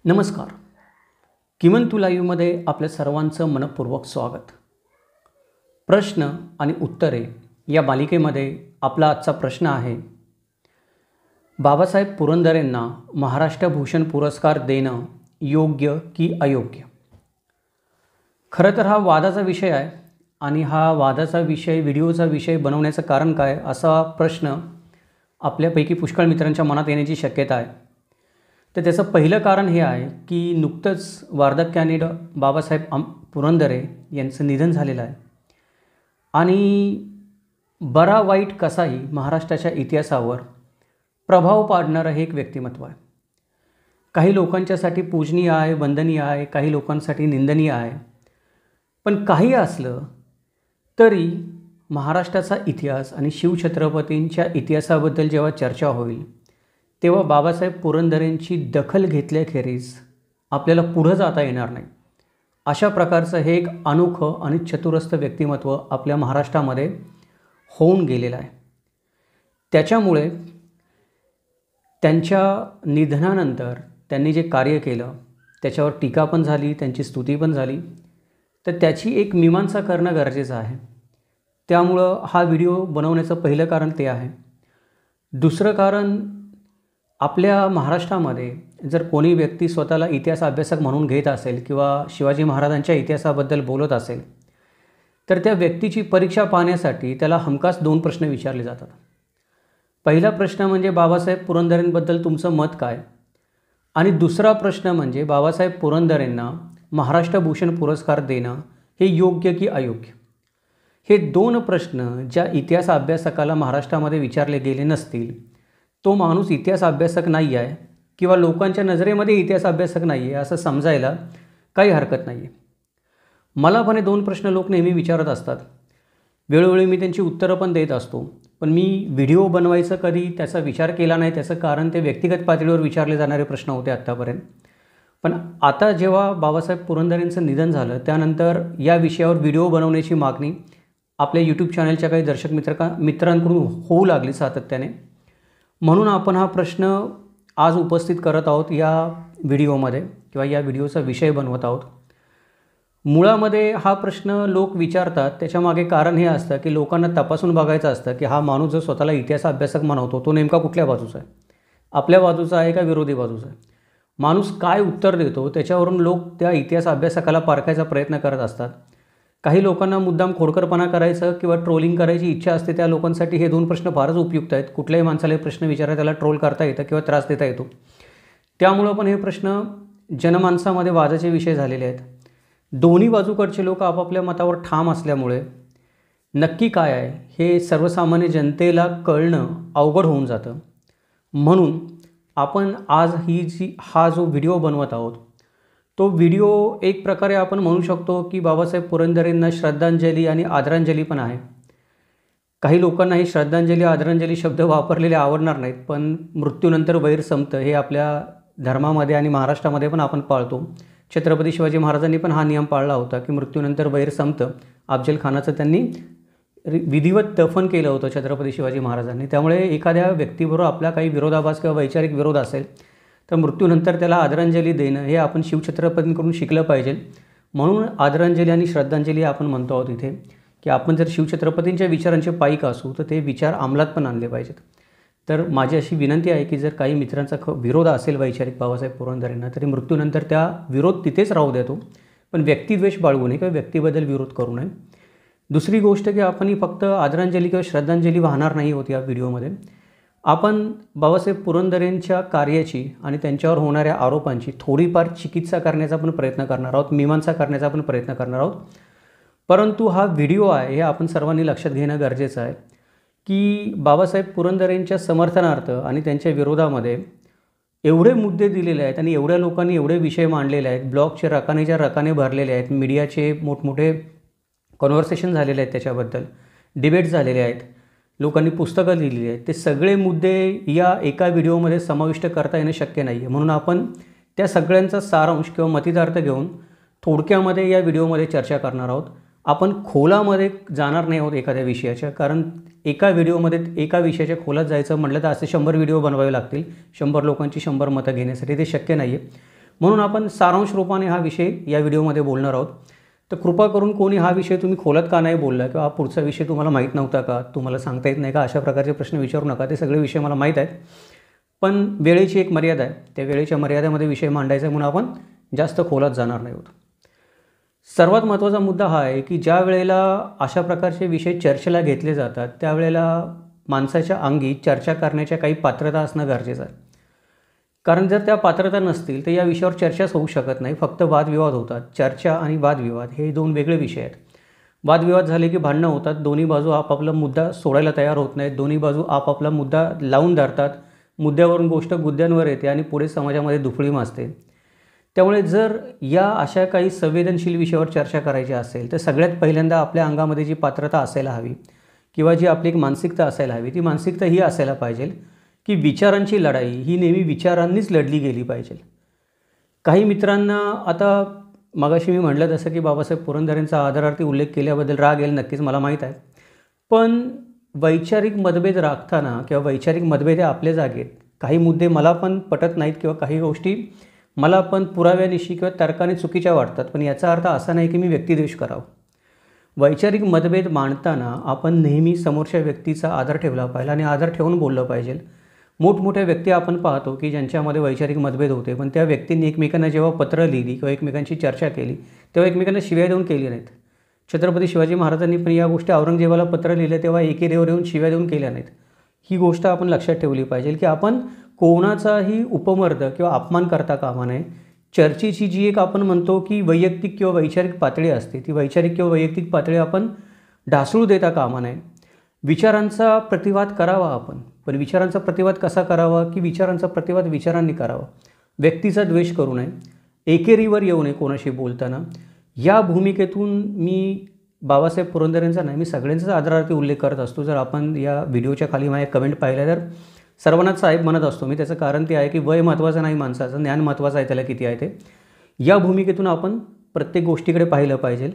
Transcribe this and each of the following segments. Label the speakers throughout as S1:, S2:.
S1: नमस्कार. किमंतु लाईव्हमध्ये आपल्या सर्वांचं मनपूर्वक स्वागत. प्रश्न आणि उत्तरे या मालिकेमध्ये आपला आजचा प्रश्न आहे, बाबासाहेब पुरंदरेंना महाराष्ट्र भूषण पुरस्कार देणं योग्य की अयोग्य? खरं तर हा वादाचा विषय आहे आणि हा वादाचा विषय, व्हिडिओचा विषय बनवण्याचं कारण काय, असा प्रश्न आपल्यापैकी पुष्कळ मित्रांच्या मनात येण्याची शक्यता आहे. तर त्याचं पहिलं कारण हे आहे की नुकतंच वार्धक्याने बाबासाहेब पुरंदरे यांचं निधन झालेलं आहे आणि बरा वाईट कसाही महाराष्ट्राच्या इतिहासावर प्रभाव पाडणारं हे एक व्यक्तिमत्व आहे. काही लोकांच्यासाठी पूजनीय आहे, वंदनीय आहे, काही लोकांसाठी निंदनीय आहे. पण काही असलं तरी महाराष्ट्राचा इतिहास आणि शिवछत्रपतींच्या इतिहासाबद्दल जेव्हा चर्चा होईल तेव्हा बाबासाहेब पुरंदरेंची दखल घेतल्याखेरीज आपल्याला पुढं जाता येणार नाही. अशा प्रकारचं हे एक अनोखं आणि चतुरस्र व्यक्तिमत्व आपल्या महाराष्ट्रामध्ये होऊन गेलेलं आहे. त्याच्यामुळे त्यांच्या निधनानंतर त्यांनी जे कार्य केलं त्याच्यावर टीका पण झाली, त्यांची स्तुती पण झाली. तर त्याची एक मीमांसा करणं गरजेचं आहे. त्यामुळं हा व्हिडिओ बनवण्याचं पहिलं कारण ते आहे. दुसरं कारण, आपल्या महाराष्ट्रामध्ये जर कोणी व्यक्ती स्वतःला इतिहास अभ्यासक म्हणून घेत असेल किंवा शिवाजी महाराजांच्या इतिहासाबद्दल बोलत असेल तर त्या व्यक्तीची परीक्षा पाहण्यासाठी त्याला हमखास 2 प्रश्न विचारले जातात. पहिला प्रश्न म्हणजे बाबासाहेब पुरंदरेंबद्दल तुमचं मत काय, आणि दुसरा प्रश्न म्हणजे बाबासाहेब पुरंदरेंना महाराष्ट्र भूषण पुरस्कार देणं हे योग्य की अयोग्य. हे 2 प्रश्न ज्या इतिहास अभ्यासकाला महाराष्ट्रामध्ये विचारले गेले नसतील तो माणूस इतिहास अभ्यासक नाही आहे किंवा लोकांच्या नजरेमध्ये इतिहास अभ्यासक नाही आहे असं समजायला काही हरकत नाही आहे. मला पण हे 2 प्रश्न लोक नेहमी विचारत असतात. वेळोवेळी मी त्यांची उत्तरं पण देत असतो. पण मी व्हिडिओ बनवायचं कधी त्याचा विचार केला नाही. त्याचं कारण ते व्यक्तिगत पातळीवर विचारले जाणारे प्रश्न होते आत्तापर्यंत. पण आता जेव्हा बाबासाहेब पुरंदरेंचं निधन झालं त्यानंतर या विषयावर व्हिडिओ बनवण्याची मागणी आपल्या यूट्यूब चॅनलच्या काही दर्शक मित्रांकडून होऊ लागली सातत्याने. म्हणून आपण हा प्रश्न आज उपस्थित करत आहोत या व्हिडिओमध्ये किंवा या व्हिडिओचा विषय बनवत आहोत. मुळामध्ये हा प्रश्न लोक विचारतात त्याच्यामागे कारण हे असतं की लोकांना तपासून बघायचं असतं की हा माणूस जो स्वतःला इतिहास अभ्यासक म्हणवतो तो नेमका कुठल्या बाजूचा आहे, आपल्या बाजूचा आहे का विरोधी बाजूचा आहे. माणूस काय उत्तर देतो त्याच्यावरून लोक त्या इतिहास अभ्यासकाला पारखायचा प्रयत्न करत असतात. काही लोकांना मुद्दाम खोडकरपणा करायचं किंवा ट्रोलिंग करायची इच्छा असते, त्या लोकांसाठी हे 2 प्रश्न फारच उपयुक्त आहेत. कुठल्याही माणसाला हे प्रश्न विचारा त्याला ट्रोल करता येतं किंवा त्रास देता येतो. त्यामुळं पण हे प्रश्न जनमानसामध्ये वादाचे विषय झालेले आहेत. दोन्ही बाजूकडचे लोक आपापल्या मतावर ठाम असल्यामुळे नक्की काय आहे हे सर्वसामान्य जनतेला कळणं अवघड होऊन जातं. म्हणून आपण आज हा जो व्हिडिओ बनवत आहोत तो व्हिडिओ एक प्रकारे आपण म्हणू शकतो की बाबासाहेब पुरंदरेंना श्रद्धांजली आणि आदरांजली पण आहे. काही लोकांना ही श्रद्धांजली आदरांजली शब्द वापरलेले आवडणार नाहीत, पण मृत्यूनंतर वैर संपतं हे आपल्या धर्मामध्ये आणि महाराष्ट्रामध्ये पण आपण पाळतो. छत्रपती शिवाजी महाराजांनी पण हा नियम पाळला होता की मृत्यूनंतर वैर संपतं. अफजल खानाचं त्यांनी विधिवत दफन केलं होतं छत्रपती शिवाजी महाराजांनी. त्यामुळे एखाद्या व्यक्तीबरोबर आपला काही विरोधाभास किंवा वैचारिक विरोध असेल तर मृत्यूनंतर त्याला आदरांजली देणं हे आपण शिवछत्रपतींकडून शिकलं पाहिजे. म्हणून आदरांजली आणि श्रद्धांजली आपण म्हणतो आहोत इथे की आपण जर शिवछत्रपतींच्या विचारांचे पाईक असू तर ते विचार अंमलात पण आणले पाहिजेत. तर माझी अशी विनंती आहे की जर काही मित्रांचा विरोध असेल वैचारिक बाबासाहेब पुरंदरेंना तरी मृत्यूनंतर त्या विरोध तिथेच राहू देतो, पण व्यक्तिद्वेष बाळगू नये किंवा व्यक्तीबद्दल विरोध करू नये. दुसरी गोष्ट की आपण फक्त आदरांजली किंवा श्रद्धांजली वाहणार नाही होत या व्हिडिओमध्ये. आपण बाबासाहेब पुरंदरेंच्या कार्याची आणि त्यांच्यावर होणाऱ्या आरोपांची थोडीफार चिकित्सा करण्याचा पण प्रयत्न करणार आहोत, मीमांसा करण्याचा पण प्रयत्न करणार आहोत. परंतु हा व्हिडिओ आहे हे आपण सर्वांनी लक्षात घेणं गरजेचं आहे की बाबासाहेब पुरंदरेंच्या समर्थनार्थ आणि त्यांच्या विरोधामध्ये एवढे मुद्दे दिलेले आहेत आणि एवढ्या लोकांनी एवढे विषय मांडलेले आहेत, ब्लॉगचे रकानेच्या रकाने भरलेले आहेत, मीडियाचे मोठमोठे कॉन्व्हर्सेशन झालेले आहेत, त्याच्याबद्दल डिबेट झालेले आहेत, लोकांनी पुस्तकं लिहिलेली आहेत. ते सगळे मुद्दे या एका व्हिडिओमध्ये समाविष्ट करता येणं शक्य नाही आहे. म्हणून आपण त्या सगळ्यांचा सारांश किंवा मतितार्थ घेऊन थोडक्यामध्ये या व्हिडिओमध्ये चर्चा करणार आहोत. आपण खोलामध्ये जाणार नाही आहोत एखाद्या विषयाच्या, कारण एका व्हिडिओमध्ये एका विषयाच्या खोलात जायचं म्हटलं तर असे 100 व्हिडिओ बनवावे लागतील 100 लोकांची 100 मतं घेण्यासाठी, ते शक्य नाही आहे. म्हणून आपण सारांश रूपाने हा विषय या व्हिडिओमध्ये बोलणार आहोत. तर कृपा करून कोणी हा विषय तुम्ही खोलत का नाही बोलला किंवा हा पुढचा विषय तुम्हाला माहीत नव्हता का, तुम्हाला सांगता येत नाही का, अशा प्रकारचे प्रश्न विचारू नका. ते सगळे विषय मला माहीत आहेत, पण वेळेची एक मर्यादा आहे. त्या वेळेच्या मर्यादेमध्ये विषय मांडायचा आहे, म्हणून आपण जास्त खोलात जाणार नाही आहोत. सर्वात महत्त्वाचा मुद्दा हा आहे की ज्या वेळेला अशा प्रकारचे विषय चर्चेला घेतले जातात त्यावेळेला माणसाच्या अंगी चर्चा करण्याच्या काही पात्रता असणं गरजेचं आहे. कारण जर त्या पात्रता नसतील तर या विषयावर चर्चाच होऊ शकत नाही, फक्त वादविवाद होतात. चर्चा आणि वादविवाद हे दोन वेगळे विषय आहेत. वादविवाद झाले की भांडणं होतात, दोन्ही बाजू आपापला मुद्दा सोडायला तयार होत नाहीत, दोन्ही बाजू आपापला मुद्दा लावून धरतात, मुद्द्यावरून गोष्ट गुद्द्यांवर येते आणि पुढे समाजामध्ये दुफळी माजते. त्यामुळे जर या अशा काही संवेदनशील विषयावर चर्चा करायची असेल तर सगळ्यात पहिल्यांदा आपल्या अंगामध्ये जी पात्रता असायला हवी किंवा जी आपली एक मानसिकता असायला हवी, ती मानसिकता ही असायला पाहिजे की विचारांची लढाई ही नेहमी विचारांनीच लढली गेली पाहिजे. काही मित्रांना आता मगाशी मी म्हटलं तसं की बाबासाहेब पुरंदरेंचा आदरार्थी उल्लेख केल्याबद्दल राग येईल, नक्कीच मला माहीत आहे. पण वैचारिक मतभेद राखताना किंवा वैचारिक मतभेद हे आपल्या जागेत, काही मुद्दे मला पण पटत नाहीत किंवा काही गोष्टी मला पण पुराव्यानिशी किंवा तर्काने चुकीच्या वाटतात, पण याचा अर्थ असा नाही की मी व्यक्तिद्वेष करावं. वैचारिक मतभेद मांडताना आपण नेहमी समोरच्या व्यक्तीचा आदर ठेवला पाहिजे आणि आदर ठेवून बोललं पाहिजे. मोठमोठ्या व्यक्ती आपण पाहतो की ज्यांच्यामध्ये वैचारिक मतभेद होते, पण त्या व्यक्तींनी एकमेकांना जेव्हा पत्र लिहिली किंवा एकमेकांची चर्चा केली तेव्हा एकमेकांना शिव्या देऊन केली नाहीत. छत्रपती शिवाजी महाराजांनी पण या गोष्टी औरंगजेबाला पत्र लिहिलं तेव्हा एकेरीवर येऊन शिव्या देऊन केल्या नाहीत. ही गोष्ट आपण लक्षात ठेवली पाहिजे की आपण कोणाचाही उपमर्द किंवा अपमान करता कामा नये. चर्चेची जी एक आपण म्हणतो की वैयक्तिक किंवा वैचारिक पातळी असते, ती वैचारिक किंवा वैयक्तिक पातळी आपण ढासळू देता कामा नये. विचारांचा प्रतिवाद करावा आपण, पण विचारांचा प्रतिवाद कसा करावा की विचारांचा प्रतिवाद विचारांनी करावा, व्यक्तीचा द्वेष करू नये, एकेरीवर येऊ नये कोणाशी बोलताना. या भूमिकेतून मी बाबासाहेब पुरंदरेंचा नाही, मी सगळ्यांचाच आदरार्थी उल्लेख करत असतो. जर आपण या व्हिडिओच्या खाली माझ्या कमेंट पाहिल्या तर सर्वांनाच साहेब म्हणत असतो मी. त्याचं कारण ते आहे की वय महत्त्वाचं नाही, माणसाचं ज्ञान महत्त्वाचं आहे, त्याला किती आहे ते. या भूमिकेतून आपण प्रत्येक गोष्टीकडे पाहिलं पाहिजे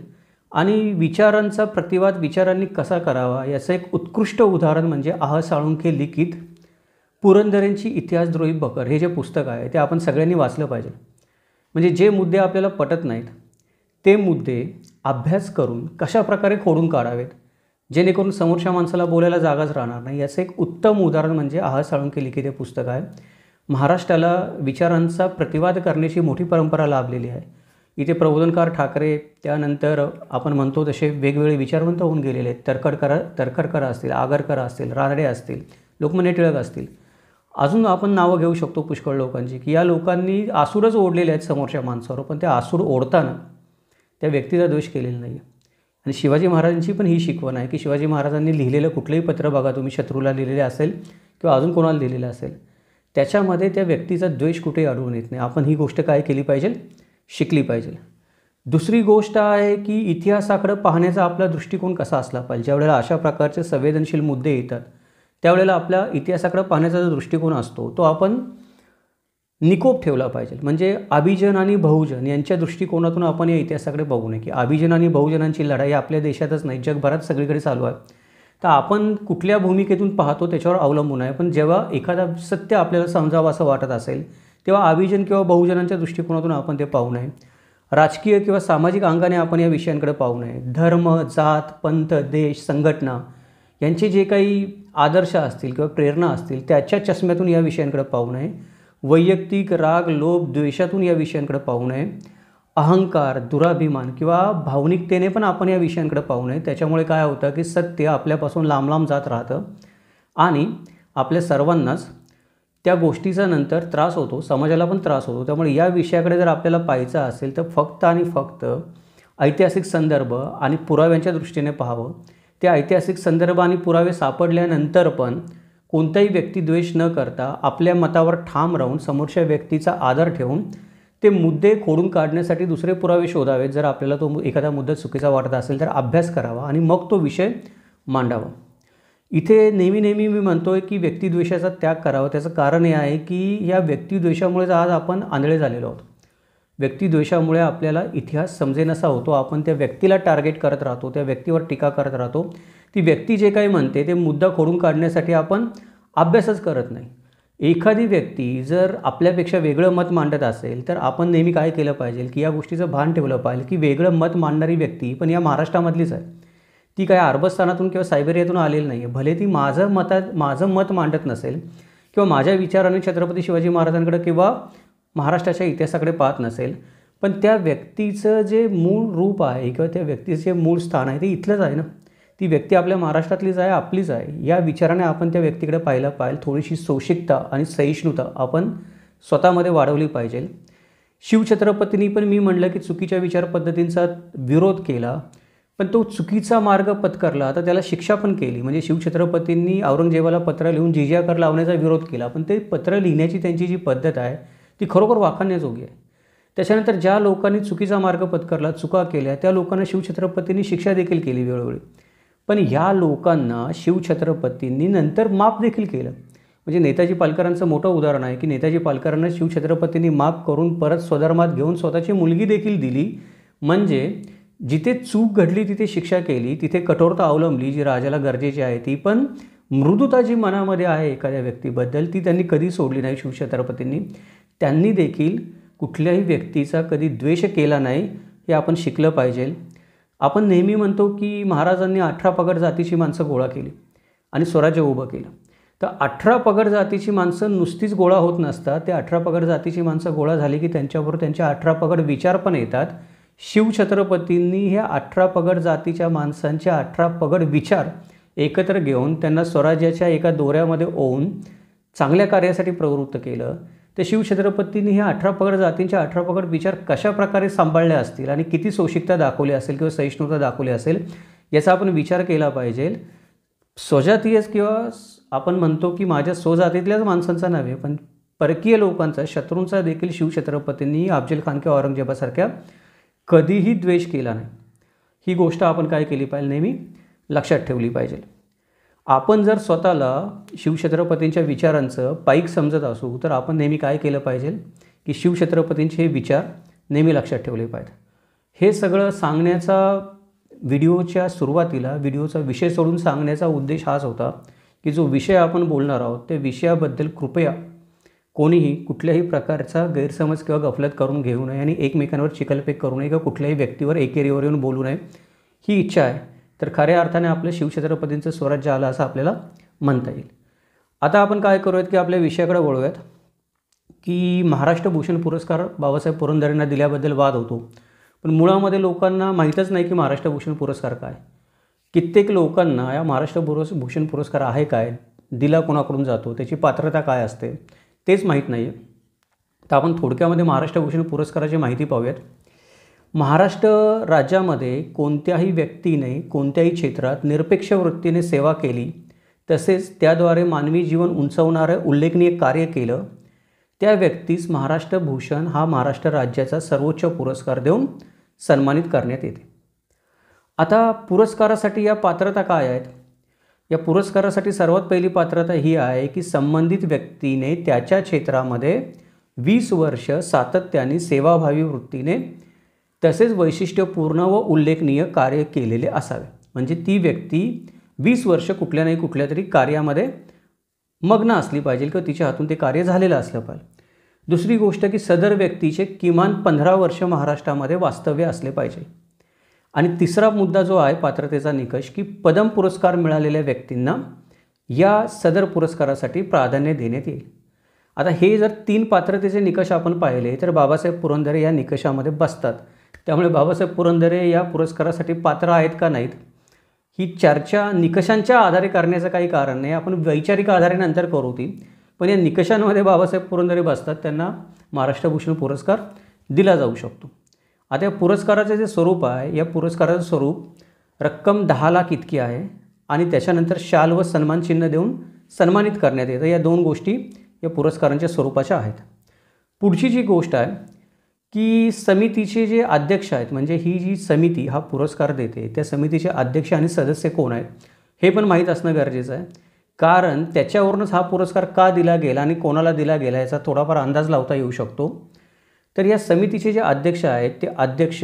S1: आणि विचारांचा प्रतिवाद विचारांनी कसा करावा याचं एक उत्कृष्ट उदाहरण म्हणजे आह साळुंखे लिखित पुरंदरेंची इतिहासद्रोही बखर हे जे पुस्तक आहे ते आपण सगळ्यांनी वाचलं पाहिजे. म्हणजे जे मुद्दे आपल्याला पटत नाहीत ते मुद्दे अभ्यास करून कशाप्रकारे खोडून काढावेत जेणेकरून समोरच्या माणसाला बोलायला जागाच राहणार नाही, याचं एक उत्तम उदाहरण म्हणजे आह साळुंखे लिखित हे पुस्तक आहे. महाराष्ट्राला विचारांचा प्रतिवाद करण्याची मोठी परंपरा लाभलेली आहे. इथे प्रबोधनकार ठाकरे, त्यानंतर आपण म्हणतो तसे वेगवेगळे विचारवंत होऊन गेलेले आहेत. तरखडकर असतील, आगरकर असतील, रानडे असतील, लोकमान्य टिळक असतील, अजून आपण नावं घेऊ शकतो पुष्कळ लोकांची की या लोकांनी आसूरच ओढलेले आहेत समोरच्या माणसावर, पण ते आसूर ओढताना त्या व्यक्तीचा द्वेष केलेला नाही. आणि शिवाजी महाराजांची पण ही शिकवण आहे की शिवाजी महाराजांनी लिहिलेलं कुठलंही पत्र बघा तुम्ही, शत्रूला लिहिलेले असेल किंवा अजून कोणाला लिहिलेलं असेल, त्याच्यामध्ये त्या व्यक्तीचा द्वेष कुठेही आढळून येत नाही. आपण ही गोष्ट काय केली पाहिजे, शिकली पाहिजे. दुसरी गोष्ट आहे की इतिहासाकडे पाहण्याचा आपला दृष्टिकोन कसा असला पाहिजे. ज्यावेळेला अशा प्रकारचे संवेदनशील मुद्दे येतात त्यावेळेला आपल्या इतिहासाकडे पाहण्याचा जो दृष्टिकोन असतो तो आपण निकोप ठेवला पाहिजे. म्हणजे अभिजन आणि बहुजन यांच्या दृष्टिकोनातून आपण या इतिहासाकडे बघू नये की अभिजन आणि बहुजनांची लढाई आपल्या देशातच नाही जगभरात सगळीकडे चालू आहे. तर आपण कुठल्या भूमिकेतून पाहतो त्याच्यावर अवलंबून आहे. पण जेव्हा एखादा सत्य आपल्याला समजावं असं वाटत असेल तेव्हा अभिजन किंवा बहुजनांच्या दृष्टिकोनातून आपण ते पाहू नये. राजकीय किंवा सामाजिक अंगाने आपण या विषयांकडे पाहू नये. धर्म, जात, पंथ, देश, संघटना यांचे जे काही आदर्श असतील किंवा प्रेरणा असतील त्याच्या चष्म्यातून या विषयांकडे पाहू नये. वैयक्तिक राग, लोभ, द्वेषातून या विषयांकडे पाहू नये. अहंकार, दुराभिमान किंवा भावनिकतेने पण आपण या विषयांकडे पाहू नये. त्याच्यामुळे काय होतं की सत्य आपल्यापासून लांब लांब जात राहतं आणि आपल्या सर्वांनाच त्या गोष्टीचा नंतर त्रास होतो, समाजाला पण त्रास होतो. त्यामुळे या विषयाकडे जर आपल्याला पाहायचं असेल तर फक्त आणि फक्त ऐतिहासिक संदर्भ आणि पुराव्यांच्या दृष्टीने पाहावं. ते ऐतिहासिक संदर्भ आणि पुरावे सापडल्यानंतर पण कोणताही व्यक्तिद्वेष न करता आपल्या मतावर ठाम राहून समोरच्या व्यक्तीचा आदर ठेवून ते मुद्दे खोडून काढण्यासाठी दुसरे पुरावे शोधावेत. जर आपल्याला तो एखादा मुद्दा चुकीचा वाटत असेल तर अभ्यास करावा आणि मग तो विषय मांडावा. इथे नेहमी मी म्हणतो आहे की व्यक्तिद्वेषाचा त्याग करावा. त्याचं कारण हे आहे की या व्यक्तिद्वेषामुळेच आज आपण आंधळे झालेलो आहोत. व्यक्तिद्वेषामुळे आपल्याला इतिहास समजेनासा होतो. आपण त्या व्यक्तीला टार्गेट करत राहतो, त्या व्यक्तीवर टीका करत राहतो. ती व्यक्ती जे काही म्हणते ते मुद्दा खोडून काढण्यासाठी आपण अभ्यासच करत नाही. एखादी व्यक्ती जर आपल्यापेक्षा वेगळं मत मांडत असेल तर आपण नेहमी काय केलं पाहिजे की या गोष्टीचं भान ठेवलं पाहिजे की वेगळं मत मांडणारी व्यक्ती पण या महाराष्ट्रामधलीच आहे. ती काय अरबस्थानातून किंवा सायबेरियातून आलेली नाही आहे. भले ती माझं मत मांडत नसेल किंवा माझ्या विचाराने छत्रपती शिवाजी महाराजांकडे किंवा महाराष्ट्राच्या इतिहासाकडे पाहत नसेल, पण त्या व्यक्तीचं जे मूळ रूप आहे किंवा त्या व्यक्तीचं जे मूळ स्थान आहे ते इथलंच आहे ना. ती व्यक्ती आपल्या महाराष्ट्रातलीच आहे, आपलीच आहे. या विचाराने आपण त्या व्यक्तीकडे पाहिलं पाहिजे. थोडीशी सोशिकता आणि सहिष्णुता आपण स्वतःमध्ये वाढवली पाहिजे. शिवछत्रपतींनी पण मी म्हटलं की चुकीच्या विचार पद्धतींचा विरोध केला, पण तो चुकीचा मार्ग पत्करला तर त्याला शिक्षा पण केली. म्हणजे शिवछत्रपतींनी औरंगजेबाला पत्र लिहून जिजिया कर लावण्याचा विरोध केला, पण ते पत्र लिहिण्याची त्यांची जी पद्धत आहे ती खरोखर वाखाणण्याजोगी आहे. त्याच्यानंतर ज्या लोकांनी चुकीचा मार्ग पत्करला, चुका केल्या, त्या लोकांना शिवछत्रपतींनी शिक्षा देखील केली वेळोवेळी. पण या लोकांना शिवछत्रपतींनी नंतर माफ देखील केलं. म्हणजे नेताजी पालकरांचं मोठं उदाहरण आहे की नेताजी पालकरांना शिवछत्रपतींनी माफ करून परत स्वधर्मात घेऊन स्वतःची मुलगी देखील दिली. म्हणजे जिथे चूक घडली तिथे शिक्षा केली, तिथे कठोरता अवलंबली जी राजाला गरजेची आहे ती, पण मृदुता जी मनामध्ये आहे एखाद्या व्यक्तीबद्दल ती त्यांनी कधी सोडली नाही शिवछत्रपतींनी. त्यांनी देखील कुठल्याही व्यक्तीचा कधी द्वेष केला नाही, हे आपण शिकलं पाहिजे. आपण नेहमी म्हणतो की महाराजांनी 18 पगड जातीची माणसं गोळा केली आणि स्वराज्य उभं केलं. तर 18 पगड जातीची माणसं नुसतीच गोळा होत नसतात. ते 18 पगड जातीची माणसं गोळा झाली की त्यांच्याबरोबर त्यांच्या 18 पगड विचार पण येतात. शिवछत्रपतींनी ह्या 18 पगड जातीच्या माणसांचे 18 पगड विचार एकत्र घेऊन त्यांना स्वराज्याच्या एका दोऱ्यामध्ये ओवून चांगल्या कार्यासाठी प्रवृत्त केलं. तर शिवछत्रपतींनी ह्या 18 पगड जातींच्या 18 पगड विचार कशा प्रकारे सांभाळले असतील आणि किती सोशिकता दाखवली असेल किंवा सहिष्णुता दाखवली असेल याचा आपण विचार केला पाहिजे. स्वजातीयच किंवा आपण म्हणतो की माझ्या स्वजातीतल्याच माणसांचा नव्हे, पण परकीय लोकांचा, शत्रूंचा देखील शिवछत्रपतींनी अफजल खान किंवा औरंगजेबासारख्या कधीही द्वेष केला नाही. ही गोष्ट आपण काय केली पाहिजे, नेहमी लक्षात ठेवली पाहिजे. आपण जर स्वतःला शिवछत्रपतींच्या विचारांचं पाईक समजत असू तर आपण नेहमी काय केलं पाहिजे की शिवछत्रपतींचे हे विचार नेहमी लक्षात ठेवले पाहिजेत. हे सगळं सांगण्याचा व्हिडिओच्या सुरुवातीला व्हिडिओचा विषय सोडून सांगण्याचा उद्देश हाच होता की जो विषय आपण बोलणार आहोत त्या विषयाबद्दल कृपया कोणीही कुठल्याही प्रकारचा गैरसमज किंवा गफलत करून घेऊ नये आणि एकमेकांवर चिकलपेक करू नये किंवा कुठल्याही व्यक्तीवर एकेरीवर येऊन बोलू नये, ही इच्छा आहे. तर खऱ्या अर्थाने आपलं शिवछत्रपतींचं स्वराज्य आलं असं आपल्याला म्हणता येईल. आता आपण काय करूयात की आपल्या विषयाकडे वळूयात की महाराष्ट्र भूषण पुरस्कार बाबासाहेब पुरंदरेंना दिल्याबद्दल वाद होतो, पण मुळामध्ये लोकांना माहीतच नाही की महाराष्ट्र भूषण पुरस्कार काय. कित्येक लोकांना या महाराष्ट्र भूषण पुरस्कार आहे काय, दिला कोणाकडून जातो, त्याची पात्रता काय असते तेच माहीत नाही आहे. तर आपण थोडक्यामध्ये महाराष्ट्र भूषण पुरस्काराची माहिती पाहूयात. महाराष्ट्र राज्यामध्ये कोणत्याही व्यक्तीने कोणत्याही क्षेत्रात निरपेक्ष वृत्तीने सेवा केली तसेच त्याद्वारे मानवी जीवन उंचावणारं उल्लेखनीय कार्य केलं त्या व्यक्तीस महाराष्ट्र भूषण हा महाराष्ट्र राज्याचा सर्वोच्च पुरस्कार देऊन सन्मानित करण्यात येते. आता पुरस्कारासाठी या पात्रता काय आहेत? या पुरस्कारासाठी सर्वात पहिली पात्रता ही आहे की संबंधित व्यक्तीने त्याच्या क्षेत्रामध्ये 20 वर्ष सातत्याने सेवाभावी वृत्तीने तसेच वैशिष्ट्यपूर्ण व उल्लेखनीय कार्य केलेले असावे. म्हणजे ती व्यक्ती 20 वर्ष कुठल्या नाही कुठल्या तरी कार्यामध्ये मग्न असली पाहिजे किंवा तिच्या हातून ते कार्य झालेलं असलं पाहिजे. दुसरी गोष्ट की सदर व्यक्तीचे किमान 15 वर्ष महाराष्ट्रामध्ये वास्तव्य असले पाहिजे. आणि तिसरा मुद्दा जो आहे पात्रतेचा निकष की पद्म पुरस्कार मिळालेल्या व्यक्तींना या सदर पुरस्कारासाठी प्राधान्य देण्यात येईल. आता हे जर 3 पात्रतेचे निकष आपण पाहिले तर बाबासाहेब पुरंदरे या निकषामध्ये बसतात. त्यामुळे बाबासाहेब पुरंदरे या पुरस्कारासाठी पात्र आहेत का नाहीत ही चर्चा निकषांच्या आधारे करण्याचं काही कारण नाही. आपण वैचारिक आधारे नंतर करू ती, पण या निकषांमध्ये बाबासाहेब पुरंदरे बसतात, त्यांना महाराष्ट्र भूषण पुरस्कार दिला जाऊ शकतो. आता या पुरस्काराचे जे स्वरूप आहे, या पुरस्काराचं स्वरूप रक्कम 10 लाख इतकी आहे आणि त्याच्यानंतर शाल व सन्मानचिन्ह देऊन सन्मानित करण्यात येतं. या 2 गोष्टी या पुरस्कारांच्या स्वरूपाच्या आहेत. पुढची जी गोष्ट आहे की समितीचे जे अध्यक्ष आहेत, म्हणजे ही जी समिती हा पुरस्कार देते त्या समितीचे अध्यक्ष आणि सदस्य कोण आहेत हे पण माहीत असणं गरजेचं आहे. कारण त्याच्यावरूनच हा पुरस्कार का दिला गेला आणि कोणाला दिला गेला याचा थोडाफार अंदाज लावता येऊ शकतो. तर या समितीचे जे अध्यक्ष आहेत ते अध्यक्ष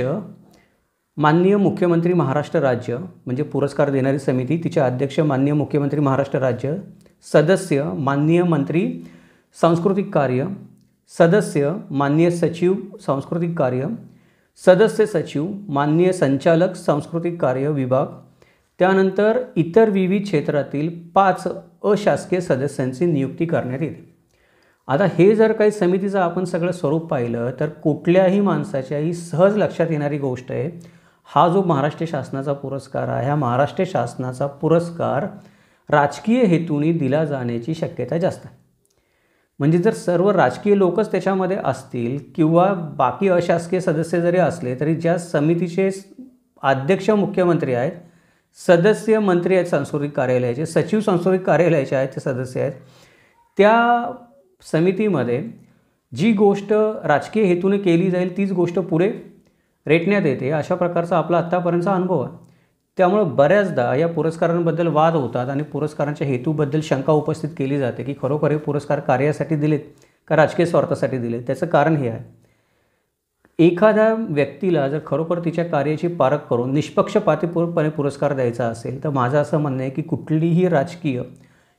S1: माननीय मुख्यमंत्री महाराष्ट्र राज्य, म्हणजे पुरस्कार देणारी समिती तिचे अध्यक्ष माननीय मुख्यमंत्री महाराष्ट्र राज्य, सदस्य माननीय मंत्री सांस्कृतिक कार्य, सदस्य माननीय सचिव सांस्कृतिक कार्य, सदस्य सचिव माननीय संचालक सांस्कृतिक कार्य विभाग, त्यानंतर इतर विविध क्षेत्रातील 5 अशासकीय सदस्यांची नियुक्ती करण्यात येते. आता हे जर काही समितीचं आपण सगळं स्वरूप पाहिलं तर कुठल्याही माणसाच्याही सहज लक्षात येणारी गोष्ट आहे, हा जो महाराष्ट्र शासनाचा पुरस्कार आहे, हा महाराष्ट्र शासनाचा पुरस्कार राजकीय हेतूने दिला जाण्याची शक्यता जास्त आहे. म्हणजे जर सर्व राजकीय लोकच त्याच्यामध्ये असतील किंवा बाकी अशासकीय सदस्य जरी असले तरी ज्या समितीचे अध्यक्ष मुख्यमंत्री आहेत, सदस्य मंत्री आहेत सांस्कृतिक कार्यालयाचे, सचिव सांस्कृतिक कार्यालयाचे आहेत ते सदस्य आहेत, त्या समितीमध्ये जी गोष्ट राजकीय हेतूने केली जाईल तीच गोष्ट पुढे रेटण्यात येते. अशा प्रकारचा आपला आत्तापर्यंतचा अनुभव आहे. त्यामुळे बऱ्याचदा या पुरस्कारांबद्दल वाद होतात आणि पुरस्कारांच्या हेतूबद्दल शंका उपस्थित केली जाते की खरोखर हे पुरस्कार कार्यासाठी दिलेत का राजकीय स्वार्थासाठी दिलेत. त्याचं कारण हे आहे, एखाद्या व्यक्तीला जर खरोखर तिच्या कार्याची पारख करून निष्पक्षपातीपणे पुरस्कार द्यायचा असेल तर माझं असं म्हणणं आहे की कुठलीही राजकीय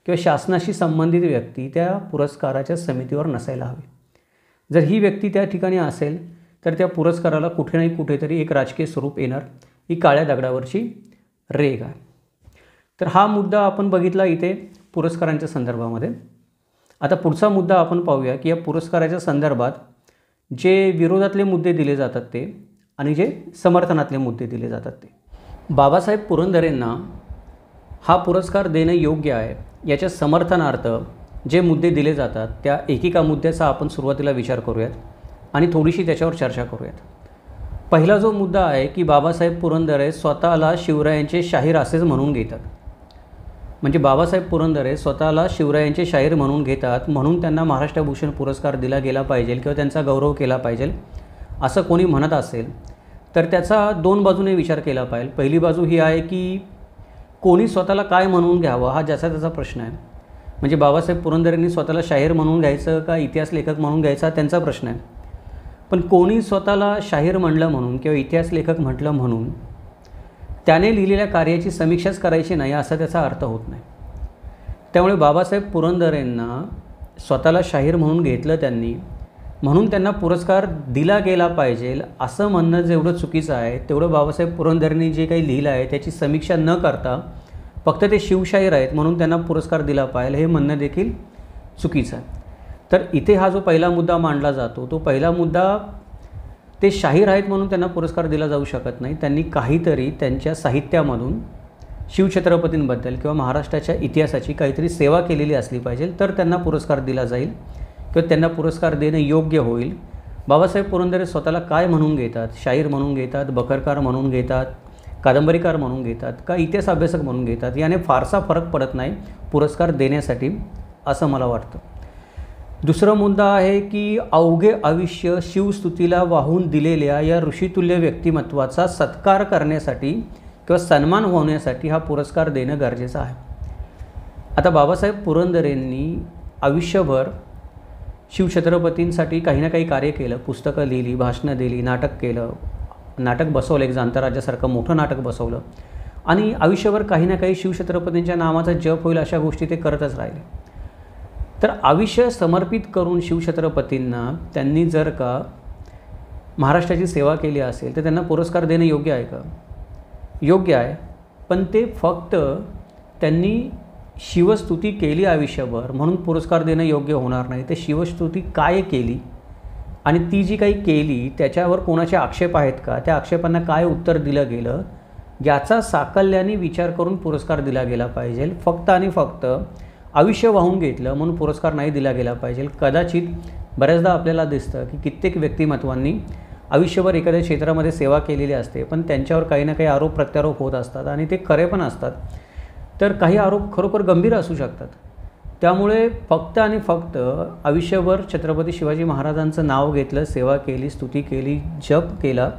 S1: किंवा शासनाशी संबंधित व्यक्ती त्या पुरस्काराच्या समितीवर नसायला हवी. जर ही व्यक्ती त्या ठिकाणी असेल तर त्या पुरस्काराला कुठे नाही कुठेतरी एक राजकीय स्वरूप येणार, ही काळ्या दगडावरची रेघ आहे. तर हा मुद्दा आपण बघितला इथे पुरस्कारांच्या संदर्भामध्ये. आता पुढचा मुद्दा आपण पाहूया की या पुरस्काराच्या संदर्भात जे विरोधातले मुद्दे दिले जातात ते आणि जे समर्थनातले मुद्दे दिले जातात ते. बाबासाहेब पुरंदरेंना हा पुरस्कार देणं योग्य आहे याच्या समर्थनार्थ जे मुद्दे दिले जातात त्या एकेका मुद्द्याचा आपण सुरुवातीला विचार करूयात आणि थोडीशी त्याच्यावर चर्चा करूयात. पहिला जो मुद्दा आहे की बाबासाहेब पुरंदरे स्वतःला शिवरायांचे शाहीर असेच म्हणून घेतात. म्हणजे बाबासाहेब पुरंदरे स्वतःला शिवरायांचे शाहीर म्हणून घेतात म्हणून त्यांना महाराष्ट्र भूषण पुरस्कार दिला गेला पाहिजे किंवा त्यांचा गौरव केला पाहिजे असं कोणी म्हणत असेल तर त्याचा 2 बाजूने विचार केला पाहिजे. पहिली बाजू ही आहे की कोणी स्वतःला काय म्हणून घ्यावं हा ज्याचा त्याचा प्रश्न आहे. म्हणजे बाबासाहेब पुरंदरेंनी स्वतःला शाहीर म्हणून घ्यायचं का इतिहास लेखक म्हणून घ्यायचा त्यांचा प्रश्न आहे. पण कोणी स्वतःला शाहीर म्हणलं म्हणून किंवा इतिहास लेखक म्हटलं म्हणून त्याने लिहिलेल्या कार्याची समीक्षाच करायची नाही असा त्याचा अर्थ होत नाही. त्यामुळे बाबासाहेब पुरंदरेंना स्वतःला शाहीर म्हणून घेतलं त्यांनी म्हणून त्यांना पुरस्कार दिला गेला पाहिजे असं म्हणणं जेवढं चुकीचं आहे तेवढं बाबासाहेब पुरंदरेंनी जे काही लिहिलं आहे त्याची समीक्षा न करता फक्त ते शिवशाहीर आहेत म्हणून त्यांना पुरस्कार दिला पाहिजे हे म्हणणं देखील चुकीचं आहे. तर इथे हा जो पहिला मुद्दा मांडला जातो तो पहिला मुद्दा ते शाहीर आहेत म्हणून त्यांना पुरस्कार दिला जाऊ शकत नाही. त्यांनी काहीतरी त्यांच्या साहित्यामधून शिवछत्रपतींबद्दल किंवा महाराष्ट्राच्या इतिहासाची काहीतरी सेवा केलेली असली पाहिजे तर त्यांना पुरस्कार दिला जाईल किंवा त्यांना पुरस्कार देणं योग्य होईल. बाबासाहेब पुरंदरे स्वतःला काय म्हणून घेतात, शाहीर म्हणून घेतात, बखरकार म्हणून घेतात, कादंबरीकार म्हणून घेतात का इतिहास अभ्यासक म्हणून घेतात याने फारसा फरक पडत नाही पुरस्कार देण्यासाठी असं मला वाटतं. दुसरा मुद्दा आहे की अवघे आयुष्य शिवस्तुतीला वाहून दिलेल्या या ऋषितुल्य व्यक्तिमत्वाचा सत्कार करण्यासाठी किंवा सन्मान होण्यासाठी हा पुरस्कार देणं गरजेचं आहे. आता बाबासाहेब पुरंदरेंनी आयुष्यभर शिवछत्रपतींसाठी काही ना काही कार्य केलं, पुस्तकं लिहिली, भाषणं दिली, नाटक केलं, नाटक बसवलं, एक जाणता राज्यासारखं मोठं नाटक बसवलं आणि आयुष्यभर काही ना काही शिवछत्रपतींच्या नावाचा जप होईल अशा गोष्टी ते करतच राहिले. तर आयुष्य समर्पित करून शिवछत्रपतींना त्यांनी जर का महाराष्ट्राची सेवा केली असेल तर त्यांना पुरस्कार देणं योग्य आहे का? योग्य आहे, पण ते फक्त त्यांनी शिवस्तुती केली आयुष्यभर म्हणून पुरस्कार देणं योग्य होणार नाही. ते शिवस्तुती काय केली आणि ती जी काही केली त्याच्यावर कोणाचे आक्षेप आहेत का, त्या आक्षेपांना काय उत्तर दिलं गेलं याचा साकल्याने विचार करून पुरस्कार दिला गेला पाहिजे. फक्त आणि फक्त आयुष्य वाहून घेतलं म्हणून पुरस्कार नाही दिला गेला पाहिजे. कदाचित बऱ्याचदा आपल्याला दिसतं की कित्येक व्यक्तिमत्वांनी आयुष्यभर एखाद्या क्षेत्रामध्ये सेवा केलेली असते पण त्यांच्यावर काही ना काही आरोप प्रत्यारोप होत असतात आणि ते खरे पण असतात. तर काही आरोप खरोखर गंभीर असू शकतात. त्यामुळे फक्त आणि फक्त आयुष्यभर छत्रपती शिवाजी महाराजांचं नाव घेतलं, सेवा केली, स्तुती केली, जप केला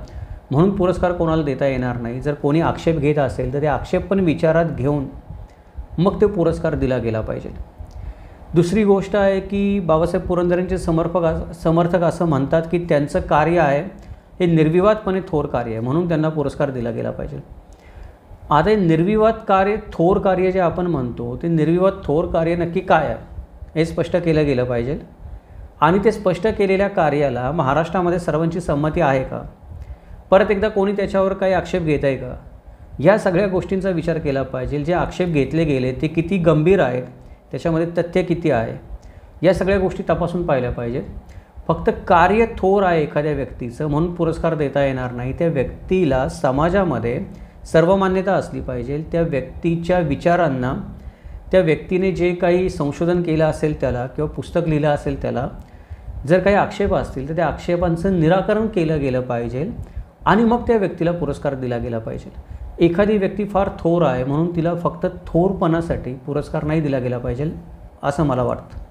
S1: म्हणून पुरस्कार कोणाला देता येणार नाही. जर कोणी आक्षेप घेत असेल तर ते आक्षेप पण विचारात घेऊन मग ते पुरस्कार दिला गेला पाहिजे. दुसरी गोष्ट आहे की बाबासाहेब पुरंदरेंचे समर्थक असं म्हणतात की त्यांचं कार्य आहे हे निर्विवादपणे थोर कार्य आहे म्हणून त्यांना पुरस्कार दिला गेला पाहिजे. आता हे निर्विवाद कार्य, थोर कार्य जे आपण म्हणतो ते निर्विवाद थोर कार्य नक्की काय आहे हे स्पष्ट केलं गेलं पाहिजे. आणि ते स्पष्ट केलेल्या कार्याला महाराष्ट्रामध्ये सर्वांची संमती आहे का, परत एकदा कोणी त्याच्यावर काही आक्षेप घेत आहे का, या सगळ्या गोष्टींचा विचार केला पाहिजे. जे आक्षेप घेतले गेले ते किती गंभीर आहेत, त्याच्यामध्ये तथ्य किती आहे, या सगळ्या गोष्टी तपासून पाहिल्या पाहिजेत. फक्त कार्य थोर आहे एखाद्या व्यक्तीचं म्हणून पुरस्कार देता येणार नाही. त्या व्यक्तीला समाजामध्ये सर्वमान्यता असली पाहिजे. त्या व्यक्तीच्या विचारांना, त्या व्यक्तीने जे काही संशोधन केलं असेल त्याला किंवा पुस्तक लिहिलं असेल त्याला जर काही आक्षेप असतील तर त्या आक्षेपांचं निराकरण केलं गेलं पाहिजे आणि मग त्या व्यक्तीला पुरस्कार दिला गेला पाहिजे. एखादी व्यक्ती फार थोर आहे म्हणून तिला फक्त थोरपणासाठी पुरस्कार नाही दिला गेला पाहिजे असं मला वाटतं.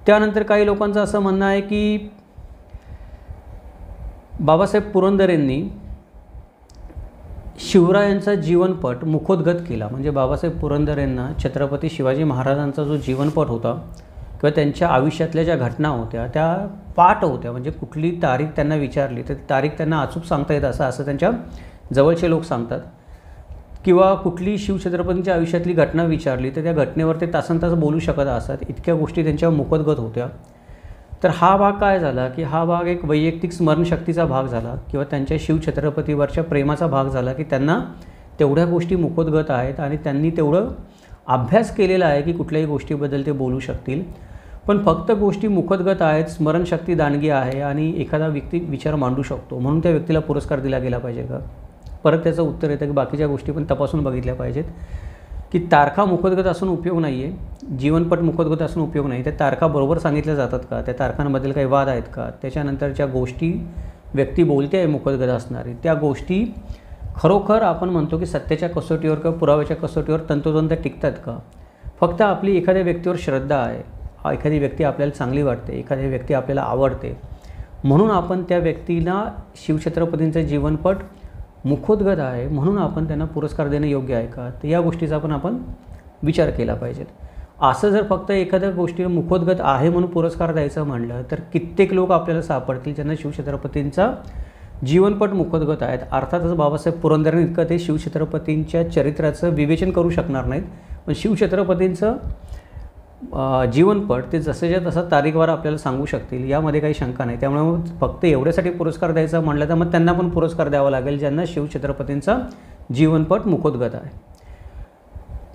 S1: त्यानंतर काही लोकांचं असं म्हणणं आहे की बाबासाहेब पुरंदरेंनी शिवरायांचा जीवनपट मुखोद्गत केला. म्हणजे बाबासाहेब पुरंदरेंना छत्रपती शिवाजी महाराजांचा जो जीवनपट होता किंवा त्यांच्या आयुष्यातल्या ज्या घटना होत्या त्या पाठ होत्या. म्हणजे कुठली तारीख त्यांना विचारली तर तारीख त्यांना अचूक सांगता येत असं त्यांच्या जवळचे लोक सांगतात. किंवा कुठली शिवछत्रपतींच्या आयुष्यातली घटना विचारली तर त्या घटनेवर ते तासनतास बोलू शकत असतात. इतक्या गोष्टी त्यांच्या मुखोद्गत होत्या. तर हा भाग काय झाला की हा भाग एक वैयक्तिक स्मरणशक्तीचा भाग झाला किंवा त्यांच्या शिवछत्रपतीवरच्या प्रेमाचा भाग झाला की त्यांना तेवढ्या गोष्टी मुखोद्गत आहेत आणि त्यांनी तेवढं अभ्यास केलेला आहे की कुठल्याही गोष्टीबद्दल ते बोलू शकतील. पण फक्त गोष्टी मुखोद्गत आहेत, स्मरणशक्ती दांडगी आहे आणि एखादा व्यक्ती विचार मांडू शकतो म्हणून त्या व्यक्तीला पुरस्कार दिला गेला पाहिजे का. परत त्याचं उत्तर येतं की बाकीच्या गोष्टी पण तपासून बघितल्या पाहिजेत. की तारखा मुखोद्गत असून उपयोग नाही आहे, जीवनपट मुखोद्गत असून उपयोग नाही. त्या तारखा बरोबर सांगितल्या जातात का, त्या तारखांबद्दल काही वाद आहेत का, त्याच्यानंतरच्या गोष्टी व्यक्ती बोलते आहे मुखोद्गत असणारी त्या गोष्टी खरोखर आपण म्हणतो की सत्याच्या कसोटीवर किंवा पुराव्याच्या कसोटीवर तंतोतंत टिकतात का. फक्त आपली एखाद्या व्यक्तीवर श्रद्धा आहे, एखादी व्यक्ती आपल्याला चांगली वाटते, एखादी व्यक्ती आपल्याला आवडते म्हणून आपण त्या व्यक्तीला शिवछत्रपतींचं जीवनपट मुखोद्गत आहे म्हणून आपण त्यांना पुरस्कार देणं योग्य आहे का, तर या गोष्टीचा आपण विचार केला पाहिजे. असं जर फक्त एखाद्या गोष्टीवर मुखोद्गत आहे म्हणून पुरस्कार द्यायचं म्हणलं तर कित्येक लोक आपल्याला सापडतील ज्यांना शिवछत्रपतींचा जीवनपट मुखोद्गत आहेत. अर्थातच बाबासाहेब पुरंदरेंनी इतकं ते शिवछत्रपतींच्या चरित्राचं विवेचन करू शकणार नाहीत, पण शिवछत्रपतींचं जीवनपट ते जसंच्या तसं तारीखवार आपल्याला सांगू शकतील यामध्ये काही शंका नाही. त्यामुळे मग फक्त एवढ्यासाठी पुरस्कार द्यायचा म्हटलं तर मग त्यांना पण पुरस्कार द्यावा लागेल ज्यांना शिवछत्रपतींचा जीवनपट मुखोद्गत आहे.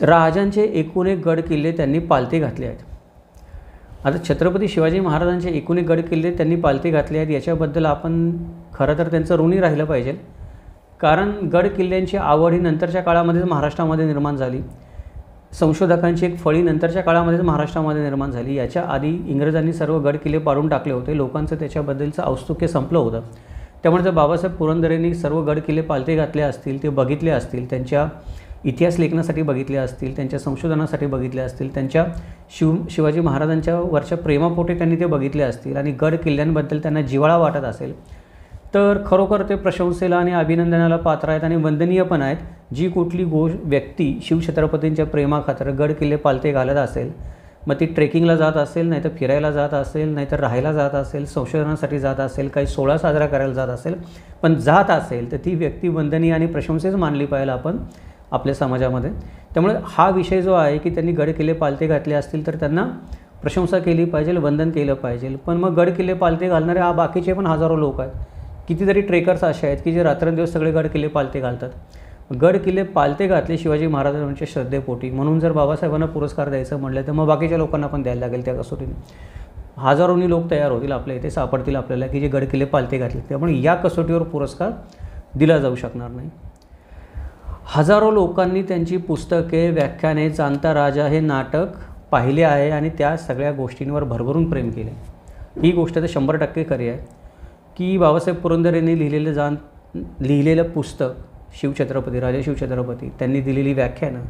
S1: राजांचे एकूण एक गड किल्ले त्यांनी पालथे घातले आहेत. आता छत्रपती शिवाजी महाराजांचे एकूण एक गड किल्ले त्यांनी पालथे घातले आहेत याच्याबद्दल आपण खरं तर त्यांचं ऋणी राहिलं पाहिजे. कारण गड किल्ल्यांची आवड ही नंतरच्या काळामध्येच महाराष्ट्रामध्ये निर्माण झाली. संशोधकांची एक फळी नंतरच्या काळामध्येच महाराष्ट्रामध्ये निर्माण झाली. याच्या आधी इंग्रजांनी सर्व गड किल्ले पाडून टाकले होते, लोकांचं त्याच्याबद्दलचं औत्सुक्य संपलं होतं. त्यामुळे जर बाबासाहेब पुरंदरेंनी सर्व गड किल्ले पालथे घातले असतील, ते बघितले असतील, त्यांच्या इतिहास लेखनासाठी बघितले असतील, त्यांच्या संशोधनासाठी बघितले असतील, त्यांच्या शिवाजी महाराजांच्या वरच्या प्रेमापोटी त्यांनी ते बघितले असतील आणि गड किल्ल्यांबद्दल त्यांना जिव्हाळा वाटत असेल तर खरोखर ते प्रशंसेला आणि अभिनंदनाला पात्र आहेत आणि वंदनीय पण आहेत. जी कुठली व्यक्ती शिवछत्रपतींच्या प्रेमाखातर गड किल्ले पालथे घालत असेल, मग ती ट्रेकिंगला जात असेल, नाहीतर फिरायला जात असेल, नाहीतर राहायला जात असेल, संशोधनासाठी जात असेल, काही सोहळा साजरा करायला जात असेल, पण जात असेल तर ती व्यक्ती वंदनीय आणि प्रशंसेच मानली पाहिजे आपण आपल्या समाजामध्ये. त्यामुळे हा विषय जो आहे की त्यांनी गड किल्ले पालथे घातले असतील तर त्यांना प्रशंसा केली पाहिजे, वंदन केलं पाहिजे. पण मग गड किल्ले पालथे घालणारे बाकीचे पण हजारो लोक आहेत, कितीतरी ट्रेकर्स असे आहेत की जे रात्रंदिवस सगळे गड किल्ले पालथे घालतात. गड किल्ले पालथे घातले शिवाजी महाराजांच्या श्रद्धेपोटी म्हणून जर बाबासाहेबांना पुरस्कार द्यायचं म्हटलं तर मग बाकीच्या लोकांना पण द्यायला लागेल त्या कसोटीने. हजारोनी लोक तयार होतील आपल्या इथे, सापडतील आपल्याला की जे गड किल्ले पालथे घातले. त्यामुळे या कसोटीवर पुरस्कार दिला जाऊ शकणार नाही. हजारो लोकांनी त्यांची पुस्तके, व्याख्याने, जाणता राजा हे नाटक पाहिले आहे आणि त्या सगळ्या गोष्टींवर भरभरून प्रेम केले. ही गोष्ट तर 100% खरी आहे की बाबासाहेब पुरंदरेंनी लिहिलेलं पुस्तक शिवछत्रपती, राजा शिवछत्रपती, त्यांनी दिलेली व्याख्यानं,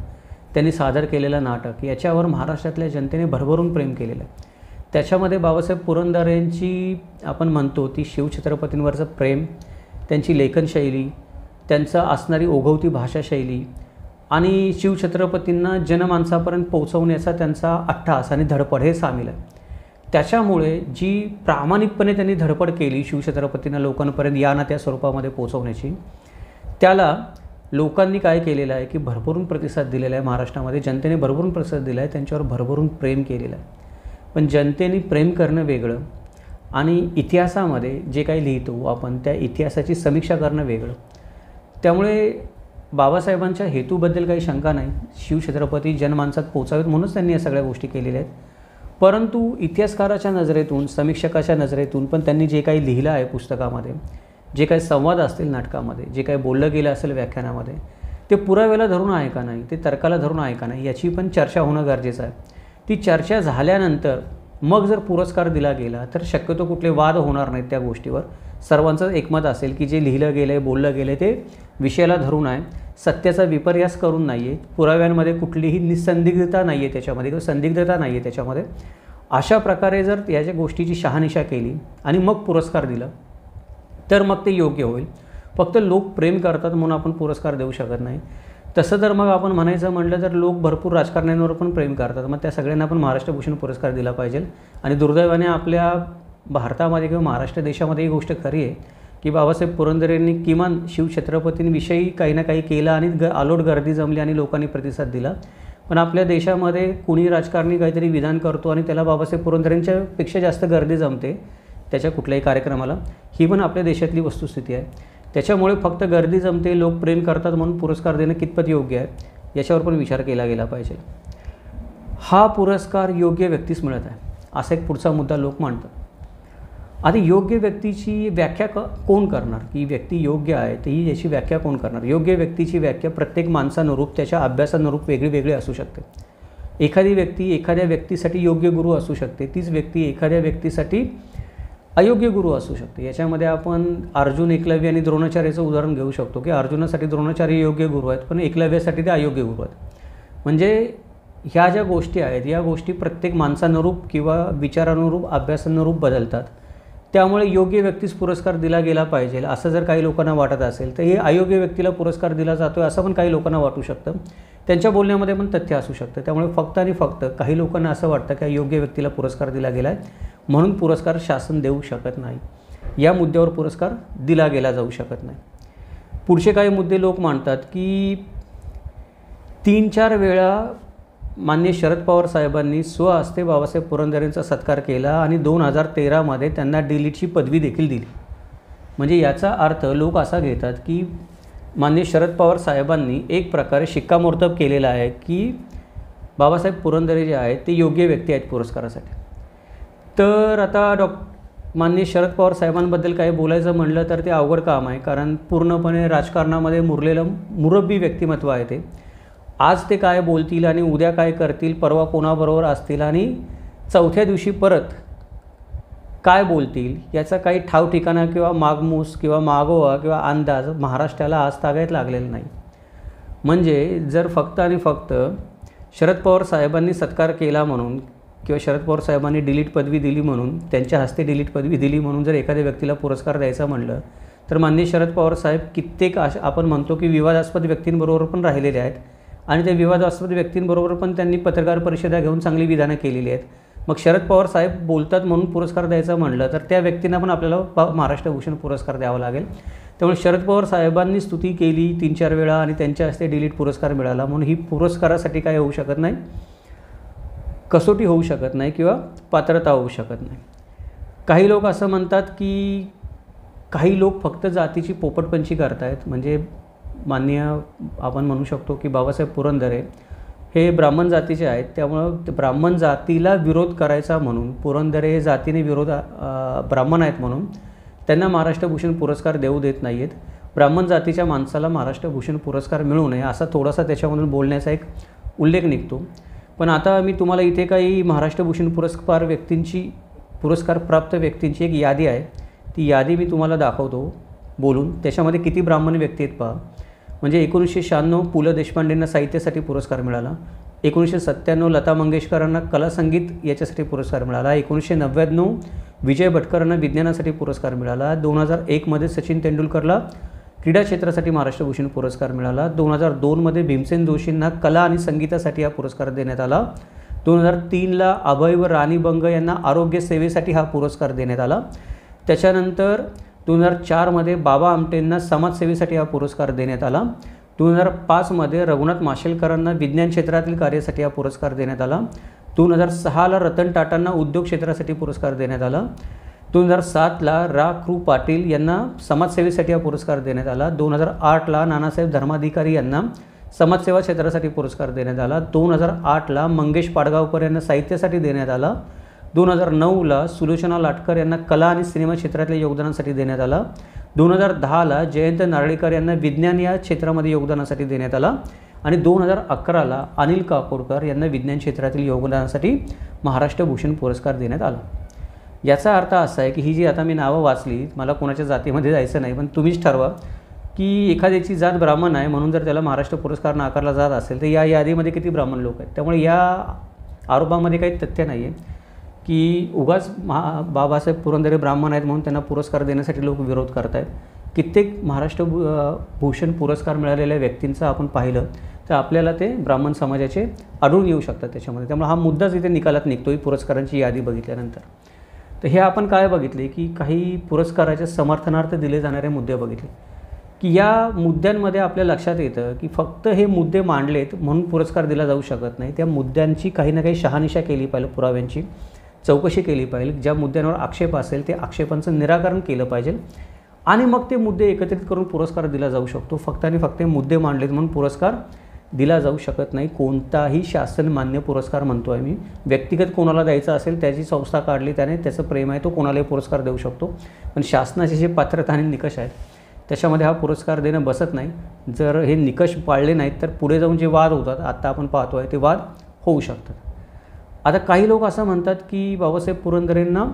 S1: त्यांनी सादर केलेलं नाटक याच्यावर महाराष्ट्रातल्या जनतेने भरभरून प्रेम केलेलं आहे. त्याच्यामध्ये बाबासाहेब पुरंदरेंची आपण म्हणतो ती शिवछत्रपतींवरचं प्रेम, त्यांची लेखनशैली, त्यांचं असणारी ओघवती भाषाशैली आणि शिवछत्रपतींना जनमानसापर्यंत पोहोचवण्याचा त्यांचा अट्टहास आणि धडपड हे सामील आहे. त्याच्यामुळे जी प्रामाणिकपणे त्यांनी धडपड केली शिवछत्रपतींना लोकांपर्यंत या ना त्या स्वरूपामध्ये पोहोचवण्याची, त्याला लोकांनी काय केलेलं आहे की भरभरून प्रतिसाद दिलेला आहे. महाराष्ट्रामध्ये जनतेने भरभरून प्रतिसाद दिला आहे, त्यांच्यावर भरभरून प्रेम केलेलं आहे. पण जनतेने प्रेम करणं वेगळं आणि इतिहासामध्ये जे काही लिहितो आपण त्या इतिहासाची समीक्षा करणं वेगळं. त्यामुळे बाबासाहेबांच्या हेतूबद्दल काही शंका नाही. शिवछत्रपती जनमानसात पोचावेत म्हणूनच त्यांनी या सगळ्या गोष्टी केलेल्या आहेत. परंतु इतिहासकाराच्या नजरेतून, समीक्षकाच्या नजरेतून पण त्यांनी जे काही लिहिलं आहे पुस्तकामध्ये, जे काही संवाद असतील नाटकामध्ये, जे काही बोललं गेलं असेल व्याख्यानामध्ये, ते पुराव्याला धरून आहे का नाही, ते तर्काला धरून आहे का नाही, याची पण चर्चा होणं गरजेचं आहे. ती चर्चा झाल्यानंतर मग जर पुरस्कार दिला गेला तर शक्यतो कुठले वाद होणार नाहीत त्या गोष्टीवर. सर्वांचं एकमत असेल की जे लिहिलं गेलं आहे, बोललं गेलं आहे ते विषयाला धरून आहे, सत्याचा विपर्यास करून नाही आहे, पुराव्यांमध्ये कुठलीही निसंदिग्धता नाही आहे त्याच्यामध्ये किंवा संदिग्धता नाही आहे त्याच्यामध्ये. अशा प्रकारे जर याच्या गोष्टीची शहानिशा केली आणि मग पुरस्कार दिला तर मग ते योग्य होईल. फक्त लोक प्रेम करतात म्हणून आपण पुरस्कार देऊ शकत नाही. तसं तर मग आपण म्हणायचं म्हटलं तर लोक भरपूर राजकारण्यांवर पण प्रेम करतात, मग त्या सगळ्यांना पण महाराष्ट्र भूषण पुरस्कार दिला पाहिजे. आणि दुर्दैवाने आपल्या भारतामध्ये किंवा महाराष्ट्र देशामध्ये ही गोष्ट खरी आहे की बाबासाहेब पुरंदरेंनी किमान शिवछत्रपतींविषयी काही ना काही केलं आणि आलोट गर्दी जमली आणि लोकांनी प्रतिसाद दिला. पण आपल्या देशामध्ये कुणी राजकारणी काहीतरी विधान करतो आणि त्याला बाबासाहेब पुरंदरेंच्यापेक्षा जास्त गर्दी जमते त्याच्या कुठल्याही कार्यक्रमाला. ही पण आपल्या देशातली वस्तुस्थिती आहे. त्याच्यामुळे फक्त गर्दी जमते, लोक प्रेम करतात म्हणून पुरस्कार देणं कितपत योग्य आहे याच्यावर पण विचार केला गेला पाहिजे. हा पुरस्कार योग्य व्यक्तीस मिळत आहे असा एक पुढचा मुद्दा लोक मांडतात. आता योग्य व्यक्तीची व्याख्या कोण करणार, की व्यक्ती योग्य आहे तर ही याची व्याख्या कोण करणार. योग्य व्यक्तीची व्याख्या प्रत्येक माणसानुरूप, त्याच्या अभ्यासानुरूप वेगळी वेगळी असू शकते. एखादी व्यक्ती एखाद्या व्यक्तीसाठी योग्य गुरु असू शकते, तीच व्यक्ती एखाद्या व्यक्तीसाठी अयोग्य गुरु असू शकते. याच्यामध्ये आपण अर्जुन, एकलव्य आणि द्रोणाचार्याचं उदाहरण घेऊ शकतो की अर्जुनासाठी द्रोणाचार्य योग्य गुरु आहेत पण एकलव्यासाठी ते अयोग्य गुरु आहेत. म्हणजे ह्या ज्या गोष्टी आहेत या गोष्टी प्रत्येक माणसानुरूप किंवा विचारानुरूप, अभ्यासानुरूप बदलतात. त्यामुळे योग्य व्यक्तीस पुरस्कार दिला गेला पाहिजे असं जर काही लोकांना वाटत असेल तर हे अयोग्य व्यक्तीला पुरस्कार दिला जातो असं पण काही लोकांना वाटू शकतं. त्यांच्या बोलण्यामध्ये पण तथ्य असू शकतं. त्यामुळे फक्त आणि फक्त काही लोकांना असं वाटतं की योग्य व्यक्तीला पुरस्कार दिला गेला आहे म्हणून पुरस्कार शासन देऊ शकत नाही. या मुद्द्यावर पुरस्कार दिला गेला जाऊ शकत नाही. पुढचे काही मुद्दे लोक मांडतात की 3-4 वेळा माननीय शरद पवार साहेबांनी स्वहस्ते बाबासाहेब पुरंदरेंचा सत्कार केला आणि 2013मध्ये त्यांना डी.लिटची पदवी देखील दिली. म्हणजे याचा अर्थ लोक असा घेतात की माननीय शरद पवार साहेबांनी एक प्रकारे शिक्कामोर्तब केलेला आहे की बाबासाहेब पुरंदरे जे आहेत ते योग्य व्यक्ती आहेत पुरस्कारासाठी. तर आता माननीय शरद पवार साहेबांबद्दल काही बोलायचं म्हटलं तर ते अवघड काम आहे, कारण पूर्णपणे राजकारणामध्ये मुरलेलं मुरब्बी व्यक्तिमत्व आहे ते. आज ते काय बोलतील आणि उद्या काय करतील, परवा कोणाबरोबर असतील आणि चौथ्या दिवशी परत काय बोलतील याचा काही ठाव ठिकाणा किंवा मागमूस किंवा मागोवा किंवा अंदाज महाराष्ट्राला आज तागायत लागलेला नाही. म्हणजे जर फक्त आणि फक्त शरद पवार साहेबांनी सत्कार केला म्हणून किंवा शरद पवार साहेबांनी डी.लिट पदवी दिली म्हणून, त्यांच्या हस्ते डी.लिट पदवी दिली म्हणून जर एखाद्या व्यक्तीला पुरस्कार द्यायचा म्हणलं तर माननीय शरद पवार साहेब कित्येक आपण म्हणतो की विवादास्पद व्यक्तींबरोबर पण राहिलेले आहेत आणि त्या विवादास्पद व्यक्तींबरोबर पण त्यांनी पत्रकार परिषदा घेऊन चांगली विधानं केलेली आहेत. मग शरद पवार साहेब बोलतात म्हणून पुरस्कार द्यायचा म्हणलं तर त्या व्यक्तींना पण आपल्याला महाराष्ट्र भूषण पुरस्कार द्यावा लागेल. त्यामुळे शरद पवार साहेबांनी स्तुती केली 3-4 वेळा आणि त्यांच्या हस्ते डी.लिट पुरस्कार मिळाला म्हणून ही पुरस्कारासाठी काय होऊ शकत नाही, कसोटी होऊ शकत नाही किंवा पात्रता होऊ शकत नाही. काही लोक असं म्हणतात की काही लोक फक्त जातीची पोपटपंची करतायत. म्हणजे माननीय आपण म्हणू शकतो की बाबासाहेब पुरंदरे हे ब्राह्मण जातीचे आहेत, त्यामुळं ब्राह्मण जातीला विरोध करायचा म्हणून, पुरंदरे हे जातीने ब्राह्मण आहेत म्हणून त्यांना महाराष्ट्र भूषण पुरस्कार देऊ देत नाही आहेत. ब्राह्मण जातीच्या माणसाला महाराष्ट्र भूषण पुरस्कार मिळू नये असा थोडासा त्याच्यामधून बोलण्याचा एक उल्लेख निघतो. पण आता मी तुम्हाला इथे काही महाराष्ट्र भूषण पुरस्कार प्राप्त व्यक्तींची एक यादी आहे, ती यादी मी तुम्हाला दाखवतो बोलून. त्याच्यामध्ये किती ब्राह्मण व्यक्ती आहेत पहा. म्हणजे 1996 पु ल देशपांडेंना साहित्यासाठी पुरस्कार मिळाला, 1997 लता मंगेशकरांना कला संगीत याच्यासाठी पुरस्कार मिळाला, 1999 विजय भटकरांना विज्ञानासाठी पुरस्कार मिळाला, 2001मध्ये सचिन तेंडुलकरला क्रीडा क्षेत्रासाठी महाराष्ट्र भूषण पुरस्कार मिळाला, 2002मध्ये भीमसेन जोशींना कला आणि संगीतासाठी हा पुरस्कार देण्यात आला, 2003ला अभय व राणी बंग यांना आरोग्य सेवेसाठी हा पुरस्कार देण्यात आला. त्याच्यानंतर 2004मध्ये बाबा आमटेंना समाजसेवेसाठी हा पुरस्कार देण्यात आला, 2005मध्ये रघुनाथ माशेलकरांना विज्ञान क्षेत्रातील कार्यासाठी हा पुरस्कार देण्यात आला, 2006ला रतन टाटांना उद्योग क्षेत्रासाठी पुरस्कार देण्यात आला. 2007ला रा. कृ. पाटील यांना समाजसेवेसाठी हा पुरस्कार देण्यात आला. 2008ला नानासाहेब धर्माधिकारी यांना समाजसेवा क्षेत्रासाठी पुरस्कार देण्यात आला. 2008ला मंगेश पाडगावकर यांना साहित्यासाठी देण्यात आला. 2009ला सुलोचना लाटकर यांना कला आणि सिनेमा क्षेत्रातल्या योगदानासाठी देण्यात आला. 2010ला जयंत नारळीकर यांना विज्ञान या क्षेत्रामध्ये योगदानासाठी देण्यात आला. आणि 2011ला अनिल काकोडकर यांना विज्ञान क्षेत्रातील योगदानासाठी महाराष्ट्र भूषण पुरस्कार देण्यात आला. याचा अर्थ असा आहे की ही जी आता मी नावं वाचली, मला कोणाच्या जातीमध्ये जायचं नाही, पण तुम्हीच ठरवा की एखाद्याची जात ब्राह्मण आहे म्हणून जर त्याला महाराष्ट्र पुरस्कार नाकारला जात असेल तर या यादीमध्ये किती ब्राह्मण लोक आहेत. त्यामुळे या आरोपामध्ये काही तथ्य नाही आहे की उगाच बाबासाहेब पुरंदरे ब्राह्मण आहेत म्हणून त्यांना पुरस्कार देण्यासाठी लोक विरोध करत आहेत. कित्येक महाराष्ट्र भूषण पुरस्कार मिळालेल्या व्यक्तींचं आपण पाहिलं तर आपल्याला ते ब्राह्मण समाजाचे आढळून येऊ शकतात त्याच्यामध्ये. त्यामुळे हा मुद्दाच इथे निकालात निघतो, ही पुरस्कारांची यादी बघितल्यानंतर. तर हे आपण काय बघितले की काही पुरस्काराच्या समर्थनार्थ दिले जाणारे मुद्दे बघितले की या मुद्द्यांमध्ये आपल्या लक्षात येतं की फक्त हे मुद्दे मांडलेत म्हणून पुरस्कार दिला जाऊ शकत नाही. त्या मुद्द्यांची काही ना काही शहानिशा केली पाहिजे, पुराव्यांची चौकशी केली पाहिजे. ज्या मुद्द्यांवर आक्षेप असेल ते आक्षेपांचं निराकरण केलं पाहिजे आणि मग ते मुद्दे एकत्रित करून पुरस्कार दिला जाऊ शकतो. फक्त आणि फक्त मुद्दे मांडलेत म्हणून पुरस्कार दिला जाऊ शकत नाही. कोणताही शासन मान्य पुरस्कार म्हणतो आहे मी, व्यक्तिगत कोणाला द्यायचा असेल त्याची संस्था काढली त्याने, त्याचं प्रेम आहे, तो कोणालाही पुरस्कार देऊ शकतो. पण शासनाचे जे पात्रता आणि निकष आहेत त्याच्यामध्ये हा पुरस्कार देणं बसत नाही. जर हे निकष पाळले नाहीत तर पुढे जाऊन जे वाद होतात, आत्ता आपण पाहतो आहे ते वाद होऊ शकतात. आता काही लोक असं म्हणतात की बाबासाहेब पुरंदरेंना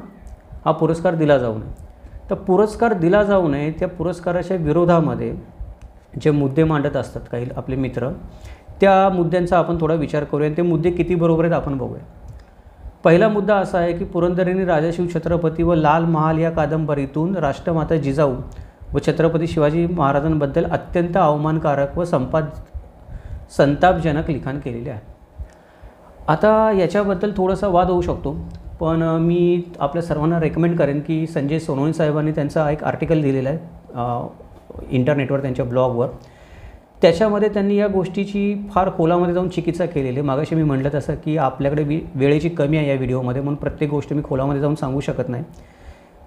S1: हा पुरस्कार दिला जाऊ नये. तर पुरस्कार दिला जाऊ नये त्या पुरस्काराच्या विरोधामध्ये जे मुद्दे मांडत असतात काही आपले मित्र, त्या मुद्द्यांचा आपण थोडा विचार करूया आणि ते मुद्दे किती बरोबर आहेत आपण बघूया. पहिला मुद्दा असा आहे की पुरंदरेंनी राजाशिव छत्रपती व लाल महाल या कादंबरीतून राष्ट्रमाता जिजाऊ व छत्रपती शिवाजी महाराजांबद्दल अत्यंत अवमानकारक व संतापजनक लिखाण केलेले आहे. आता याच्याबद्दल थोडासा वाद होऊ शकतो, पण मी आपल्या सर्वांना रेकमेंड करेन की संजय सोनवणे साहेबांनी त्यांचा एक आर्टिकल दिलेला आहे इंटरनेटवर, त्यांच्या ब्लॉगवर. त्याच्यामध्ये त्यांनी या गोष्टीची फार खोलामध्ये जाऊन चिकित्सा केलेली आहे. मागाशी मी म्हटलं तसं की आपल्याकडे वेळेची कमी आहे या व्हिडिओमध्ये म्हणून प्रत्येक गोष्ट मी खोलामध्ये जाऊन सांगू शकत नाही.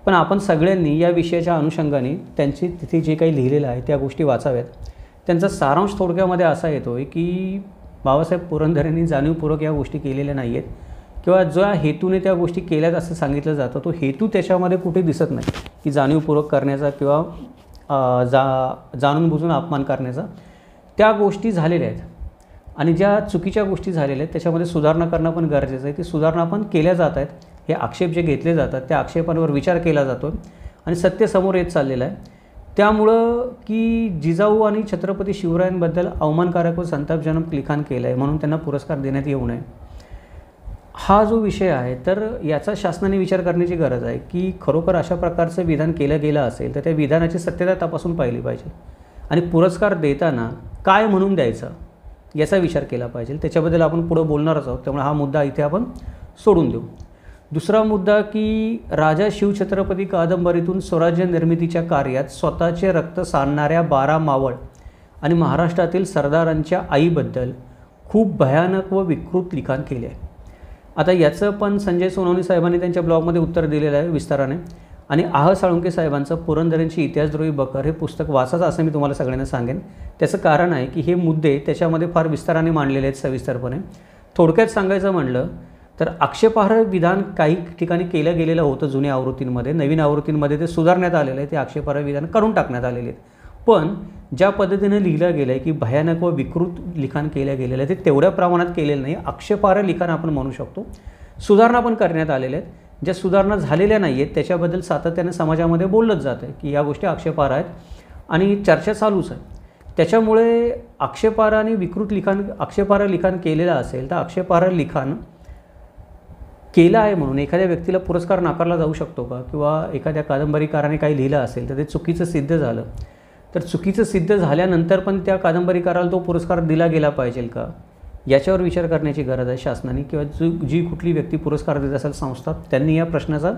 S1: पण आपण सगळ्यांनी या विषयाच्या अनुषंगाने त्यांची तिथे जे काही लिहिलेलं आहे त्या गोष्टी वाचाव्यात. त्यांचा सारांश थोडक्यामध्ये असा येतो आहे की बाबासाहेब पुरंदरेंनी जाणीवपूर्वक या गोष्टी केलेल्या नाही आहेत किंवा ज्या हेतूने त्या गोष्टी केल्यात असं सांगितलं जातं तो हेतू त्याच्यामध्ये कुठे दिसत नाही की जाणीवपूर्वक करण्याचा किंवा जाणून बुजून अपमान करण्याचा. त्या गोष्टी झालेल्या आहेत आणि ज्या चुकीच्या गोष्टी झालेल्या आहेत त्याच्यामध्ये सुधारणा करणं पण गरजेचं आहे. ती सुधारणा पण केल्या जात आहेत. हे आक्षेप जे घेतले जातात त्या आक्षेपांवर विचार केला जातो आणि सत्य समोर येत चाललेलं आहे. त्यामुळं की जिजाऊ आणि छत्रपती शिवरायांबद्दल अवमानकारक व संतापजनक लिखाण केलं आहे म्हणून त्यांना पुरस्कार देण्यात येऊ नये, हा जो विषय आहे तर याचा शासनाने विचार करण्याची गरज आहे की खरोखर अशा प्रकारचं विधान केलं गेलं असेल तर त्या विधानाची सत्यता तपासून पाहिली पाहिजे आणि पुरस्कार देताना काय म्हणून द्यायचं याचा विचार केला पाहिजे. त्याच्याबद्दल आपण पुढं बोलणारच आहोत, त्यामुळे हा मुद्दा इथे आपण सोडून देऊ. दुसरा मुद्दा की राजा शिवछत्रपती कादंबरीतून स्वराज्य निर्मितीच्या कार्यात स्वतःचे रक्त सांडणाऱ्या 12 मावळ आणि महाराष्ट्रातील सरदारांच्या आईबद्दल खूप भयानक व विकृत लिखाण केले आहे. आता याचं पण संजय सोनवणे साहेबांनी त्यांच्या ब्लॉगमध्ये उत्तर दिलेलं आहे विस्ताराने. आणि आह साळुंके साहेबांचं पुरंदरेंची इतिहासद्रोही बकर हे पुस्तक वाचायचं असं मी तुम्हाला सगळ्यांना सांगेन. त्याचं कारण आहे की हे मुद्दे त्याच्यामध्ये फार विस्ताराने मांडलेले आहेत सविस्तरपणे. थोडक्यात सांगायचं म्हणलं तर आक्षेपार्ह विधान काही ठिकाणी केलं गेलेलं होतं जुन्या आवृत्तींमध्ये, नवीन आवृत्तींमध्ये ते सुधारण्यात आलेलं आहे, ते आक्षेपार्ह विधान काढून टाकण्यात आलेले आहेत. पण ज्या पद्धतीने लिहिलं गेलं आहे की भयानक व विकृत लिखाण केलं गेलेलं आहे ते तेवढ्या प्रमाणात केलेलं नाही. आक्षेपार्ह लिखाण आपण म्हणू शकतो. सुधारणा पण करण्यात आलेल्या आहेत. ज्या सुधारणा झालेल्या नाही आहेत त्याच्याबद्दल सातत्याने समाजामध्ये बोललंच जातं आहे की या गोष्टी आक्षेपार्ह आहेत आणि चर्चा चालूच आहे. त्याच्यामुळे आक्षेपार्ह आणि विकृत लिखाण, आक्षेपार्ह लिखाण केलेलं असेल तर आक्षेपार्ह लिखाण केलं आहे म्हणून एखाद्या व्यक्तीला पुरस्कार नाकारला जाऊ शकतो का? किंवा एखाद्या कादंबरीकाराने काही लिहिलं असेल तर ते चुकीचं सिद्ध झालं तर चुकीचं सिद्ध झाल्यानंतर पण त्या कादंबरीकाराला तो पुरस्कार दिला गेला पाहिजे का, याच्यावर विचार करण्याची गरज आहे शासनाने. किंवा जी कुठली व्यक्ती पुरस्कार देत असेल संस्था त्यांनी या प्रश्नाचा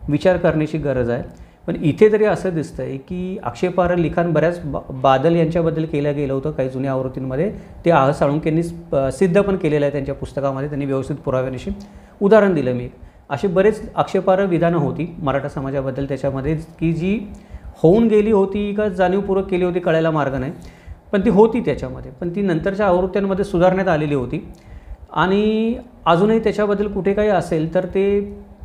S1: विचार करण्याची गरज आहे. पण इथे तरी असं दिसतं आहे की आक्षेपार्ह लिखाण बऱ्याच बादल यांच्याबद्दल केलं गेलं होतं काही जुन्या आवृत्तींमध्ये. ते आह साळुंखेंनी सिद्ध पण केलेलं आहे त्यांच्या पुस्तकामध्ये, त्यांनी व्यवस्थित पुराव्यानिशी उदाहरण दिलं मी. असे बरेच आक्षेपार्ह विधानं होती मराठा समाजाबद्दल त्याच्यामध्ये की जी होऊन गेली होती का जाणीवपूर्वक केली होती कळायला मार्ग नाही, पण ती होती त्याच्यामध्ये. पण ती नंतरच्या आवृत्त्यांमध्ये सुधारण्यात आलेली होती आणि अजूनही त्याच्याबद्दल कुठे काही असेल तर ते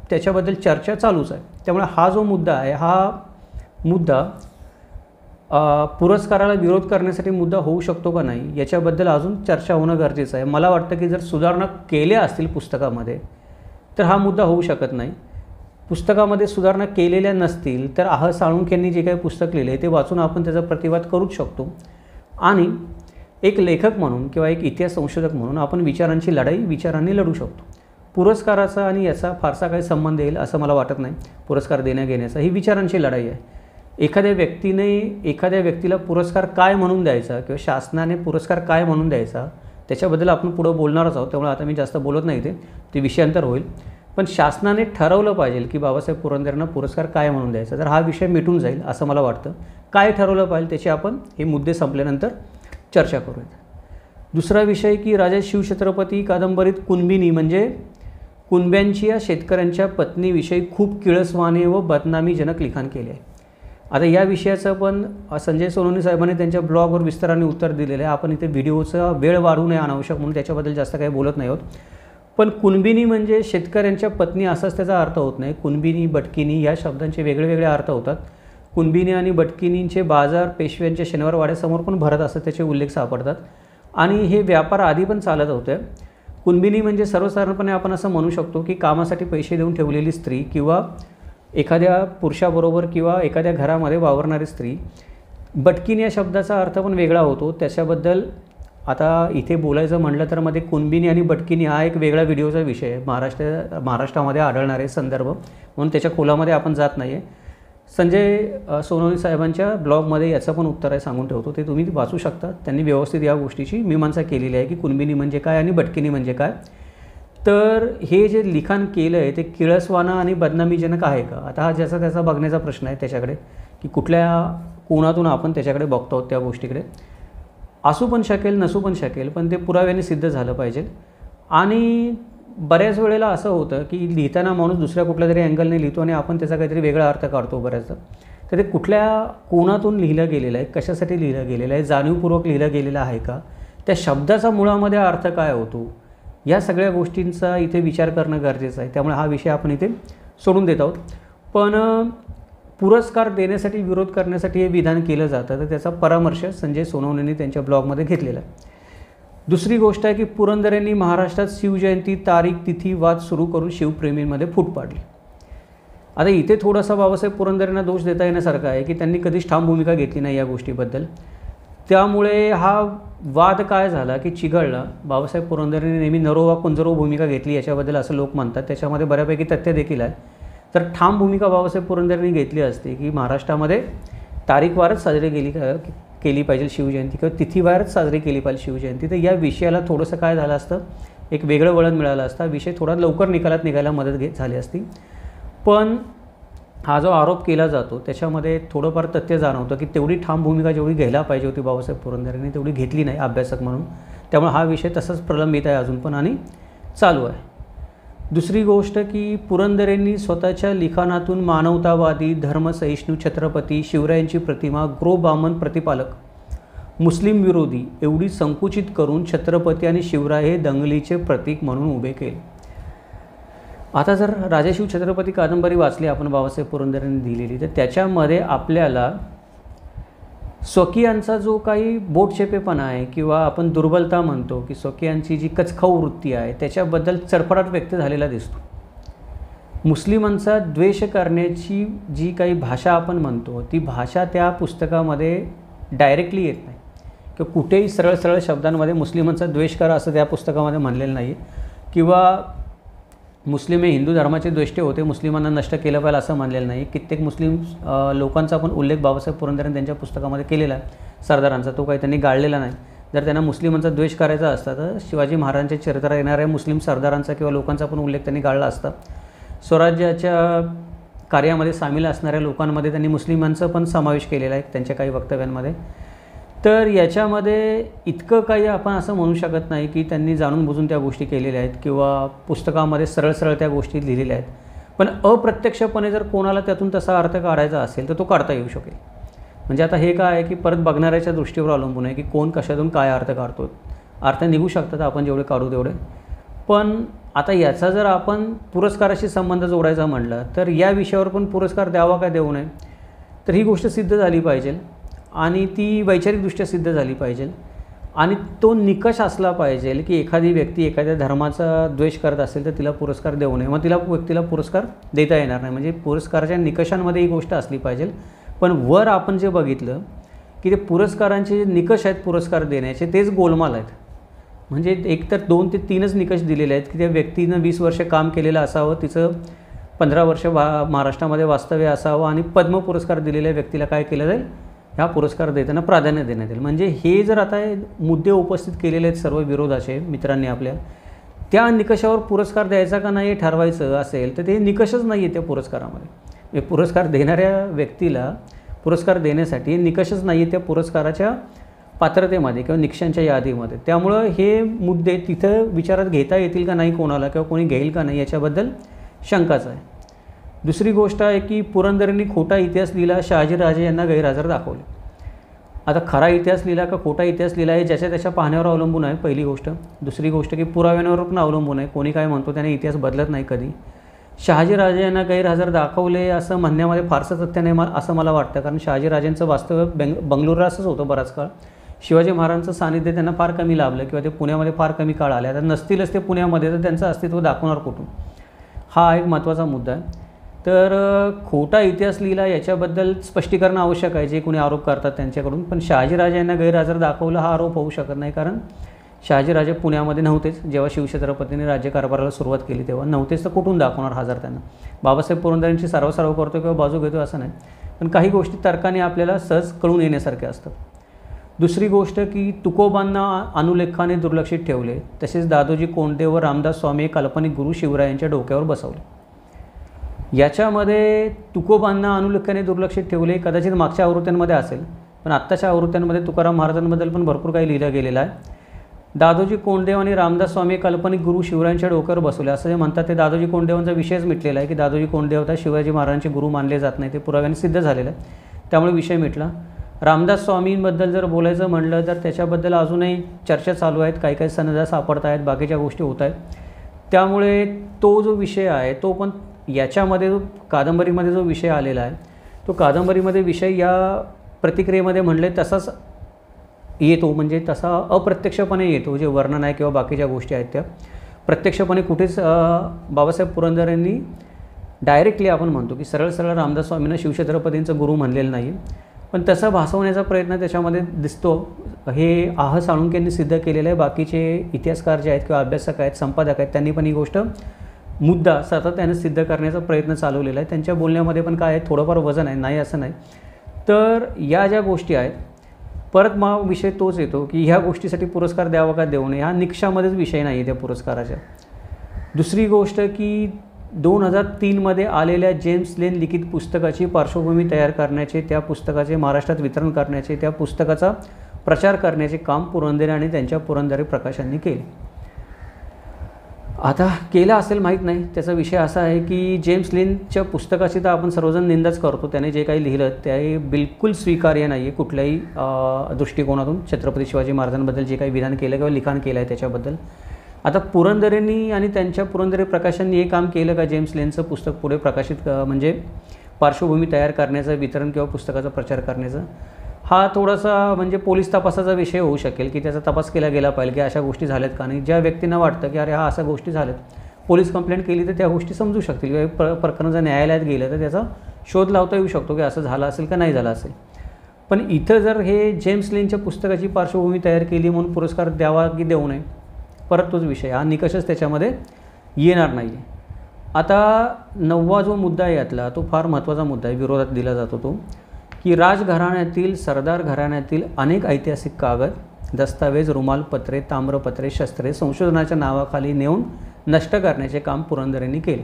S1: त्याच्याबद्दल चर्चा चालूच आहे. त्यामुळे हा जो मुद्दा आहे हा मुद्दा पुरस्काराला विरोध करण्यासाठी मुद्दा होऊ शकतो का नाही याच्याबद्दल अजून चर्चा होणं गरजेचं आहे. मला वाटतं की जर सुधारणा केल्या असतील पुस्तकामध्ये तर हा मुद्दा होऊ शकत नाही. पुस्तकामध्ये सुधारणा केलेल्या नसतील तर आह साळुंखेंनी जे काही पुस्तक लिहिले आहे ते वाचून आपण त्याचा प्रतिवाद करूच शकतो. आणि एक लेखक म्हणून किंवा एक इतिहास संशोधक म्हणून आपण विचारांची लढाई विचारांनी लढू शकतो. पुरस्काराचा आणि याचा फारसा काही संबंध येईल असं मला वाटत नाही. पुरस्कार देण्या घेण्याचा ही विचारांची लढाई आहे. एखाद्या व्यक्तीने एखाद्या व्यक्तीला पुरस्कार काय म्हणून द्यायचा किंवा शासनाने पुरस्कार काय म्हणून द्यायचा त्याच्याबद्दल आपण पुढं बोलणारच आहोत. त्यामुळे आता मी जास्त बोलत नाही, ते विषयांतर होईल. पण शासनाने ठरवलं पाहिजे की बाबासाहेब पुरंदरेंना पुरस्कार काय म्हणून द्यायचा, तर हा विषय मिटून जाईल असं मला वाटतं. काय ठरवलं पाहिजे त्याची आपण हे मुद्दे संपल्यानंतर चर्चा करूयात. दुसरा विषय की राजा शिवछत्रपती कादंबरीत कुणबिनी म्हणजे कुणब्यांची या शेतकऱ्यांच्या पत्नीविषयी खूप किळसवाणे व बदनामीजनक लिखाण केले आहे. आता या विषयाचं पण संजय सोनवणे साहेबांनी त्यांच्या ब्लॉगवर विस्ताराने उत्तर दिलेलं आहे. आपण इथे व्हिडिओचा वेळ वाढवू नये अनावश्यक म्हणून त्याच्याबद्दल जास्त काही बोलत नाही आहोत. पण कुणबिनी म्हणजे शेतकऱ्यांच्या पत्नी असाच त्याचा अर्थ होत नाही. कुणबिनी बटकिनी या शब्दांचे वेगळे वेगळे अर्थ होतात. कुणबिनी आणि बटकिनींचे बाजार पेशव्यांच्या शनिवार वाड्यासमोर पण भरत असतात, त्याचे उल्लेख सापडतात आणि हे व्यापार आधी पण चालत होते. कुणबिनी म्हणजे सर्वसाधारणपणे आपण असं म्हणू शकतो की कामासाठी पैसे देऊन ठेवलेली स्त्री किंवा एखाद्या पुरुषाबरोबर किंवा एखाद्या घरामध्ये वावरणारी स्त्री. बटकिनी या शब्दाचा अर्थ पण वेगळा होतो. त्याच्याबद्दल आता इथे बोलायचं म्हटलं तर मध्ये कुणबिनी आणि बटकिनी हा एक वेगळा व्हिडिओचा विषय आहे. महाराष्ट्रामध्ये आढळणारे संदर्भ म्हणून त्याच्या खोलामध्ये आपण जात नाही आहे. संजय सोनवणे साहेबांच्या ब्लॉगमध्ये याचं पण उत्तर आहे, सांगून ठेवतो, ते तुम्ही वाचू शकता. त्यांनी व्यवस्थित या गोष्टीची मीमांसा केलेली आहे की कुणबिनी म्हणजे काय आणि बटकिनी म्हणजे काय. तर हे जे लिखाण केलं आहे ते किळसवाणं आणि बदनामीजनक आहे का, आता हा ज्याचा त्याचा बघण्याचा प्रश्न आहे त्याच्याकडे की कुठल्या कोणातून आपण त्याच्याकडे बघतो त्या गोष्टीकडे. असू पण शकेल नसू पण शकेल, पण ते पुराव्याने सिद्ध झालं पाहिजे. आणि बऱ्याच वेळेला असं होतं की लिहिताना माणूस दुसऱ्या कुठल्या तरी अँगलने लिहितो आणि आपण त्याचा काहीतरी वेगळा अर्थ काढतो बऱ्याचदा. तर ते कुठल्या कोणातून लिहिलं गेलेलं आहे, कशासाठी लिहिलं गेलेलं आहे, जाणीवपूर्वक लिहिलं गेलेलं आहे का, त्या शब्दाचा मुळामध्ये अर्थ काय होतो, या सगळ्या गोष्टींचा इथे विचार करणं गरजेचं आहे. त्यामुळे हा विषय आपण इथे सोडून देत आहोत. पण पुरस्कार देण्यासाठी विरोध करण्यासाठी हे विधान केलं जातं, तर त्याचा परामर्श संजय सोनवणेंनी त्यांच्या ब्लॉगमध्ये घेतलेला आहे. दुसरी गोष्ट आहे की पुरंदरेंनी महाराष्ट्रात शिवजयंती तारीख तिथी वाद सुरू करून शिवप्रेमींमध्ये फूट पाडली. आता इथे थोडासा बाबासाहेब पुरंदरेंना दोष देता येण्यासारखा आहे की त्यांनी कधीच ठाम भूमिका घेतली नाही या गोष्टीबद्दल. त्यामुळे हा वाद काय झाला की चिघळला. बाबासाहेब पुरंदरेंनी नेहमी नरो वा कुंजरो भूमिका घेतली याच्याबद्दल असं लोक म्हणतात. त्याच्यामध्ये बऱ्यापैकी तथ्य देखील आहे. तर ठाम भूमिका बाबासाहेब पुरंदरेंनी घेतली असते की महाराष्ट्रामध्ये तारीखवारच साजरी केली पाहिजे शिवजयंती किंवा तिथीवारच साजरी केली पाहिजे शिवजयंती, तर या विषयाला थोडंसं काय झालं असतं, एक वेगळं वळण मिळालं असतं, विषय थोडा लवकर निकालात निघायला मदत झाली असती. पण हा जो आरोप केला जातो त्याच्यामध्ये थोडंफार तथ्य जाणवतं की तेवढी ठाम भूमिका जेवढी घ्यायला पाहिजे होती बाबासाहेब पुरंदरेंनी तेवढी घेतली नाही अभ्यासक म्हणून. त्यामुळे हा विषय तसंच प्रलंबित आहे अजून पण आणि चालू आहे. दुसरी गोष्ट की पुरंदरेंनी स्वतःच्या लिखाणातून मानवतावादी धर्मसहिष्णू छत्रपती शिवरायांची प्रतिमा ग्रो बामन प्रतिपालक मुस्लिम विरोधी एवढी संकुचित करून छत्रपती आणि शिवराय हे दंगलीचे प्रतीक म्हणून उभे केले. आता जर राजाशिव छत्रपती कादंबरी वाचली आपण बाबासाहेब पुरंदरेंनी दिलेली, तर त्याच्यामध्ये आपल्याला स्वकीयांचा जो काही बोटचेपेपणा आहे किंवा आपण दुर्बलता म्हणतो की स्वकीयांची जी कचखाऊ वृत्ती आहे त्याच्याबद्दल चरफराट व्यक्त झालेला दिसतो. मुस्लिमांचा द्वेष करण्याची जी काही भाषा आपण म्हणतो ती भाषा त्या पुस्तकामध्ये डायरेक्टली येत नाही किंवा कुठेही सरळ सरळ शब्दांमध्ये मुस्लिमांचा द्वेष करा असं त्या पुस्तकामध्ये म्हणलेलं नाही किंवा मुस्लिम हे हिंदू धर्माचे द्वेष्टे होते, मुस्लिमांना नष्ट केलं पाहिजे असं मानलेलं नाही. कित्येक मुस्लिम लोकांचा पण उल्लेख बाबासाहेब पुरंदरेंनी त्यांच्या पुस्तकामध्ये केलेला आहे सरदारांचा, तो काही त्यांनी गाळलेला नाही. जर त्यांना मुस्लिमांचा द्वेष करायचा असता तर शिवाजी महाराजांच्या चरित्रात येणाऱ्या मुस्लिम सरदारांचा किंवा लोकांचा पण उल्लेख त्यांनी गाळला असता. स्वराज्याच्या कार्यामध्ये सामील असणाऱ्या लोकांमध्ये त्यांनी मुस्लिमांचा पण समावेश केलेला आहे त्यांच्या काही वक्तव्यांमध्ये. तर याच्यामध्ये इतकं काही आपण असं म्हणू शकत नाही की त्यांनी जाणून बुजून त्या गोष्टी केलेल्या आहेत किंवा पुस्तकामध्ये सरळ सरळ त्या गोष्टी लिहिलेल्या आहेत. पण अप्रत्यक्षपणे जर कोणाला त्यातून तसा अर्थ काढायचा असेल तर तो काढता येऊ शकेल. म्हणजे आता हे काय आहे की परत बघणाऱ्याच्या दृष्टीवर अवलंबून आहे की कोण कशातून काय अर्थ काढतो. अर्थ निघू शकतात आपण जेवढे काढू तेवढे. पण आता याचा जर आपण पुरस्काराशी संबंध जोडायचा म्हटलं तर या विषयावर पण पुरस्कार द्यावा का देऊ नये, तर ही गोष्ट सिद्ध झाली पाहिजे आणि ती वैचारिकदृष्ट्या सिद्ध झाली पाहिजे. आणि तो निकष असला पाहिजे की एखादी व्यक्ती एखाद्या धर्माचा द्वेष करत असेल तर तिला पुरस्कार देऊ नये, मग तिला व्यक्तीला पुरस्कार देता येणार नाही. म्हणजे पुरस्काराच्या निकषांमध्ये ही गोष्ट असली पाहिजे. पण वर आपण जे बघितलं की ते पुरस्कारांचे जे निकष आहेत पुरस्कार देण्याचे तेच गोलमाल आहेत. म्हणजे एकतर 2 ते 3च निकष दिलेले आहेत की त्या व्यक्तीनं 20 वर्ष काम केलेलं असावं, तिचं 15 वर्ष महाराष्ट्रामध्ये वास्तव्य असावं आणि पद्म पुरस्कार दिलेल्या व्यक्तीला काय केलं जाईल, ह्या पुरस्कार देताना प्राधान्य देण्यात येईल. म्हणजे हे जर आता मुद्दे उपस्थित केलेले आहेत सर्व विरोधाचे मित्रांनी आपल्या, त्या निकषावर पुरस्कार द्यायचा का नाही ठरवायचं असेल तर ते निकषच नाही आहे त्या पुरस्कारामध्ये. पुरस्कार देणाऱ्या व्यक्तीला पुरस्कार देण्यासाठी निकषच नाही आहे त्या पुरस्काराच्या पात्रतेमध्ये किंवा निकषांच्या यादीमध्ये. त्यामुळं हे मुद्दे तिथं विचारात घेता येतील का नाही कोणाला किंवा कोणी घेईल का नाही याच्याबद्दल शंकाच आहे. दुसरी गोष्ट आहे की पुरंदरेंनी खोटा इतिहास लिहिला, शहाजीराजे यांना गैरहजर दाखवले. आता खरा इतिहास लिहिला का खोटा इतिहास लिहिला हे ज्याच्या त्याच्या पाहण्यावर अवलंबून आहे पहिली गोष्ट. दुसरी गोष्ट की पुराव्यांवर पण अवलंबून आहे. कोणी काय म्हणतो त्याने इतिहास बदलत नाही कधी. शहाजीराजे यांना गैरहजर दाखवले असं म्हणण्यामध्ये फारसं तथ्य नाही असं मला वाटतं. कारण शहाजीराजेंचं वास्तव्य बंगलोरला असंच होतं बराच काळ. शिवाजी महाराजांचं सानिध्य त्यांना फार कमी लाभलं किंवा ते पुण्यामध्ये फार कमी काळ आले. आता नसतीलच ते पुण्यामध्ये तर त्यांचं अस्तित्व दाखवणार कुठून, हा एक महत्त्वाचा मुद्दा आहे. तर खोटा इतिहास लिहिला याच्याबद्दल स्पष्टीकरण आवश्यक आहे जे कोणी आरोप करतात त्यांच्याकडून. पण शहाजीराजे यांना गैरहजर दाखवलं हा आरोप होऊ शकत नाही. कारण शहाजीराजे पुण्यामध्ये नव्हतेच जेव्हा शिवछत्रपतींनी राज्यकारभाराला सुरुवात केली तेव्हा नव्हतेच, तर कुठून दाखवणार हजर त्यांना. बाबासाहेब पुरंदरेंची सारवासारव करतो किंवा बाजू घेतो असं नाही, पण काही गोष्टी तर्काने आपल्याला सहज कळून येण्यासारख्या असतात. दुसरी गोष्ट की तुकोबांना अनुलेखाने दुर्लक्षित ठेवले, तसेच दादोजी कोंडदेव व रामदास स्वामी काल्पनिक गुरु शिवरायांच्या डोक्यावर बसवले. याच्यामध्ये तुकोबांना अनुलेखाने दुर्लक्षित ठेवले कदाचित मागच्या आवृत्त्यांमध्ये असेल, पण आत्ताच्या आवृत्त्यांमध्ये तुकाराम महाराजांबद्दल पण भरपूर काही लिहिलं गेलेलं आहे. दादोजी कोंडदेव आणि रामदास स्वामी काल्पनिक गुरु शिवरायांच्या डोक्यावर बसवले असं जे म्हणतात ते दादोजी कोंडदेवांचा विषयच मिटलेला आहे की दादोजी कोंडदेव आता शिवाजी महाराजांचे गुरु मानले जात नाही, ते पुराव्याने सिद्ध झालेलं आहे, त्यामुळे विषय मिटला. रामदास स्वामींबद्दल जर बोलायचं म्हटलं तर त्याच्याबद्दल अजूनही चर्चा चालू आहेत, काही काही सनदा सापडत आहेत, बाकीच्या गोष्टी होत आहेत. त्यामुळे तो जो विषय आहे तो पण याच्यामध्ये जो कादंबरीमध्ये जो विषय आलेला आहे तो कादंबरीमध्ये विषय या प्रतिक्रियेमध्ये म्हणले तसाच येतो. म्हणजे तसा अप्रत्यक्षपणे येतो. जे वर्णन आहे किंवा बाकीच्या गोष्टी आहेत त्या प्रत्यक्षपणे कुठेच बाबासाहेब पुरंदरेंनी डायरेक्टली आपण म्हणतो की सरळ सरळ रामदास स्वामींना शिवछत्रपतींचं गुरु म्हणलेलं नाही, पण तसं भासवण्याचा प्रयत्न त्याच्यामध्ये दिसतो. हे आह साळुंखेंनी सिद्ध केलेलं आहे. बाकीचे इतिहासकार जे आहेत किंवा अभ्यासक आहेत, संपादक आहेत, त्यांनी पण ही गोष्ट मुद्दा सातत्याने सिद्ध करण्याचा प्रयत्न चालवलेला आहे. त्यांच्या बोलण्यामध्ये पण काय आहे थोडंफार वजन आहे, नाही असं नाही. तर या ज्या गोष्टी आहेत परत मग विषय तोच येतो की ह्या गोष्टीसाठी पुरस्कार द्यावा का देऊ नये, हा निकषामध्येच विषय नाही आहे त्या पुरस्काराच्या. दुसरी गोष्ट की 2003मध्ये आलेल्या जेम्स लेन लिखित पुस्तकाची पार्श्वभूमी तयार करण्याचे, त्या पुस्तकाचे महाराष्ट्रात वितरण करण्याचे, त्या पुस्तकाचा प्रचार करण्याचे काम पुरंदरे आणि त्यांच्या पुरंदरे प्रकाशनांनी केले. आता केलं असेल माहीत नाही. त्याचा विषय असा आहे की जेम्स लेनच्या पुस्तकाची तर आपण सर्वजण निंदाच करतो. त्याने जे काही लिहिलं ते बिलकुल स्वीकार्य नाही आहे कुठल्याही दृष्टिकोनातून. छत्रपती शिवाजी महाराजांबद्दल जे काही विधान केलं किंवा लिखाण केलं आहे त्याच्याबद्दल. आता पुरंदरेंनी आणि त्यांच्या पुरंदरे प्रकाशनांनी हे काम केलं का जेम्स लेनचं पुस्तक पुढे प्रकाशित म्हणजे पार्श्वभूमी तयार करण्याचं, वितरण किंवा पुस्तकाचा प्रचार करण्याचं, हा थोडासा म्हणजे पोलीस तपासाचा विषय होऊ शकेल की त्याचा तपास केला गेला पाहिजे की अशा गोष्टी झाल्यात का नाही. ज्या व्यक्तींना वाटतं की अरे हा अशा गोष्टी झाल्यात, पोलीस कंप्लेंट केली तर त्या गोष्टी समजू शकतील किंवा प्रकरण जर न्यायालयात गेलं तर त्याचा शोध लावता येऊ शकतो की असं झालं असेल का नाही झालं असेल. पण इथं जर हे जेम्स लेनच्या पुस्तकाची पार्श्वभूमी तयार केली म्हणून पुरस्कार द्यावा की देऊ नये, परत तोच विषय, हा निकषच त्याच्यामध्ये येणार नाही आहे. आता 9वा जो मुद्दा आहे यातला तो फार महत्त्वाचा मुद्दा आहे, विरोधात दिला जातो तो की राजघराण्यातील, सरदार घराण्यातील अनेक ऐतिहासिक कागद, दस्तावेज, रुमालपत्रे, ताम्रपत्रे, शस्त्रे संशोधनाच्या नावाखाली नेऊन नष्ट करण्याचे काम पुरंदरेंनी केले.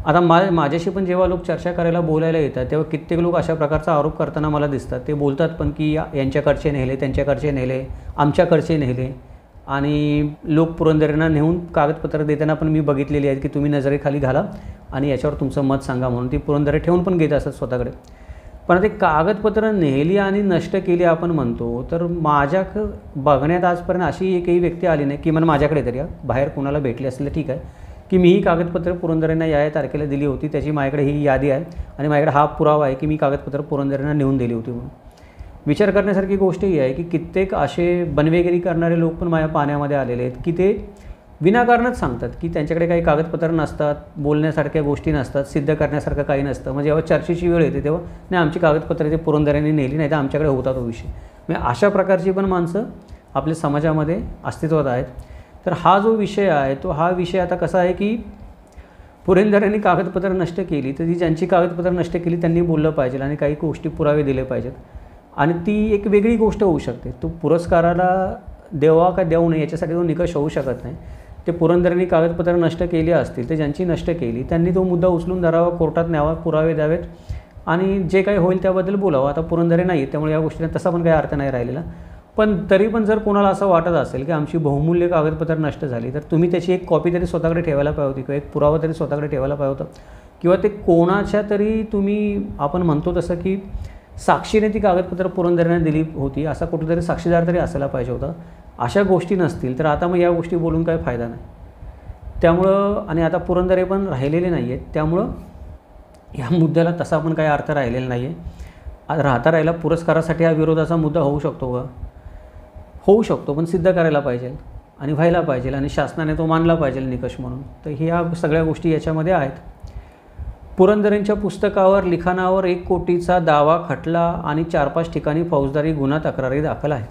S1: आता माझ्याशी पण जेव्हा लोक चर्चा करायला बोलायला येतात तेव्हा कित्येक लोक अशा प्रकारचा आरोप करताना मला दिसतात. ते बोलतात पण की यांच्याकडचे नेले, त्यांच्याकडचे नेले, आमच्याकडचे नेले. आणि लोक पुरंदरेंना नेऊन कागदपत्र देताना पण मी बघितलेली आहेत की तुम्ही नजरेखाली घाला आणि याच्यावर तुमचं मत सांगा म्हणून ती पुरंदरे ठेवून पण घेत असतात स्वतःकडे. पण ते कागदपत्र नेली आणि नष्ट केली आपण म्हणतो, तर माझ्या बघण्यात आजपर्यंत अशी एकही व्यक्ती आली नाही की मला माझ्याकडे तरी बाहेर कोणाला भेटली असेल तर ठीक आहे की मी ही कागदपत्र पुरंदरेंना या तारखेला दिली होती, त्याची माझ्याकडे ही यादी आहे आणि माझ्याकडे हा पुरावा आहे की मी कागदपत्र पुरंदरेंना नेऊन दिली होती म्हणून. विचार करण्यासारखी गोष्ट ही आहे की कित्येक असे बनवेगिरी करणारे लोक पण माझ्या पाण्यामध्ये आलेले आहेत की ते विनाकारणच सांगतात की त्यांच्याकडे काही कागदपत्र नसतात, बोलण्यासारख्या गोष्टी नसतात, सिद्ध करण्यासारखं काही नसतं. मग जेव्हा चर्चेची वेळ येते तेव्हा नाही आमची कागदपत्र ते पुरंदरेंनी नेली, नाही तर आमच्याकडे होता तो विषय. म्हणजे अशा प्रकारची पण माणसं आपल्या समाजामध्ये अस्तित्वात आहेत. तर हा जो विषय आहे तो हा विषय आता कसा आहे की पुरंदरेंनी कागदपत्र नष्ट केली तर ती ज्यांची कागदपत्र नष्ट केली त्यांनी बोललं पाहिजे आणि काही गोष्टी पुरावे दिले पाहिजेत. आणि ती एक वेगळी गोष्ट होऊ शकते. तो पुरस्काराला द्यावा का देऊ नये याच्यासाठी तो निकष होऊ शकत नाही. ते पुरंदरेंनी कागदपत्र नष्ट केली असतील तर ज्यांची नष्ट केली त्यांनी तो मुद्दा उचलून धरावा, कोर्टात न्यावा, पुरावे द्यावेत आणि जे काही होईल त्याबद्दल बोलावं. आता पुरंदरे नाही त्यामुळे या गोष्टीने तसा पण काही अर्थ नाही राहिलेला. पण तरी पण जर कोणाला असं वाटत असेल की आमची बहुमूल्य कागदपत्र नष्ट झाली तर तुम्ही त्याची एक कॉपी तरी स्वतःकडे ठेवायला पाहिजे होती किंवा एक पुरावा तरी स्वतःकडे ठेवायला पाहिजे होता किंवा ते कोणाच्या तरी तुम्ही आपण म्हणतो तसं की साक्षीने ती कागदपत्र पुरंदरेंना दिली होती असा कुठेतरी साक्षीदार तरी असायला पाहिजे होता. अशा गोष्टी नसतील तर आता मग या गोष्टी बोलून काही फायदा नाही. त्यामुळं आणि आता पुरंदरे पण राहिलेले नाही आहेत त्यामुळं ह्या मुद्द्याला तसा पण काही अर्थ राहिलेला नाही आहे. राहिला पुरस्कारासाठी हा विरोधाचा मुद्दा होऊ शकतो का? होऊ शकतो, पण सिद्ध करायला पाहिजे आणि व्हायला पाहिजे आणि शासनाने तो मानला पाहिजे निकष म्हणून. तर ह्या सगळ्या गोष्टी याच्यामध्ये आहेत. पुरंदरेंच्या पुस्तकावर लिखाणावर 1 कोटीचा दावा खटला आणि 4-5 ठिकाणी फौजदारी गुन्हा तक्रारी दाखल आहेत.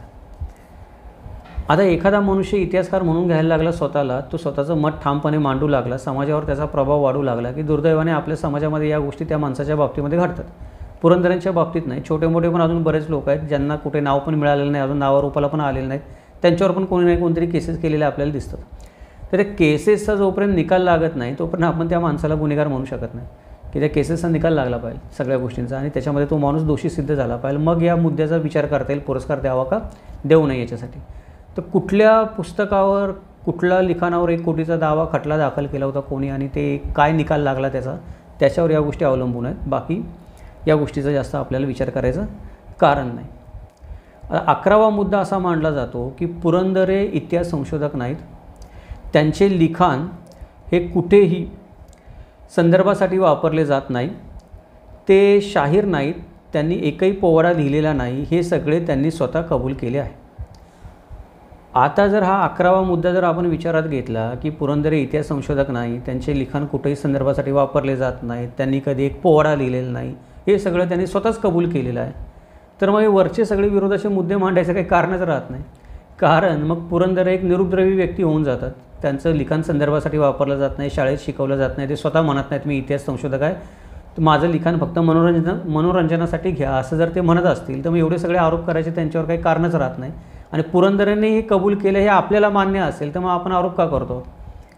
S1: आता एखादा मनुष्य इतिहासकार म्हणून घ्यायला लागला स्वतःला, तो स्वतःचं मत ठामपणे मांडू लागला, समाजावर त्याचा प्रभाव वाढू लागला की दुर्दैवाने आपल्या समाजामध्ये या गोष्टी त्या माणसाच्या बाबतीमध्ये घडतात. पुरंदरेंच्या बाबतीत नाही, छोटे मोठे पण अजून बरेच लोक आहेत ज्यांना कुठे नाव पण मिळालेलं नाही, अजून नावारूपाला पण आलेलं नाहीत, त्यांच्यावर पण कोणी नाही कोणतरी केसेस केलेले आपल्याला दिसतात. तर त्या केसेसचा जोपर्यंत निकाल लागत नाही तोपर्यंत आपण त्या माणसाला गुन्हेगार म्हणू शकत नाही की त्या केसेसचा निकाल लागला पाहिजे सगळ्या गोष्टींचा आणि त्याच्यामध्ये तो माणूस दोषी सिद्ध झाला पाहिजे. मग या मुद्द्याचा विचार करता येईल पुरस्कार द्यावा का देऊ नये याच्यासाठी. तर कुठल्या पुस्तकावर कुठल्या लिखाणावर 1 कोटीचा दावा खटला दाखल केला होता कोणी आणि ते काय निकाल लागला त्याच्यावर या गोष्टी अवलंबून आहेत. बाकी या गोष्टीचा जास्त आपल्याला विचार करायचं कारण नाही. 11वा मुद्दा असा मांडला जातो की पुरंदरे इतिहास संशोधक नाहीत, त्यांचे लिखाण हे कुठेही संदर्भासाठी वापरले जात नाही, ते शाहीर नाहीत, त्यांनी एकही पोवाडा लिहिलेला नाही, हे सगळे त्यांनी स्वतः कबूल केले आहे. आता जर हा 11वा मुद्दा जर आपण विचारात घेतला की पुरंदरे इतिहास संशोधक नाही, त्यांचे लिखाण कुठेही संदर्भासाठी वापरले जात नाही, त्यांनी कधी एक पोवाडा लिहिलेला नाही, हे सगळं त्यांनी स्वतःच कबूल केलेलं आहे, तर मग वरचे सगळे विरोधाचे मुद्दे मांडायचं काही कारणच राहत नाही. कारण मग पुरंदरे एक निरुपद्रवी व्यक्ती होऊन जातात. त्यांचं लिखाण संदर्भासाठी वापरलं जात नाही, शाळेत शिकवलं जात नाही, ते स्वतः म्हणत नाहीत मी इतिहास संशोधक आहे, तर माझं लिखाण फक्त मनोरंजनासाठी घ्या असं जर ते म्हणत असतील तर मग एवढे सगळे आरोप करायचे त्यांच्यावर काही कारणच राहत नाही. आणि पुरंदरेंनी हे कबूल केलं हे आपल्याला मान्य असेल तर मग आपण आरोप का करतो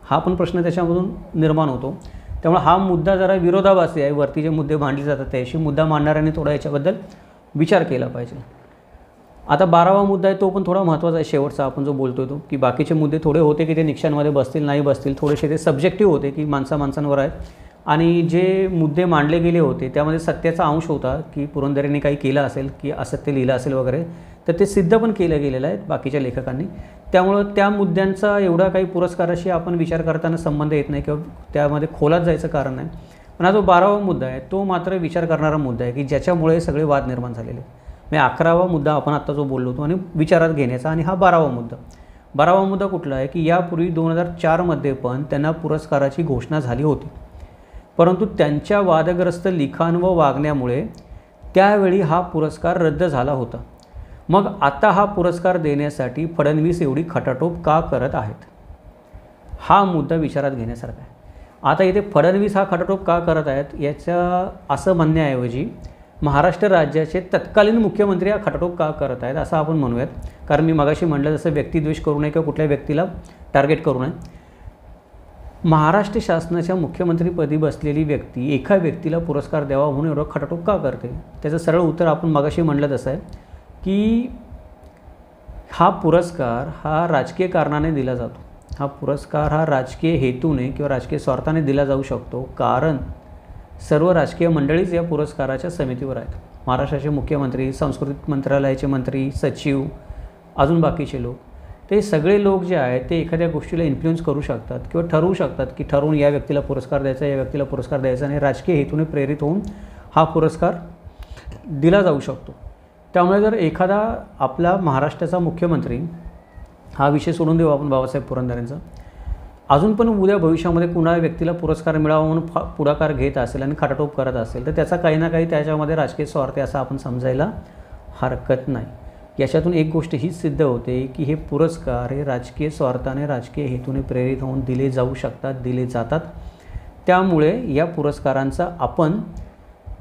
S1: हा पण प्रश्न त्याच्यामधून निर्माण होतो. त्यामुळे हा मुद्दा जरा विरोधाभासी आहे. वरती जे मुद्दे मांडले जातात त्याशी मुद्दा मांडणाऱ्यांनी थोडा याच्याबद्दल विचार केला पाहिजे. आता 12वा मुद्दा आहे तो पण थोडा महत्त्वाचा आहे शेवटचा आपण जो बोलतो तो की बाकीचे मुद्दे थोडे होते की ते निकषांमध्ये बसतील नाही बसतील, थोडेसे ते सब्जेक्टिव्ह होते की माणसांवर आहेत आणि जे मुद्दे मांडले गेले होते त्यामध्ये सत्याचा अंश होता की पुरंदरेंनी काही केलं असेल की असत्य लिहिलं असेल वगैरे, तर ते सिद्ध पण केलं गेलेलं आहे बाकीच्या लेखकांनी. त्यामुळं त्या मुद्द्यांचा एवढा काही पुरस्काराशी आपण विचार करताना संबंध येत नाही किंवा त्यामध्ये खोलात जायचं कारण नाही. पण हा जो 12वा मुद्दा आहे तो मात्र विचार करणारा मुद्दा आहे की ज्याच्यामुळे सगळे वाद निर्माण झालेले. म्हणजे 11वा मुद्दा आपण आत्ता जो बोललो होतो आणि विचारात घेण्याचा आणि हा 12वा मुद्दा. 12वा मुद्दा कुठला आहे की यापूर्वी 2004मध्ये पण त्यांना पुरस्काराची घोषणा झाली होती, परंतु त्यांच्या वादग्रस्त लिखाण व वागण्यामुळे त्यावेळी हा पुरस्कार रद्द झाला होता. मग आता हा पुरस्कार देण्यासाठी फडणवीस एवढी खटाटोप का करत आहेत हा मुद्दा विचारात घेण्यासारखा आहे. आता इथे फडणवीस हा खटाटोप का करत आहेत याच्या असं म्हणण्याऐवजी महाराष्ट्र राज्याचे तत्कालीन मुख्यमंत्री हा खटाटोप का करत आहेत असं आपण म्हणूयात. कारण मी मगाशी म्हटलं जसं व्यक्तिद्वेष करू नये किंवा कुठल्या व्यक्तीला टार्गेट करू नये. महाराष्ट्र शासनाच्या मुख्यमंत्रीपदी बसलेली व्यक्ती एका व्यक्तीला पुरस्कार द्यावा म्हणून एवढं खटाटोप का करते? त्याचं सरळ उत्तर आपण मगाशी म्हणलं तसं आहे की हा पुरस्कार हा राजकीय कारणाने दिला जातो. हा पुरस्कार हा राजकीय हेतूने किंवा राजकीय स्वार्थाने दिला जाऊ शकतो, कारण सर्व राजकीय मंडळीच या पुरस्काराच्या समितीवर आहेत. महाराष्ट्राचे मुख्यमंत्री, सांस्कृतिक मंत्रालयाचे मंत्री, सचिव, अजून बाकीचे लोक, ते सगळे लोक जे आहेत ते एखाद्या गोष्टीला इन्फ्लुएन्स करू शकतात किंवा ठरवू शकतात की ठरवून या व्यक्तीला पुरस्कार द्यायचा, या व्यक्तीला पुरस्कार द्यायचा, आणि राजकीय हेतूने प्रेरित होऊन हा पुरस्कार दिला जाऊ शकतो. त्यामुळे जर एखादा आपला महाराष्ट्राचा मुख्यमंत्री, हा विषय सोडून देऊ आपण बाबासाहेब पुरंदरेंचा, अजून पण उद्या भविष्यामध्ये कुणा व्यक्तीला पुरस्कार मिळावा म्हणून पुढाकार घेत असेल आणि खटाटोप करत असेल तर त्याचा काही ना काही त्याच्यामध्ये राजकीय स्वार्थ असं आपण समजायला हरकत नाही. याच्यातून एक गोष्ट हीच सिद्ध होते की हे पुरस्कार हे राजकीय स्वार्थाने, राजकीय हेतूने प्रेरित होऊन दिले जाऊ शकतात, दिले जातात. त्यामुळे या पुरस्कारांचा आपण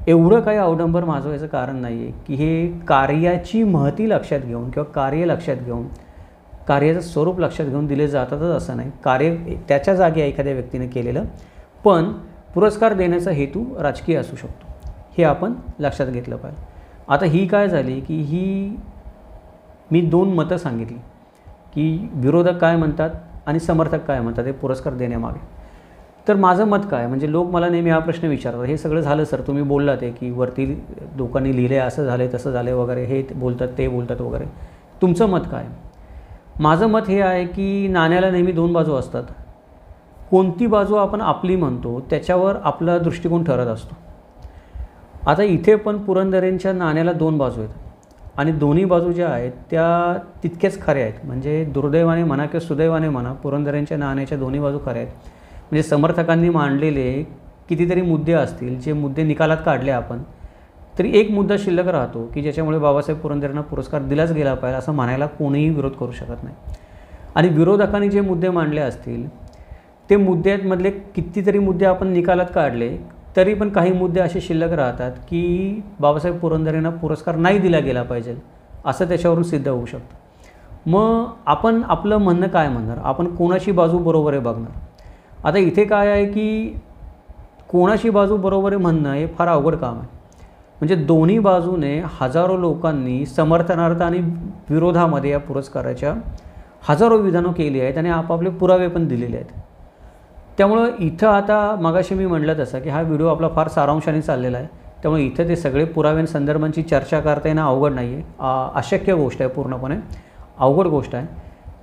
S1: एवढं काही अवडंबर माजवायचं कारण नाही आहे की हे कार्याची महती लक्षात घेऊन किंवा कार्य लक्षात घेऊन, कार्याचं स्वरूप लक्षात घेऊन दिले जातातच असं नाही. कार्य त्याच्या जागी एखाद्या व्यक्तीने केलेलं, पण पुरस्कार देण्याचा हेतू राजकीय असू शकतो, हे आपण लक्षात घेतलं पाहिजे. आता ही काय झाली की मी दोन मतं सांगितली की विरोधक काय म्हणतात आणि समर्थक काय म्हणतात हे पुरस्कार देण्यामागे. तर माझं मत काय, म्हणजे लोक मला नेहमी हा प्रश्न विचारतात, हे सगळं झालं सर, तुम्ही बोललात आहे की वरती लोकांनी लिहिले असं झालं तसं झालं वगैरे, हे बोलतात ते बोलतात वगैरे, तुमचं मत काय? माझं मत हे आहे की नाण्याला नेहमी दोन बाजू असतात. कोणती बाजू आपण आपली म्हणतो त्याच्यावर आपला दृष्टिकोन ठरत असतो. आता इथे पण पुरंदरेंच्या नाण्याला दोन बाजू आहेत आणि दोन्ही बाजू ज्या आहेत त्या तितक्याच खऱ्या आहेत. म्हणजे दुर्दैवाने म्हणा किंवा सुदैवाने म्हणा, पुरंदरेंच्या नाण्याच्या दोन्ही बाजू खऱ्या आहेत. म्हणजे समर्थकांनी मांडलेले कितीतरी मुद्दे असतील, जे मुद्दे निकालात काढले आपण, तरी एक मुद्दा शिल्लक राहतो की ज्याच्यामुळे बाबासाहेब पुरंदरेंना पुरस्कार दिलाच गेला पाहिजे असं म्हणायला कोणीही विरोध करू शकत नाही. आणि विरोधकांनी जे मुद्दे मांडले असतील ते मुद्द्यांमधले कितीतरी मुद्दे आपण निकालात काढले, तरी पण काही मुद्दे असे शिल्लक राहतात की बाबासाहेब पुरंदरेंना पुरस्कार नाही दिला गेला पाहिजे असं त्याच्यावरून सिद्ध होऊ शकतं. मग आपण आपलं म्हणणं काय म्हणणार, आपण कोणाची बाजू बरोबर आहे बघणार. आता इथे काय आहे की कोणाची बाजू बरोबर आहे म्हणणं हे फार अवघड काम आहे. म्हणजे दोन्ही बाजूने हजारो लोकांनी समर्थनार्थ आणि विरोधामध्ये या पुरस्काराच्या हजारो विधानं केली आहेत आणि आपापले पुरावे पण दिलेले आहेत. त्यामुळं इथं आता मगाशी मी म्हटलं तसं की हा व्हिडिओ आपला फार सारांशाने चाललेला आहे, त्यामुळे इथं ते सगळे पुराव्यांसंदर्भांची चर्चा करता येणं अवघड नाही आहे, अशक्य गोष्ट आहे, पूर्णपणे अवघड गोष्ट आहे.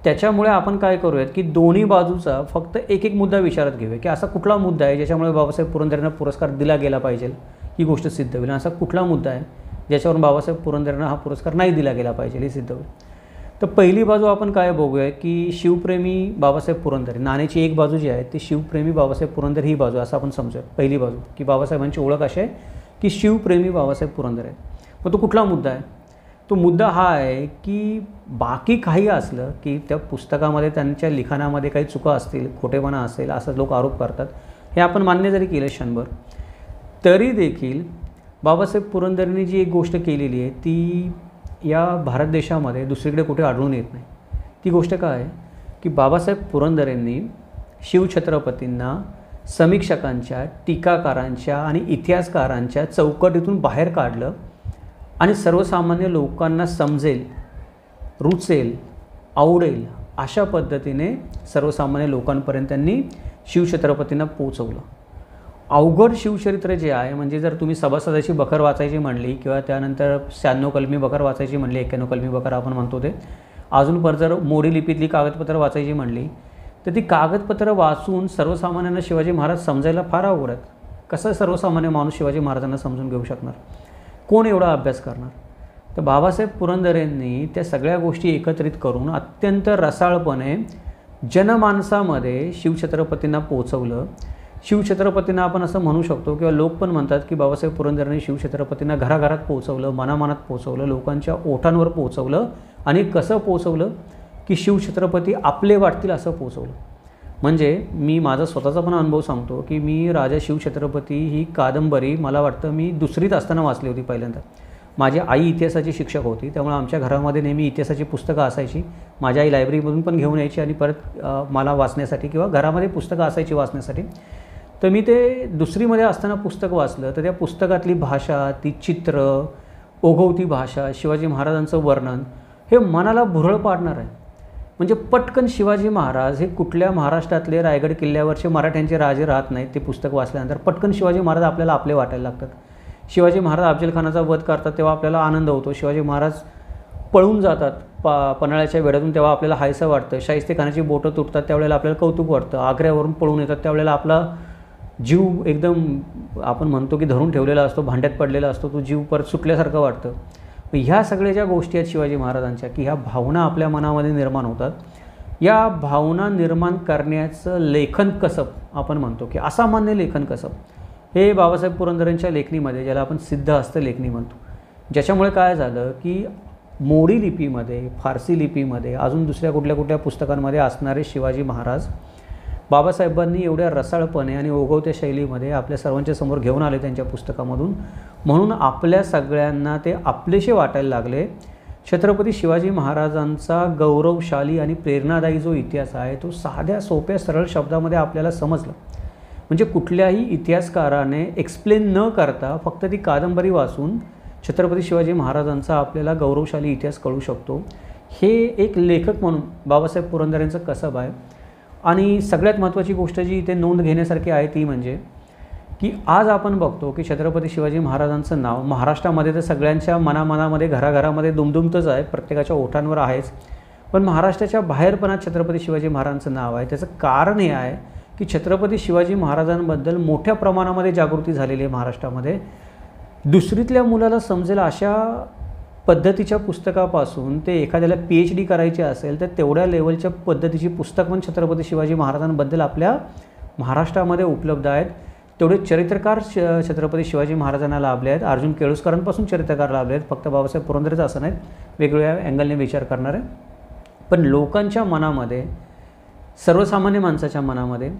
S1: त्याच्यामुळे आपण काय करूयात की दोन्ही बाजूचा फक्त एक एक मुद्दा विचारात घेऊया की असा कुठला मुद्दा आहे ज्याच्यामुळे बाबासाहेब पुरंदरेंना पुरस्कार दिला गेला पाहिजे, ही गोष्ट सिद्ध होईल. असा कुठला मुद्दा आहे ज्याच्यावरून बाबासाहेब पुरंदरेंना हा पुरस्कार नाही दिला गेला पाहिजे, हे सिद्ध होईल. तर पहिली बाजू आपण काय बघूया की शिवप्रेमी बाबासाहेब पुरंदरे, नाण्याची एक बाजू जी आहे ती शिवप्रेमी बाबासाहेब पुरंदरे ही बाजू असं आपण समजूया. पहिली बाजू की बाबासाहेबांची ओळख अशी आहे की शिवप्रेमी बाबासाहेब पुरंदरे. मग तो कुठला मुद्दा आहे? तो मुद्दा हा आहे की बाकी काही असलं की त्या पुस्तकामध्ये त्यांच्या लिखाणामध्ये काही चुका असतील, खोटेपणा असेल असं लोक आरोप करतात, हे आपण मान्य जरी केलं क्षणभर, तरी देखील बाबासाहेब पुरंदरेंनी जी एक गोष्ट केलेली आहे ती या भारत देशामध्ये दुसरीकडे कुठे आढळून येत नाही. ती गोष्ट काय आहे की बाबासाहेब पुरंदरेंनी शिवछत्रपतींना समीक्षकांच्या, टीकाकारांच्या आणि इतिहासकारांच्या चौकटीतून बाहेर काढलं आणि सर्वसामान्य लोकांना समजेल, रुचेल, आवडेल अशा पद्धतीने सर्वसामान्य लोकांपर्यंत त्यांनी शिवछत्रपतींना पोचवलं. अवघड शिवचरित्र जे आहे, म्हणजे जर तुम्ही सभासदाची बखर वाचायची म्हणली किंवा त्यानंतर 96 कलमी बखर वाचायची म्हणली, 91 कलमी बखर आपण म्हणतो ते, अजून पर जर मोडी लिपीतली कागदपत्र वाचायची म्हणली तर ती कागदपत्र वाचून सर्वसामान्यांना शिवाजी महाराज समजायला फार अवघड आहेत. कसं सर्वसामान्य माणूस शिवाजी महाराजांना समजून घेऊ शकणार? कोण एवढा अभ्यास करणार? तर बाबासाहेब पुरंदरेंनी त्या सगळ्या गोष्टी एकत्रित करून अत्यंत रसाळपणे जनमानसामध्ये शिवछत्रपतींना पोचवलं. शिवछत्रपतींना आपण असं म्हणू शकतो किंवा लोक पण म्हणतात की बाबासाहेब पुरंदरेंनी शिवछत्रपतींना घराघरात पोचवलं, मनामनात पोचवलं, लोकांच्या ओठांवर पोचवलं. आणि कसं पोचवलं की शिवछत्रपती आपले वाटतील असं पोचवलं. म्हणजे मी माझा स्वतःचा पण अनुभव सांगतो की मी राजा शिवछत्रपती ही कादंबरी मला वाटतं मी दुसरीत असताना वाचली होती पहिल्यांदा. माझी आई इतिहासाची शिक्षक होती, त्यामुळे आमच्या घरामध्ये नेहमी इतिहासाची पुस्तकं असायची. माझी आई लायब्ररीमधून पण घेऊन यायची आणि परत मला वाचण्यासाठी किंवा घरामध्ये पुस्तकं असायची वाचण्यासाठी. तर मी ते दुसरीमध्ये असताना पुस्तक वाचलं, तर त्या पुस्तकातली भाषा, ती चित्र, ओघवती भाषा, शिवाजी महाराजांचं वर्णन हे मनाला भुरळ पाडणार आहे. म्हणजे पटकन शिवाजी महाराज हे कुठल्या महाराष्ट्रातले रायगड किल्ल्यावरचे मराठ्यांचे राजे राहत नाहीत. ते पुस्तक वाचल्यानंतर पटकन शिवाजी महाराज आपल्याला आपले वाटायला लागतात. शिवाजी महाराज अफजलखानाचा वध करतात तेव्हा आपल्याला आनंद होतो. शिवाजी महाराज पळून जातात पन्हाळ्याच्या वेढ्यातून तेव्हा आपल्याला हायसं वाटतं. शाहिस्तेखानाची बोटं तुटतात त्यावेळेला आपल्याला कौतुक वाटतं. आग्र्यावरून पळून येतात त्यावेळेला आपला जीव एकदम आपण म्हणतो की धरून ठेवलेला असतो, भांड्यात पडलेला असतो, तो जीव परत सुटल्यासारखं वाटतं. ह्या सगळ्या ज्या गोष्टी आहेत शिवाजी महाराजांच्या की ह्या भावना आपल्या मनामध्ये निर्माण होतात. या भावना निर्माण करण्याचं लेखन कसब आपण म्हणतो की असामान्य लेखन कसब हे बाबासाहेब पुरंदरेंच्या लेखणीमध्ये, ज्याला आपण सिद्धहस्त लेखणी म्हणतो, ज्याच्यामुळे काय झालं की मोडी लिपीमध्ये, फारसी लिपीमध्ये, अजून दुसऱ्या कुठल्या पुस्तकांमध्ये असणारे शिवाजी महाराज बाबासाहेबांनी एवढ्या रसाळपणे आणि ओघवत्या शैलीमध्ये आपल्या सर्वांच्या समोर घेऊन आले त्यांच्या पुस्तकामधून. म्हणून आपल्या सगळ्यांना ते आपलेसे वाटायला लागले. छत्रपती शिवाजी महाराजांचा गौरवशाली आणि प्रेरणादायी जो इतिहास आहे तो साध्या सोप्या सरळ शब्दामध्ये आपल्याला समजला. म्हणजे कुठल्याही इतिहासकाराने एक्सप्लेन न करता फक्त ती कादंबरी वाचून छत्रपती शिवाजी महाराजांचा आपल्याला गौरवशाली इतिहास कळू शकतो. हे एक लेखक म्हणून बाबासाहेब पुरंदरेंचं कसब आहे. आणि सगळ्यात महत्त्वाची गोष्ट जी इथे नोंद घेण्यासारखी आहे ती म्हणजे की आज आपण बघतो की छत्रपती शिवाजी महाराजांचं नाव महाराष्ट्रामध्ये तर सगळ्यांच्या मनामध्ये घराघरामध्ये दुमदुमतच आहे, प्रत्येकाच्या ओठांवर आहेच. पण महाराष्ट्राच्या बाहेरपणात छत्रपती शिवाजी महाराजांचं नाव आहे. त्याचं कारण हे आहे की छत्रपती शिवाजी महाराजांबद्दल मोठ्या प्रमाणामध्ये जागृती झालेली आहे महाराष्ट्रामध्ये. दुसरीतल्या मुलाला समजेल अशा पद्धतीच्या पुस्तकापासून ते एखाद्याला PhD करायची असेल तर तेवढ्या लेवलच्या पद्धतीची पुस्तक पण छत्रपती शिवाजी महाराजांबद्दल आपल्या महाराष्ट्रामध्ये उपलब्ध आहेत. तेवढे चरित्रकार छत्रपती शिवाजी महाराजांना लाभले आहेत. अर्जुन केळुसकरांपासून चरित्रकार लाभले आहेत. फक्त बाबासाहेब पुरंदरेच असं नाहीत, वेगवेगळ्या अँगलने विचार करणारे. पण लोकांच्या मनामध्ये, सर्वसामान्य माणसाच्या मनामध्ये,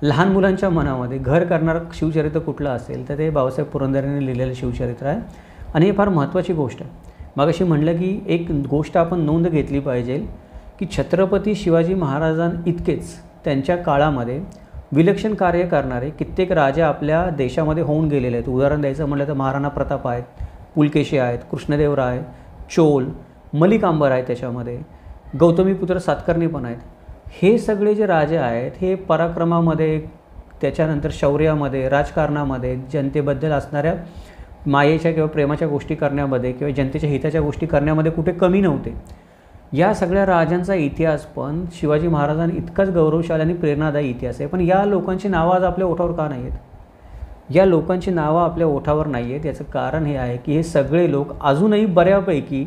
S1: लहान मुलांच्या मनामध्ये घर करणारं शिवचरित्र कुठलं असेल तर ते बाबासाहेब पुरंदरेंनी लिहिलेलं शिवचरित्र आहे. आणि हे फार महत्त्वाची गोष्ट आहे. मगाशी म्हटलं की एक गोष्ट आपण नोंद घेतली पाहिजे की छत्रपती शिवाजी महाराजांइतकेच त्यांच्या काळामध्ये विलक्षण कार्य करणारे कित्येक राजे आपल्या देशामध्ये होऊन गेलेले आहेत. उदाहरण द्यायचं म्हटलं तर महाराणा प्रताप आहेत, पुलकेशी आहेत, कृष्णदेवराय, चोल, मलिक अंबर आहेत, त्याच्यामध्ये गौतमीपुत्र सातकर्णी पण आहेत. हे सगळे जे राजे आहेत हे पराक्रमामध्ये, त्याच्यानंतर शौर्यामध्ये, राजकारणामध्ये, जनतेबद्दल असणाऱ्या मायेच्या किंवा प्रेमाच्या गोष्टी करण्यामध्ये किंवा जनतेच्या हिताच्या गोष्टी करण्यामध्ये कुठे कमी नव्हते. या सगळ्या राजांचा इतिहास पण शिवाजी महाराजांनी इतकाच गौरवशाली आणि प्रेरणादायी इतिहास आहे. पण या लोकांची नावं आज आपल्या ओठावर का नाही आहेत? या लोकांची नावं आपल्या ओठावर नाही आहेत याचं कारण हे आहे की हे सगळे लोक अजूनही बऱ्यापैकी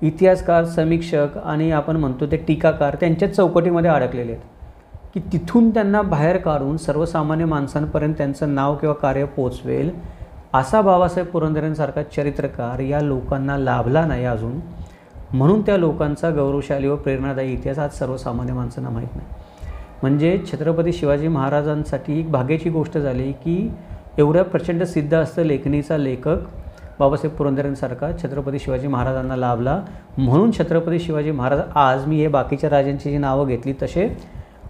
S1: इतिहासकार, समीक्षक आणि आपण म्हणतो ते टीकाकार त्यांच्याच चौकटीमध्ये अडकलेले आहेत की तिथून त्यांना बाहेर काढून सर्वसामान्य माणसांपर्यंत त्यांचं नाव किंवा कार्य पोचवेल असा बाबासाहेब पुरंदरेंसारखा चरित्रकार या लोकांना लाभला नाही अजून. म्हणून त्या लोकांचा गौरवशाली व प्रेरणादायी इतिहास आज सर्वसामान्य माणसांना माहीत नाही. म्हणजे छत्रपती शिवाजी महाराजांसाठी एक भाग्याची गोष्ट झाली की एवढ्या प्रचंड सिद्धहस्त लेखणीचा लेखक बाबासाहेब पुरंदरेंसारखा छत्रपती शिवाजी महाराजांना लाभला. म्हणून छत्रपती शिवाजी महाराज आज मी हे बाकीच्या राजांची जी नावं घेतली तसे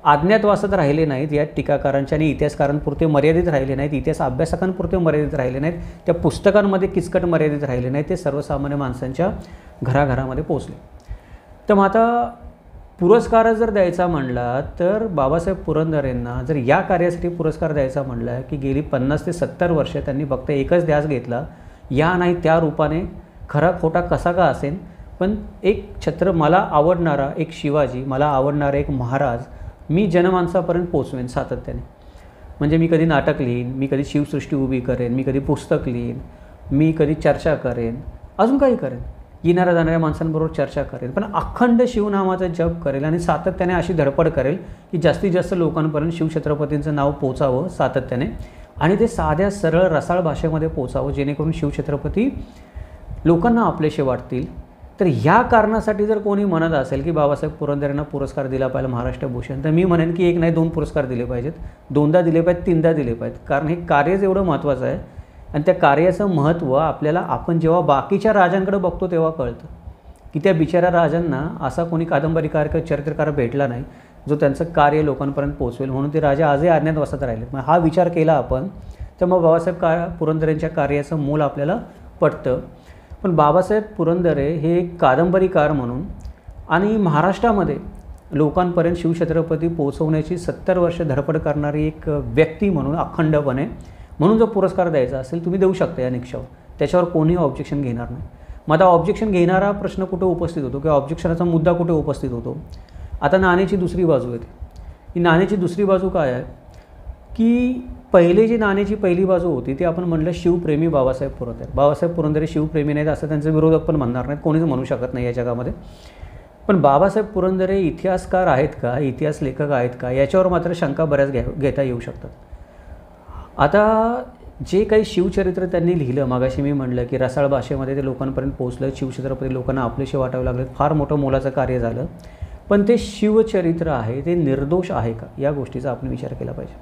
S1: अज्ञातवासात राहिले नाहीत, या टीकाकारांच्या आणि इतिहासकारांपुरते मर्यादित राहिले नाहीत, इतिहास अभ्यासकांपुरते मर्यादित राहिले नाहीत, त्या पुस्तकांमध्ये किचकट मर्यादित राहिले नाहीत, ते सर्वसामान्य माणसांच्या घराघरामध्ये पोचले. तर मग आता पुरस्कार जर द्यायचा म्हणला तर बाबासाहेब पुरंदरेंना जर या कार्यासाठी पुरस्कार द्यायचा म्हणला की गेली 50 ते 70 वर्ष त्यांनी फक्त एकच ध्यास घेतला, या नाही त्या रूपाने खरा खोटा कसा का असेल पण एक मला आवडणारा एक शिवाजी, मला आवडणारा एक महाराज मी जनमानसापर्यंत पोचवेन सातत्याने. म्हणजे मी कधी नाटक लिहीन, मी कधी शिवसृष्टी उभी करेन, मी कधी पुस्तक लिहीन, मी कधी चर्चा करेन, अजून काही करेन, येणाऱ्या जाणाऱ्या माणसांबरोबर चर्चा करेल, पण अखंड शिवनामाचा जप करेल आणि सातत्याने अशी धडपड करेल की जास्तीत जास्त लोकांपर्यंत शिवछत्रपतींचं नाव पोचावं सातत्याने आणि ते साध्या सरळ रसाळ भाषेमध्ये पोचावं जेणेकरून शिवछत्रपती लोकांना आपलेसे वाटतील. तर ह्या कारणासाठी जर कोणी म्हणत असेल की बाबासाहेब पुरंदरेंना पुरस्कार दिला पाहिजे महाराष्ट्र भूषण, तर मी म्हणेन की एक नाही 2 पुरस्कार दिले पाहिजेत, 2दा दिले पाहिजेत, 3दा दिले पाहिजेत. कारण हे कार्यच एवढं महत्त्वाचं आहे आणि त्या कार्याचं महत्त्व आपल्याला आपण जेव्हा बाकीच्या राजांकडे बघतो तेव्हा कळतं की त्या बिचाऱ्या राजांना असा कोणी कादंबरीकार किंवा चरित्रकार भेटला नाही जो त्यांचं कार्य लोकांपर्यंत पोहोचवेल, म्हणून ते राजा आजही अज्ञातवासात राहिले. मग हा विचार केला आपण तर मग बाबासाहेब पुरंदरेंच्या कार्याचं मूल आपल्याला पटतं. पण बाबासाहेब पुरंदरे हे एक कादंबरीकार म्हणून आणि महाराष्ट्रामध्ये लोकांपर्यंत शिवछत्रपती पोहोचवण्याची 70 वर्ष धडपड करणारी एक व्यक्ती म्हणून अखंडपणे म्हणून जो पुरस्कार द्यायचा असेल तुम्ही देऊ शकता या निकषावर, त्याच्यावर कोणीही ऑब्जेक्शन घेणार नाही. मग आता ऑब्जेक्शन घेणारा प्रश्न कुठे उपस्थित होतो किंवा ऑब्जेक्शनाचा मुद्दा कुठे उपस्थित होतो? आता नाण्याची दुसरी बाजू येते. ही नाण्याची दुसरी बाजू काय आहे की पहिले जी नाण्याची पहिली बाजू होती ती आपण म्हटलं शिवप्रेमी बाबासाहेब पुरंदरे. बाबासाहेब पुरंदरे शिवप्रेमी नाहीत असं त्यांचे विरोधक पण म्हणणार नाहीत, कोणीच म्हणू शकत नाही या जगामध्ये. पण बाबासाहेब पुरंदरे इतिहासकार आहेत का, इतिहास लेखक आहेत का, याच्यावर मात्र शंका बऱ्याच घेता येऊ शकतात. आता जे काही शिवचरित्र त्यांनी लिहिलं, मागाशी मी म्हटलं की रसाळ भाषेमध्ये ते लोकांपर्यंत पोहोचलं, शिवछत्रपती लोकांना आपलेसे वाटावे लागले, फार मोठं मोलाचं कार्य झालं. पण ते शिवचरित्र आहे ते निर्दोष आहे का, या गोष्टीचा आपण विचार केला पाहिजे.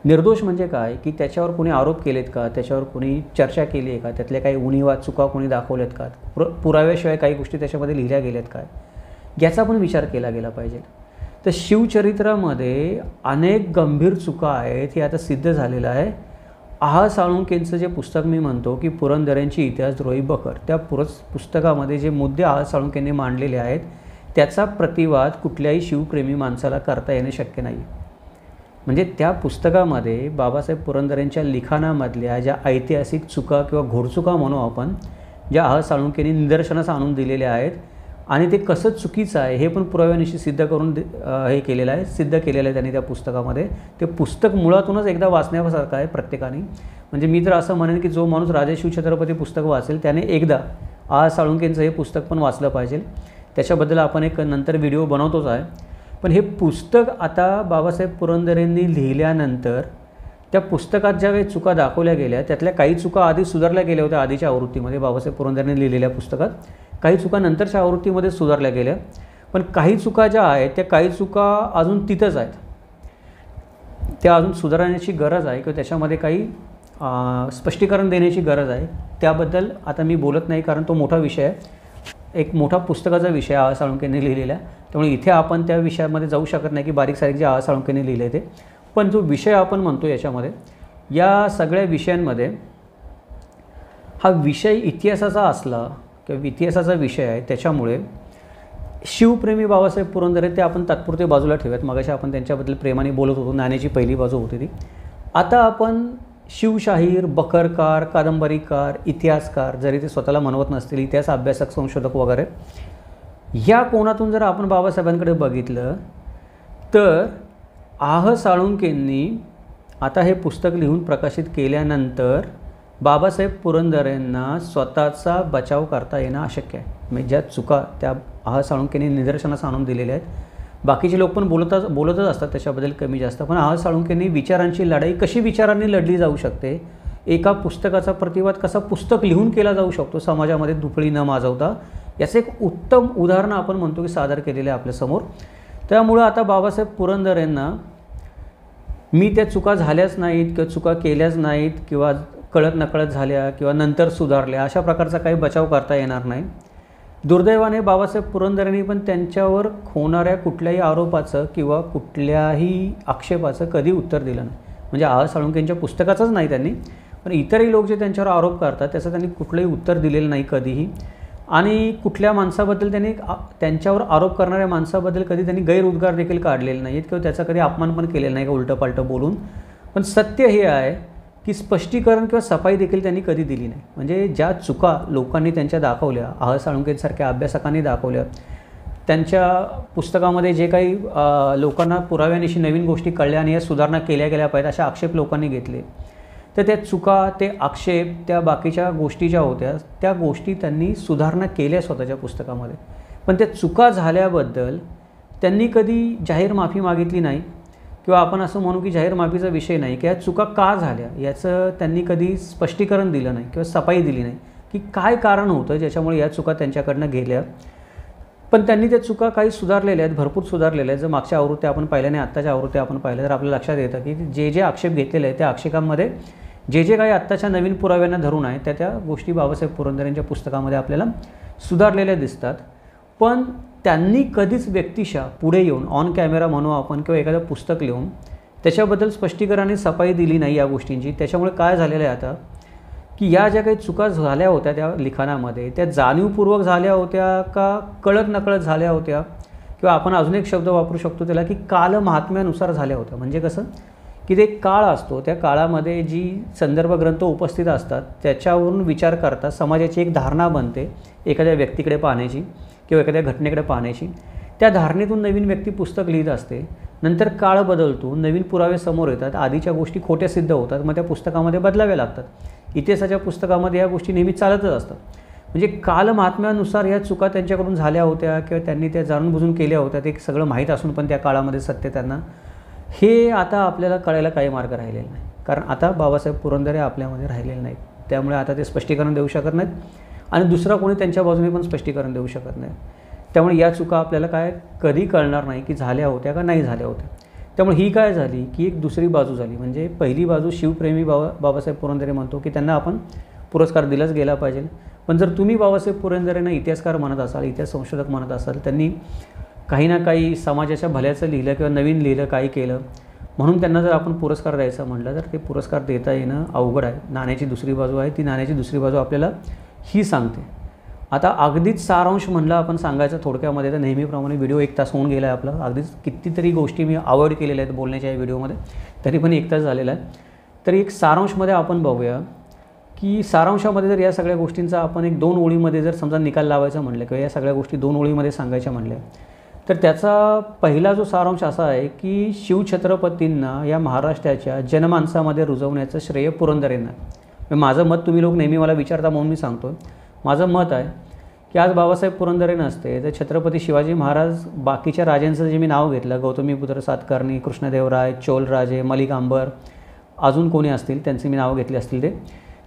S1: निर्दोष म्हणजे काय की त्याच्यावर कोणी आरोप केलेत का, त्याच्यावर कोणी चर्चा केली आहे का, त्यातल्या काही उणिवा चुका कोणी दाखवल्यात का, पुराव्याशिवाय काही गोष्टी त्याच्यामध्ये लिहिल्या गेल्यात काय, याचा पण विचार केला गेला पाहिजे. तर शिवचरित्रामध्ये अनेक गंभीर चुका आहेत हे आता सिद्ध झालेलं आहे. आहा साळुंखेंचं जे पुस्तक मी म्हणतो की पुरंदरेंची इतिहासद्रोही बखर, त्या पुस्तकामध्ये जे मुद्दे आहा साळुंखेंनी मांडलेले आहेत त्याचा प्रतिवाद कुठल्याही शिवप्रेमी माणसाला करता येणं शक्य नाही. म्हणजे त्या पुस्तकामध्ये बाबासाहेब पुरंदरेंच्या लिखाणामधल्या ज्या ऐतिहासिक चुका किंवा घोडचुका म्हणू आपण, ज्या आहा साळुंखेंनी निदर्शनास आणून दिलेल्या आहेत आणि ते कसं चुकीचं आहे हे पण पुराव्यानिशी सिद्ध करून हे केलेलं आहे, सिद्ध केलेलं आहे त्यांनी त्या पुस्तकामध्ये. ते पुस्तक मुळातूनच एकदा वाचण्यासारखं आहे प्रत्येकाने. म्हणजे मी तर असं म्हणेन की जो माणूस राजा शिवछत्रपती पुस्तक वाचेल त्याने एकदा आहा साळुंखेंचं हे पुस्तक पण वाचलं पाहिजे. त्याच्याबद्दल आपण एक नंतर व्हिडिओ बनवतोच आहे. पण हे पुस्तक आता बाबासाहेब पुरंदरेंनी लिहिल्यानंतर त्या पुस्तकात ज्या काही चुका दाखवल्या गेल्या त्यातल्या काही चुका आधी सुधारल्या गेल्या होत्या आधीच्या आवृत्तीमध्ये, बाबासाहेब पुरंदरेंनी लिहिलेल्या पुस्तकात. काही चुका नंतरच्या आवृत्तीमध्ये सुधारल्या गेल्या. पण काही चुका ज्या आहेत त्या काही चुका अजून तिथंच आहेत, त्या अजून सुधारण्याची गरज आहे किंवा त्याच्यामध्ये काही स्पष्टीकरण देण्याची गरज आहे. त्याबद्दल आता मी बोलत नाही कारण तो मोठा विषय आहे, एक मोठा पुस्तकाचा विषय आहा साळुंखेंनी लिहिलेला. त्यामुळे इथे आपण त्या विषयामध्ये जाऊ शकत नाही की बारीक सारीक जे आहा साळुंखेंनी लिहिले ते. पण जो विषय आपण म्हणतो याच्यामध्ये, या सगळ्या विषयांमध्ये हा विषय इतिहासाचा असला किंवा इतिहासाचा विषय आहे त्याच्यामुळे शिवप्रेमी बाबासाहेब पुरंदरे ते आपण तात्पुरते बाजूला ठेवूयात. मगाशी आपण त्यांच्याबद्दल प्रेमाने बोलत होतो, नाण्याची पहिली बाजू होती ती. आता आपण शिवशाहीर, बखरकार, कादंबरीकार, इतिहासकार, जरी ते स्वतःला म्हणवत नसतील, इतिहास अभ्यासक, संशोधक वगैरे, ह्या कोणातून जर आपण बाबासाहेबांकडे बघितलं तर आहा साळुंखेंनी आता हे पुस्तक लिहून प्रकाशित केल्यानंतर बाबासाहेब पुरंदरेंना स्वतःचा बचाव करता येणं अशक्य आहे. म्हणजे ज्या चुका त्या आहा साळुंखेंनी निदर्शनास आणून दिलेल्या आहेत, बाकीचे लोक पण बोलतच असतात त्याच्याबद्दल कमी जास्त, पण आहा साळुंखेंनी विचारांची लढाई कशी विचारांनी लढली जाऊ शकते, एका पुस्तकाचा प्रतिवाद कसा पुस्तक लिहून केला जाऊ शकतो समाजामध्ये दुफळी न माजवता, याचं एक उत्तम उदाहरण आपण म्हणतो की सादर केलेलं आहे आपल्यासमोर. त्यामुळं आता बाबासाहेब पुरंदरेंना मी त्या चुका झाल्याच नाहीत किंवा चुका केल्याच नाहीत किंवा कळत नकळत झाल्या किंवा नंतर सुधारल्या अशा प्रकारचा काही बचाव करता येणार नाही. दुर्दैवाने बाबासाहेब पुरंदरेंनी पण त्यांच्यावर होणाऱ्या कुठल्याही आरोपाचं किंवा कुठल्याही आक्षेपाचं कधी उत्तर दिलं नाही. म्हणजे आहा साळुंखेंच्या पुस्तकाचंच नाही त्यांनी, पण इतरही लोक जे त्यांच्यावर आरोप करतात त्याचं त्यांनी कुठलंही उत्तर दिलेलं नाही कधीही. आणि कुठल्या माणसाबद्दल त्यांनी त्यांच्यावर आरोप करणाऱ्या माणसाबद्दल कधी त्यांनी गैरउद्गार देखील काढलेले नाहीत किंवा त्याचा कधी अपमान पण केलेला नाही का उलटंपालटं बोलून. पण सत्य हे आहे की स्पष्टीकरण किंवा सफाई देखील त्यांनी कधी दिली नाही. म्हणजे ज्या चुका लोकांनी त्यांच्या दाखवल्या, आहा साळुंखेंसारख्या अभ्यासकांनी दाखवल्या, त्यांच्या पुस्तकामध्ये जे काही लोकांना पुराव्यानिशी नवीन गोष्टी कळल्या आणि या सुधारणा केल्या गेल्या पाहिजेत अशा आक्षेप लोकांनी घेतले, तर त्या चुका, ते आक्षेप, त्या बाकीच्या गोष्टी ज्या होत्या त्या गोष्टी त्यांनी सुधारणा केल्या स्वतःच्या पुस्तकामध्ये. पण त्या चुका झाल्याबद्दल त्यांनी कधी जाहीर माफी मागितली नाही किंवा आपण असं म्हणू की जाहीर माफीचा विषय नाही की या चुका का झाल्या याचं त्यांनी कधी स्पष्टीकरण दिलं नाही किंवा सफाई दिली नाही की काय कारण होतं ज्याच्यामुळे या चुका त्यांच्याकडनं गेल्या. पण त्यांनी त्या चुका काही सुधारलेल्या आहेत, भरपूर सुधारलेल्या आहेत. जर मागच्या आवृत्त्या आपण पाहिल्या नाही, आत्ताच्या आवृत्त्या आपण पाहिल्या तर आपल्याला लक्षात येतं की जे जे आक्षेप घेतलेले आहेत त्या आक्षेपांमध्ये जे जे काही आत्ताच्या नवीन पुराव्यांना धरून आहे त्या त्या गोष्टी बाबासाहेब पुरंदरेंच्या पुस्तकामध्ये आपल्याला सुधारलेल्या दिसतात. पण त्यांनी कधीच व्यक्तिशः पुढे येऊन ऑन कॅमेरा म्हणू आपण किंवा एखादं पुस्तक लिहून त्याच्याबद्दल स्पष्टीकरण आणि सफाई दिली नाही या गोष्टींची. त्याच्यामुळे काय झालेलं आहे आता की या ज्या काही चुका झाल्या होत्या त्या लिखाणामध्ये त्या जाणीवपूर्वक झाल्या होत्या का कळत नकळत झाल्या होत्या, किंवा आपण अजून एक शब्द वापरू शकतो त्याला की कालमहात्म्यानुसार झाल्या होत्या. म्हणजे कसं की ते काळ असतो, त्या काळामध्ये जी संदर्भ ग्रंथ उपस्थित असतात त्याच्यावरून विचार करता समाजाची एक धारणा बनते एखाद्या व्यक्तीकडे पाहण्याची किंवा एखाद्या घटनेकडे पाहण्याची. त्या धारणेतून नवीन व्यक्ती पुस्तक लिहित असते. नंतर काळ बदलतो, नवीन पुरावे समोर येतात, आधीच्या गोष्टी खोट्या सिद्ध होतात, मग त्या पुस्तकामध्ये बदलाव्या लागतात. इतिहासाच्या पुस्तकामध्ये या गोष्टी नेहमी चालतच असतात. म्हणजे कालमहात्म्यानुसार ह्या चुका त्यांच्याकडून झाल्या होत्या किंवा त्यांनी त्या जाणूनबुजून केल्या होत्या, ते सगळं माहीत असून पण त्या काळामध्ये सत्य त्यांना, हे आता आपल्याला कळायला काही मार्ग राहिलेला नाही. कारण आता बाबासाहेब पुरंदरे आपल्यामध्ये राहिलेले नाहीत, त्यामुळे आता ते स्पष्टीकरण देऊ शकत नाहीत आणि दुसरा कोणी त्यांच्या बाजूने पण स्पष्टीकरण देऊ शकत नाही. त्यामुळे या चुका आपल्याला काय कधी कळणार नाही की झाल्या होत्या का नाही झाल्या होत्या. त्यामुळे ही काय झाली की एक दुसरी बाजू झाली. म्हणजे पहिली बाजू शिवप्रेमी बाबासाहेब पुरंदरे म्हणतो की त्यांना आपण पुरस्कार दिलाच गेला पाहिजे. पण जर तुम्ही बाबासाहेब पुरंदरेंना इतिहासकार म्हणत असाल, इतिहास संशोधक म्हणत असाल, त्यांनी काही ना काही समाजाच्या भल्याचं लिहिलं किंवा नवीन लिहिलं, काही केलं म्हणून त्यांना जर आपण पुरस्कार द्यायचा म्हटलं तर ते पुरस्कार देता येणं अवघड आहे. नाण्याची दुसरी बाजू आहे, ती नाण्याची दुसरी बाजू आपल्याला ही सांगते. आता अगदीच सारांश म्हणलं आपण सांगायचं थोडक्यामध्ये तर नेहमीप्रमाणे व्हिडिओ 1 तास होऊन गेला आहे आपला. अगदीच कितीतरी गोष्टी मी अवॉइड केलेल्या आहेत बोलण्याच्या या व्हिडिओमध्ये, तरी पण 1 तास झालेला आहे. तर एक सारांशमध्ये आपण बघूया की सारांशामध्ये जर या सगळ्या गोष्टींचा आपण एक 2 ओळीमध्ये जर समजा निकाल लावायचा म्हटलं किंवा या सगळ्या गोष्टी 2 ओळीमध्ये सांगायच्या म्हटल्या तर त्याचा पहिला जो सारांश असा आहे की शिवछत्रपतींना या महाराष्ट्राच्या जनमानसामध्ये रुजवण्याचं श्रेय पुरंदरेंना. माझं मत तुम्ही लोक नेहमी मला विचारता म्हणून मी सांगतो. माझं मत आहे की आज बाबासाहेब पुरंदरे नसते तर छत्रपती शिवाजी महाराज बाकीच्या राजांचं जे मी नाव घेतलं, गौतमीपुत्र सातकर्णी, कृष्णदेवराय, चोलराजे, मलिक अंबर, अजून कोणी असतील त्यांचे मी नाव घेतले असतील, ते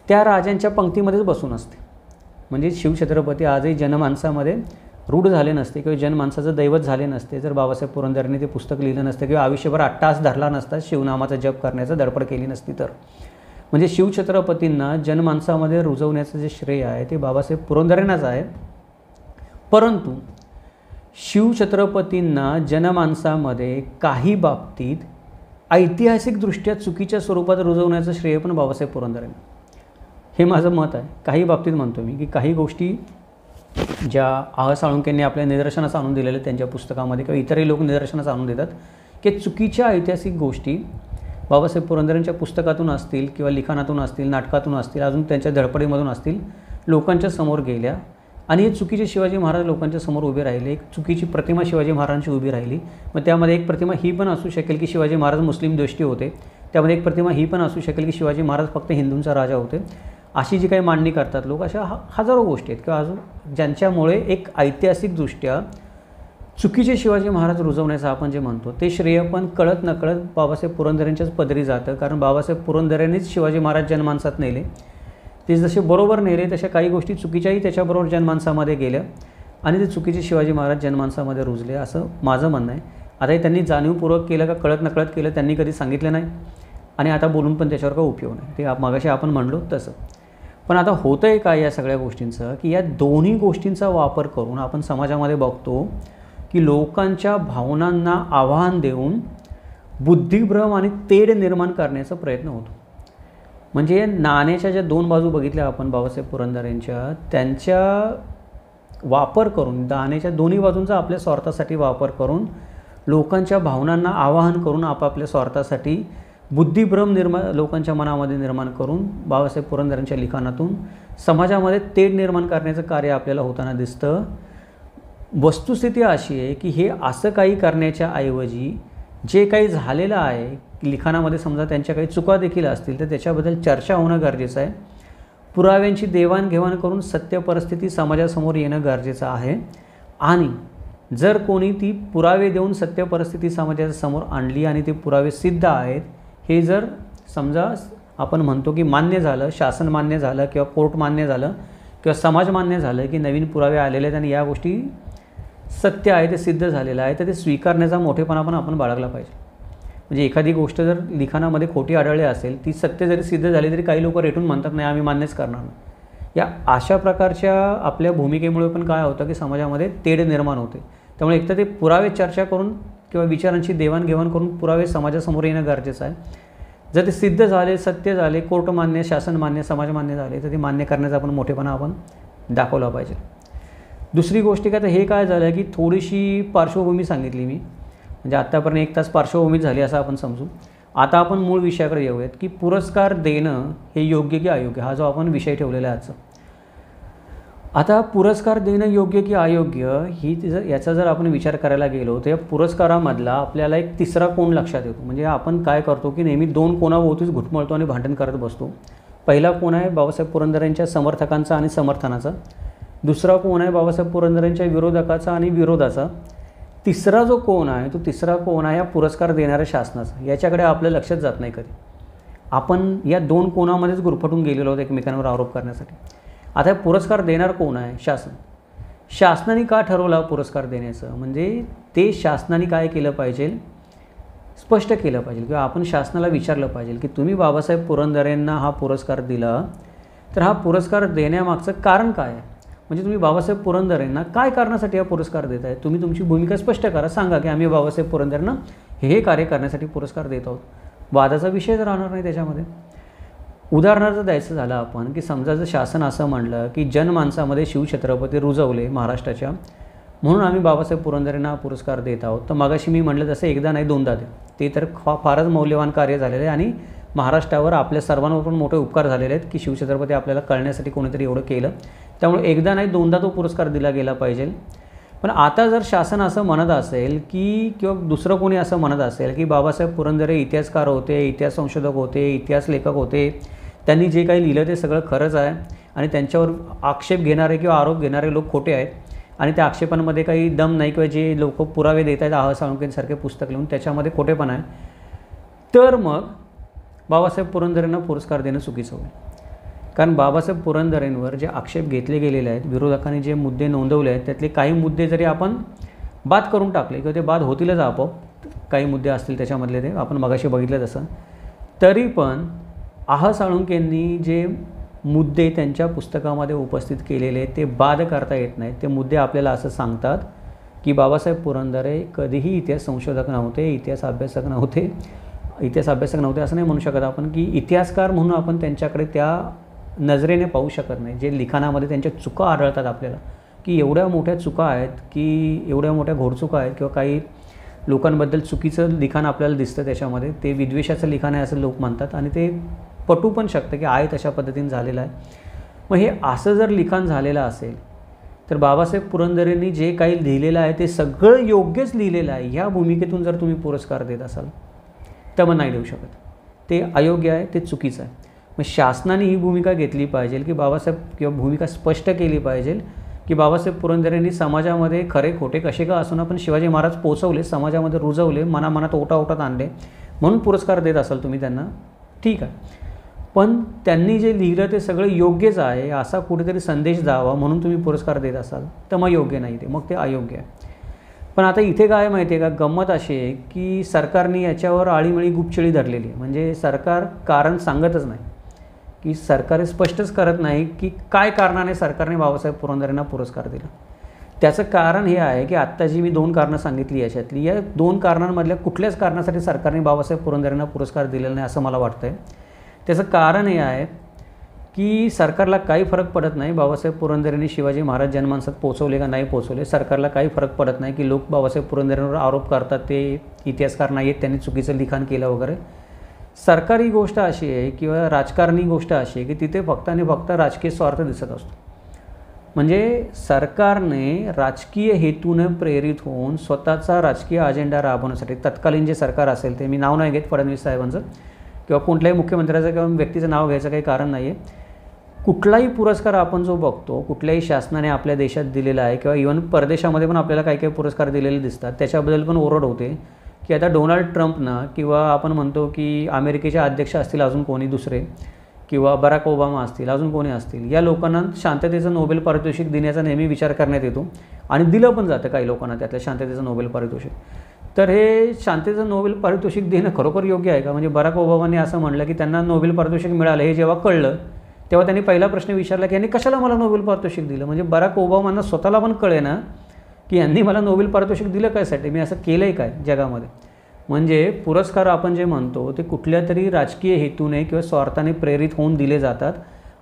S1: त्या राजांच्या पंक्तीमध्येच बसून असते. म्हणजे शिवछत्रपती आजही जनमानसामध्ये रूढ झाले नसते किंवा जनमानसाचं दैवत झाले नसते जर बाबासाहेब पुरंदरेंनी ते पुस्तक लिहिलं नसतं किंवा आयुष्यभर 8 तास धरला नसता शिवनामाचा जप करण्याचं धडपड केली नसती तर. म्हणजे शिवछत्रपतींना जनमानसामध्ये रुजवण्याचं जे श्रेय आहे ते बाबासाहेब पुरंदरेंनाच आहे. परंतु शिवछत्रपतींना जनमानसामध्ये काही बाबतीत ऐतिहासिकदृष्ट्या चुकीच्या स्वरूपात रुजवण्याचं श्रेय पण बाबासाहेब पुरंदरेंना, हे माझं मत आहे. काही बाबतीत म्हणतो मी की काही गोष्टी ज्या आह साळुंखेंनी आपल्या निदर्शनास आणून दिलेल्या त्यांच्या पुस्तकामध्ये किंवा इतरही लोक निदर्शनास आणून देतात की चुकीच्या ऐतिहासिक गोष्टी बाबासाहेब पुरंदरेंच्या पुस्तकातून असतील किंवा लिखाणातून असतील, नाटकातून असतील, अजून त्यांच्या धडपडीमधून असतील, लोकांच्या समोर गेल्या आणि हे चुकीचे शिवाजी महाराज लोकांच्या समोर उभे राहिले. एक चुकीची प्रतिमा शिवाजी महाराजांची उभी राहिली. मग त्यामध्ये एक प्रतिमा ही पण असू शकेल की शिवाजी महाराज मुस्लिम द्वेष्टी होते, त्यामध्ये एक प्रतिमा ही पण असू शकेल की शिवाजी महाराज फक्त हिंदूंचा राजा होते. अशी जी काही मांडणी करतात लोक, अशा हजारो गोष्टी आहेत किंवा अजून ज्यांच्यामुळे एक ऐतिहासिकदृष्ट्या चुकीचे शिवाजी महाराज रुजवण्याचं आपण जे म्हणतो ते श्रेय पण कळत नकळत बाबासाहेब पुरंदरेंच्याच पदरी जातं. कारण बाबासाहेब पुरंदरेंनीच शिवाजी महाराज जनमानसात नेले, ते जसे बरोबर नेले तशा काही गोष्टी चुकीच्याही त्याच्याबरोबर जनमानसामध्ये गेल्या आणि ते चुकीचे शिवाजी महाराज जनमानसामध्ये रुजले असं माझं म्हणणं आहे. आता हे त्यांनी जाणीवपूर्वक केलं का कळत नकळत केलं त्यांनी कधी सांगितलं नाही आणि आता बोलून पण त्याच्यावर काही उपयोग नाही. ते मागाशी आपण म्हणलो तसं. पण आता होतं आहे काय या सगळ्या गोष्टींचं की या दोन्ही गोष्टींचा वापर करून आपण समाजामध्ये बघतो की लोकांच्या भावनांना आव्हान देऊन बुद्धिभ्रम आणि तेढ निर्माण करण्याचा प्रयत्न होतो. म्हणजे नाण्याच्या ज्या 2 बाजू बघितल्या आपण बाबासाहेब पुरंदरेंच्या, त्यांच्या वापर करून नाण्याच्या दोन्ही बाजूंचा आपल्या स्वार्थासाठी वापर करून लोकांच्या भावनांना आवाहन करून आपापल्या स्वार्थासाठी बुद्धिभ्रम लोकांच्या मनामध्ये निर्माण करून बाबासाहेब पुरंदरेंच्या लिखाणातून समाजामध्ये तेढ निर्माण करण्याचं कार्य आपल्याला होताना दिसतं. वस्तुस्थिती अशी आहे की हे असं काही करण्याच्या ऐवजी जे काही झालेलं आहे लिखाणामध्ये समजा त्यांच्या काही चुका देखील असतील तर त्याच्याबद्दल चर्चा होणं गरजेचं आहे. पुराव्यांची देवाणघेवाण करून सत्य परिस्थिती समाजासमोर येणं गरजेचं आहे आणि जर कोणी ती पुरावे देऊन सत्य परिस्थिती समाजाच्या समोर आणली आणि ते पुरावे सिद्ध आहेत हे जर समजा आपण म्हणतो की मान्य झालं, शासन मान्य झालं किंवा कोर्ट मान्य झालं किंवा समाज मान्य झालं की नवीन पुरावे आलेले आहेत आणि या गोष्टी सत्य आहे, ते सिद्ध झालेलं आहे, तर ते स्वीकारण्याचा मोठेपणा पण आपण बाळगला पाहिजे. म्हणजे एखादी गोष्ट जर लिखाणामध्ये खोटी आढळली असेल, ती सत्य जरी सिद्ध झाली तरी काही लोक रेटून म्हणतात नाही आम्ही मान्यच करणार नाही. या अशा प्रकारच्या आपल्या भूमिकेमुळे पण काय होतं की समाजामध्ये तेढ निर्माण होते. त्यामुळे एकतर ते पुरावे चर्चा करून किंवा विचारांची देवाणघेवाण करून पुरावे समाजासमोर येणं गरजेचं आहे. जर ते सिद्ध झाले, सत्य झाले, कोर्ट मान्य, शासन मान्य, समाज मान्य झाले, तर ते मान्य करण्याचा आपण मोठेपणा आपण दाखवला पाहिजे. दुसरी गोष्ट काय, तर हे काय झालं की थोडीशी पार्श्वभूमी सांगितली मी, म्हणजे आत्तापर्यंत 1 तास पार्श्वभूमीच झाली असं आपण समजू. आता आपण मूळ विषयाकडे येऊयात की पुरस्कार देणं हे योग्य की अयोग्य, हा जो आपण विषय ठेवलेला आहे आजचा. आता पुरस्कार देणं योग्य की अयोग्य याचा जर आपण विचार करायला गेलो तर या पुरस्कारामधला आपल्याला एक तिसरा कोण लक्षात येतो. म्हणजे आपण काय करतो की नेहमी 2 कोणाभोवतीच घुटमळतो आणि भांडण करत बसतो. पहिला कोण आहे बाबासाहेब पुरंदरेंच्या समर्थकांचा आणि समर्थनाचा. दुसरा कोण आहे बाबासाहेब पुरंदरेंच्या विरोधकाचा आणि विरोधाचा. तिसरा जो कोण आहे तो तिसरा कोण आहे या पुरस्कार देणाऱ्या शासनाचा. याच्याकडे आपलं लक्षच जात नाही कधी. आपण या 2 कोणामध्येच गुरफटून गेलेलो आहोत एकमेकांवर आरोप करण्यासाठी. आता पुरस्कार देणार कोण आहे? शासन. शासनाने का ठरवला पुरस्कार देण्याचं, म्हणजे ते शासनाने काय केलं पाहिजे, स्पष्ट केलं पाहिजे किंवा आपण शासनाला विचारलं पाहिजे की तुम्ही बाबासाहेब पुरंदरेंना हा पुरस्कार दिला तर हा पुरस्कार देण्यामागचं कारण काय आहे. म्हणजे तुम्ही बाबासाहेब पुरंदरेंना काय कारणासाठी हा पुरस्कार देत आहे, तुम्ही तुमची भूमिका स्पष्ट करा. सांगा की आम्ही बाबासाहेब पुरंदरेंना हे कार्य करण्यासाठी पुरस्कार देत आहोत. वादाचा विषयच राहणार नाही त्याच्यामध्ये. उदाहरणार्थ द्यायचं झालं आपण की समजा जर शासन असं म्हणलं की जनमानसामध्ये शिवछत्रपती रुजवले महाराष्ट्राच्या, म्हणून आम्ही बाबासाहेब पुरंदरेंना हा पुरस्कार देत आहोत. तर मगाशी मी म्हटलं तसं एकदा नाही दोनदा द्या. ते तर फारच मौल्यवान कार्य झालेलं आहे आणि महाराष्ट्रावर आपल्या सर्वांवर पण मोठे उपकार झालेले आहेत की शिवछत्रपती आपल्याला कळण्यासाठी कोणीतरी एवढं केलं. त्यामुळे एकदा नाही दोनदा तो पुरस्कार दिला गेला पाहिजे. पण आता जर शासन असं म्हणत असेल की किंवा दुसरं कोणी असं म्हणत असेल की बाबासाहेब पुरंदरे इतिहासकार होते, इतिहास संशोधक होते, इतिहास लेखक होते, त्यांनी जे काही लिहिलं ते सगळं खरंच आहे आणि त्यांच्यावर आक्षेप घेणारे किंवा आरोप घेणारे लोक खोटे आहेत आणि त्या आक्षेपांमध्ये काही दम नाही किंवा जे लोक पुरावे देत आहेत आह साळुंखेंसारखे पुस्तक लिहून त्याच्यामध्ये खोटेपणा आहे, तर मग बाबासाहेब पुरंदरेंना पुरस्कार देणं चुकीचं होईल. कारण बाबासाहेब पुरंदरेंवर जे आक्षेप घेतले गेलेले आहेत, विरोधकांनी जे मुद्दे नोंदवले आहेत त्यातले काही मुद्दे जरी आपण बाद करून टाकले किंवा ते बाद होतीलच आपोआप, काही मुद्दे असतील त्याच्यामधले ते आपण मगाशी बघितलं तसं, तरी पण आह साळुंखेंनी जे मुद्दे त्यांच्या पुस्तकामध्ये उपस्थित केलेले ते बाद करता येत नाहीत. ते मुद्दे आपल्याला असं सांगतात की बाबासाहेब पुरंदरे कधीही इतिहास संशोधक नव्हते, इतिहास अभ्यासक नव्हते असं नाही म्हणू शकत आपण की इतिहासकार म्हणून आपण त्यांच्याकडे त्या नजरेने पाहू शकत नाही. जे लिखाणामध्ये त्यांच्या चुका आढळतात आपल्याला की एवढ्या मोठ्या चुका आहेत की एवढ्या मोठ्या घोडचुका आहेत किंवा काही लोकांबद्दल चुकीचं लिखाण आपल्याला दिसतं त्याच्यामध्ये. ते विद्वेषाचं लिखाण आहे असं लोक म्हणतात आणि ते पटू पण शकतं की आहे तशा पद्धतीने झालेलं आहे. मग हे असं जर लिखाण झालेलं असेल तर बाबासाहेब पुरंदरेंनी जे काही लिहिलेलं आहे ते सगळं योग्यच लिहिलेलं आहे, ह्या भूमिकेतून जर तुम्ही पुरस्कार देत असाल तर मग नाही देऊ शकत. ते अयोग्य आहे, ते चुकीचं आहे. मग शासनाने ही भूमिका घेतली पाहिजे की बाबासाहेब किंवा भूमिका स्पष्ट केली पाहिजे की बाबासाहेब पुरंदरेंनी समाजामध्ये खरे खोटे कसे का असून आपण शिवाजी महाराज पोचवले, समाजामध्ये रुजवले, मनामनात ओटाओटात आणले म्हणून पुरस्कार देत असाल तुम्ही त्यांना, ठीक आहे. पण त्यांनी जे लिहिलं ते सगळं योग्यच आहे असा कुठेतरी संदेश द्यावा म्हणून तुम्ही पुरस्कार देत असाल तर मग योग्य नाही, ते मग ते अयोग्य आहे. पण आता इथे काय माहिती आहे का, गंमत अशी आहे की सरकारने याच्यावर आळीमळी गुपचिळी धरलेली आहे. म्हणजे सरकार कारण सांगतच नाही की सरकार स्पष्टच करत नाही की काय कारणाने सरकारने बाबासाहेब पुरंदरेंना पुरस्कार दिला. त्याचं कारण हे आहे की आत्ता जी मी 2 कारणं सांगितली याच्यातली, या 2 कारणांमधल्या कुठल्याच कारणासाठी सरकारने बाबासाहेब पुरंदरेंना पुरस्कार दिलेला नाही असं मला वाटतं आहे. त्याचं कारण हे आहे की सरकारला काही फरक पडत नाही बाबासाहेब पुरंदरेंनी शिवाजी महाराज जनमानसात पोचवले का नाही पोचवले. सरकारला काही फरक पडत नाही की लोक बाबासाहेब पुरंदरेंवर आरोप करतात ते इतिहासकार नाही आहेत, त्यांनी चुकीचं लिखाण केलं वगैरे. सरकारी गोष्ट अशी आहे किंवा राजकारणी गोष्ट अशी आहे की तिथे फक्त आणि फक्त राजकीय स्वार्थ दिसत असतो. म्हणजे सरकारने राजकीय हेतूने प्रेरित होऊन स्वतःचा राजकीय अजेंडा राबवण्यासाठी तत्कालीन जे सरकार असेल ते, मी नाव नाही घेत फडणवीस साहेबांचं किंवा कुठल्याही मुख्यमंत्र्याचं किंवा व्यक्तीचं नाव घ्यायचं काही कारण नाही आहे. कुठलाही पुरस्कार आपण जो बघतो कुठल्याही शासनाने आपल्या देशात दिलेला आहे किंवा इव्हन परदेशामध्ये पण आपल्याला काही काही पुरस्कार दिलेले दिसतात, त्याच्याबद्दल पण ओरड होते की आता डोनाल्ड ट्रम्पनं किंवा आपण म्हणतो की अमेरिकेचे अध्यक्ष असतील अजून कोणी दुसरे किंवा बराक ओबामा असतील अजून कोणी असतील, या लोकांना शांततेचं नोबेल पारितोषिक देण्याचा नेहमी विचार करण्यात येतो आणि दिलं पण जातं काही लोकांना त्यातल्या शांततेचं नोबेल पारितोषिक. तर हे शांततेचं नोबेल पारितोषिक देणं खरोखर योग्य आहे का? म्हणजे बराक ओबामांनी असं म्हणलं की त्यांना नोबेल पारितोषिक मिळालं हे जेव्हा कळलं तेव्हा त्यांनी पहिला प्रश्न विचारला की यांनी कशाला मला नोबेल पारितोषिक दिलं? म्हणजे बराक ओबामांना स्वतःला पण कळे ना की यांनी मला नोबेल पारितोषिक दिलं कायसाठी, मी असं केलं आहे काय जगामध्ये. म्हणजे पुरस्कार आपण जे म्हणतो ते कुठल्या तरी राजकीय हेतूने किंवा स्वार्थाने प्रेरित होऊन दिले जातात.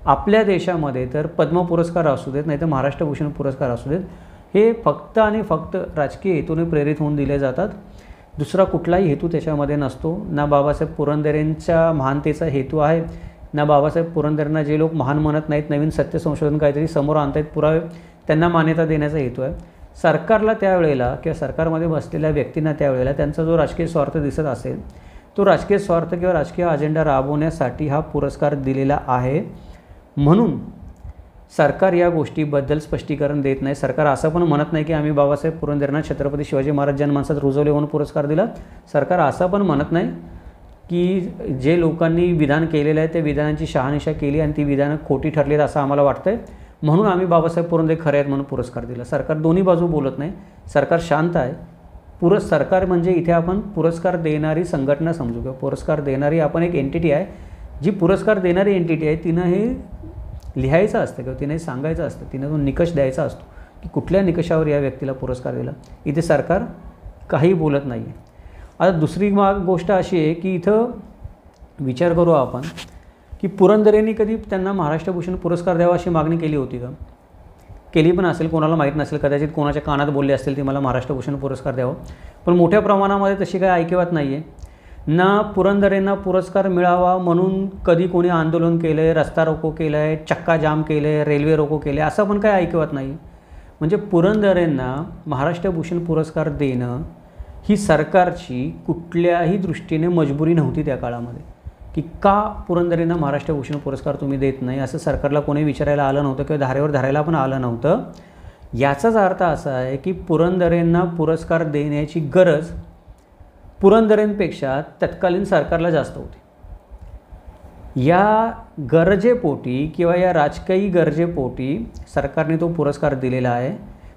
S1: आपल्या देशामध्ये तर पद्म पुरस्कार असू देत, नाही तर महाराष्ट्र भूषण पुरस्कार असू देत, हे फक्त आणि फक्त राजकीय हेतूने प्रेरित होऊन दिले जातात. दुसरा कुठलाही हेतू त्याच्यामध्ये नसतो. ना बाबासाहेब पुरंदरेंच्या महानतेचा हेतू आहे, ना बाबासाहेब पुरंदरेंना जे लोक महान म्हणत नाहीत, नवीन सत्य संशोधन काहीतरी समोर आणतायत पुरावे, त्यांना मान्यता देण्याचा हेतू आहे. सरकारला त्यावेळेला किंवा सरकारमध्ये बसलेल्या व्यक्तींना त्यावेळेला त्यांचा जो राजकीय स्वार्थ दिसत असेल तो राजकीय स्वार्थ किंवा राजकीय अजेंडा राबवण्यासाठी हा पुरस्कार दिलेला आहे. म्हणून सरकार या गोष्टीबद्दल स्पष्टीकरण देत नाही. सरकार असं पण म्हणत नाही की आम्ही बाबासाहेब पुरंदरेंना छत्रपती शिवाजी महाराज जनमानसात रुजवले म्हणून पुरस्कार दिला. सरकार असं पण म्हणत नाही की जे लोकांनी विधान केलेलं आहे त्या विधानांची शहानिशा केली आणि ती विधानं खोटी ठरलीत असं आम्हाला वाटतंय म्हणून आम्ही बाबासाहेब पुरंदरे खरे आहेत म्हणून पुरस्कार दिला. सरकार दोन्ही बाजू बोलत नाही. सरकार शांत आहे. सरकार म्हणजे इथे आपण पुरस्कार देणारी संघटना समजू किंवा पुरस्कार देणारी आपण एक एंटिटी आहे. जी पुरस्कार देणारी एंटिटी आहे तिनं हे लिहायचं असतं किंवा तिने सांगायचं असतं, तिनं तो निकष द्यायचा असतो की कुठल्या निकषावर या व्यक्तीला पुरस्कार दिला. इथे सरकार काही बोलत नाही आहे. आता दुसरी गोष्ट अशी आहे की इथं विचार करू आपण की पुरंदरेंनी कधी त्यांना महाराष्ट्र भूषण पुरस्कार द्यावा अशी मागणी केली होती का? केली पण असेल, कोणाला माहीत नसेल, कदाचित कोणाच्या कानात बोलले असतील ते मला महाराष्ट्र भूषण पुरस्कार द्यावा. पण मोठ्या प्रमाणामध्ये तशी काही ऐकिवात नाही आहे. ना पुरंदरेंना पुरस्कार मिळावा म्हणून कधी कोणी आंदोलन केलं आहे, रस्ता रोको केलं आहे, चक्का जाम केलं आहे, रेल्वे रोको केले, असं पण काही ऐकिवात नाही. म्हणजे पुरंदरेंना महाराष्ट्र भूषण पुरस्कार देणं ही सरकारची कुठल्याही दृष्टीने मजबुरी नव्हती त्या काळामध्ये की का पुरंदरेंना महाराष्ट्र भूषण पुरस्कार तुम्ही देत नाही असं सरकारला कोणी विचारायला आलं नव्हतं किंवा धारेवर धरायला पण आलं नव्हतं. याचाच अर्थ असा आहे की पुरंदरेंना पुरस्कार देण्याची गरज पुरंदरेंपेक्षा तत्कालीन सरकारला जास्त होती. या गरजेपोटी किंवा या राजकीय गरजेपोटी सरकारने तो पुरस्कार दिलेला आहे.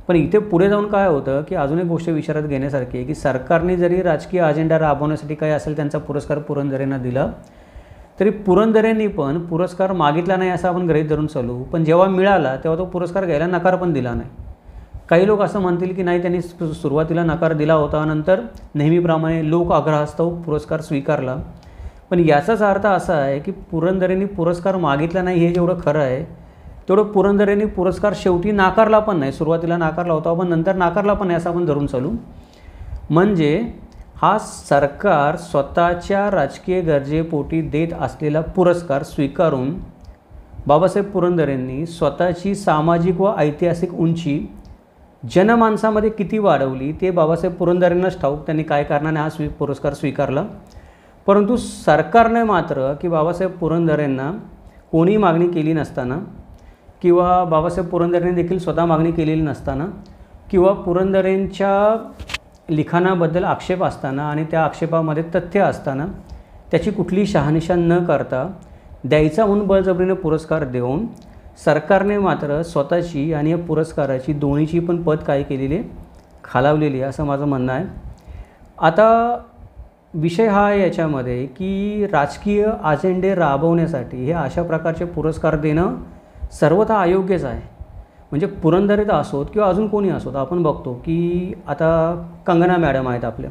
S1: पण इथे पुढे जाऊन काय होतं की अजून एक गोष्ट विचारात घेण्यासारखी आहे की सरकारने जरी राजकीय अजेंडा राबवण्यासाठी काही असेल त्यांचा पुरस्कार पुरंदरेंना दिला तरी पुरंदरेंनी पण पुरस्कार मागितला नाही असं आपण गृहीत धरून चालू. पण जेव्हा मिळाला तेव्हा तो पुरस्कार घ्यायला नकार पण दिला नाही. काही लोक असं म्हणतील की नाही त्यांनी सुरुवातीला नकार दिला होता, नंतर नेहमीप्रमाणे लोक आग्रहास्तव पुरस्कार स्वीकारला. पण याचाच अर्थ असा आहे की पुरंदरेंनी पुरस्कार मागितला नाही हे जेवढं खरं आहे तेवढं पुरंदरेंनी पुरस्कार शेवटी नाकारला पण नाही. सुरुवातीला नाकारला होता पण नंतर नाकारला पण नाही असं आपण धरून चालू. म्हणजे हा सरकार स्वतःच्या राजकीय गरजेपोटी देत असलेला पुरस्कार स्वीकारून बाबासाहेब पुरंदरेंनी स्वतःची सामाजिक व ऐतिहासिक उंची जनमानसामध्ये किती वाढवली ते बाबासाहेब पुरंदरेंनाच ठाऊक, त्यांनी काय कारणाने हा पुरस्कार स्वीकारला. परंतु सरकारने मात्र की बाबासाहेब पुरंदरेंना कोणी मागणी केली नसताना किंवा बाबासाहेब पुरंदरेंनी देखील स्वतः मागणी केलेली नसताना किंवा पुरंदरेंच्या लिखाणाबद्दल आक्षेप असताना आणि त्या आक्षेपामध्ये तथ्य असताना त्याची कुठली शहानिशा न करता द्यायचा म्हणून बळजबरीने पुरस्कार देऊन सरकारने मात्र स्वतःची आणि या पुरस्काराची दोन्हीची पण पद काय केलेली आहे, खालावलेली आहे असं माझं म्हणणं आहे. आता विषय हा आहे याच्यामध्ये की राजकीय अजेंडे राबवण्यासाठी हे अशा प्रकारचे पुरस्कार देणं सर्वथा अयोग्यच आहे. म्हणजे पुरंदरेत असोत किंवा अजून कोणी असोत, आपण बघतो की आता कंगना मॅडम आहेत आपल्या,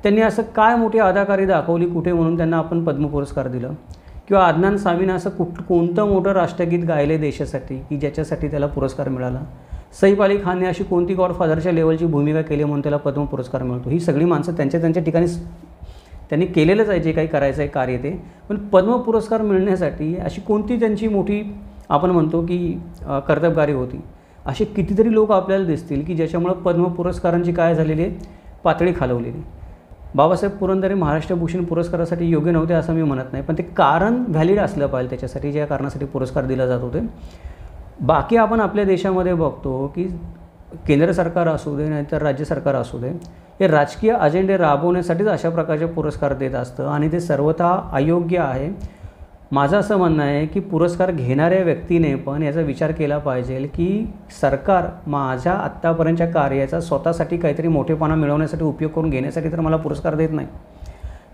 S1: त्यांनी असं काय मोठी अदाकारी दाखवली कुठे म्हणून त्यांना आपण पद्म पुरस्कार दिलं. किंवा अदनान सामीनं असं कोणतं मोठं राष्ट्रगीत गायले देशासाठी की ज्याच्यासाठी त्याला पुरस्कार मिळाला. सैफ अली खानने अशी कोणती गॉडफादरच्या लेवलची भूमिका केली म्हणून त्याला पद्म पुरस्कार मिळतो. ही सगळी माणसं त्यांच्या ठिकाणी त्यांनी केलेलंच आहे जे काही करायचं आहे कार्य ते. पण पद्म पुरस्कार मिळण्यासाठी अशी कोणती त्यांची मोठी आपण म्हणतो की कर्तबगारी होती. असे कितीतरी लोक आपल्याला दिसतील की ज्याच्यामुळं पद्म पुरस्कारांची काय झालेली आहे, पातळी खालवलेली. बाबासाहेब पुरंदरे महाराष्ट्र भूषण पुरस्कारासाठी योग्य नव्हते असं मी म्हणत नाही, पण ते कारण व्हॅलिड असलं पाहिजे त्याच्यासाठी ज्या कारणासाठी पुरस्कार दिला जात होते. बाकी आपण आपल्या देशामध्ये बघतो की केंद्र सरकार असू दे नाहीतर राज्य सरकार असू दे, हे राजकीय अजेंडे राबवण्यासाठीच अशा प्रकारचे पुरस्कार देत असतं आणि ते सर्वथा अयोग्य आहे. माझं असं म्हणणं आहे की पुरस्कार घेणाऱ्या व्यक्तीने पण याचा विचार केला पाहिजे की सरकार माझ्या आत्तापर्यंतच्या कार्याचा स्वतःसाठी काहीतरी मोठेपणा मिळवण्यासाठी उपयोग करून घेण्यासाठी तर मला पुरस्कार देत नाही.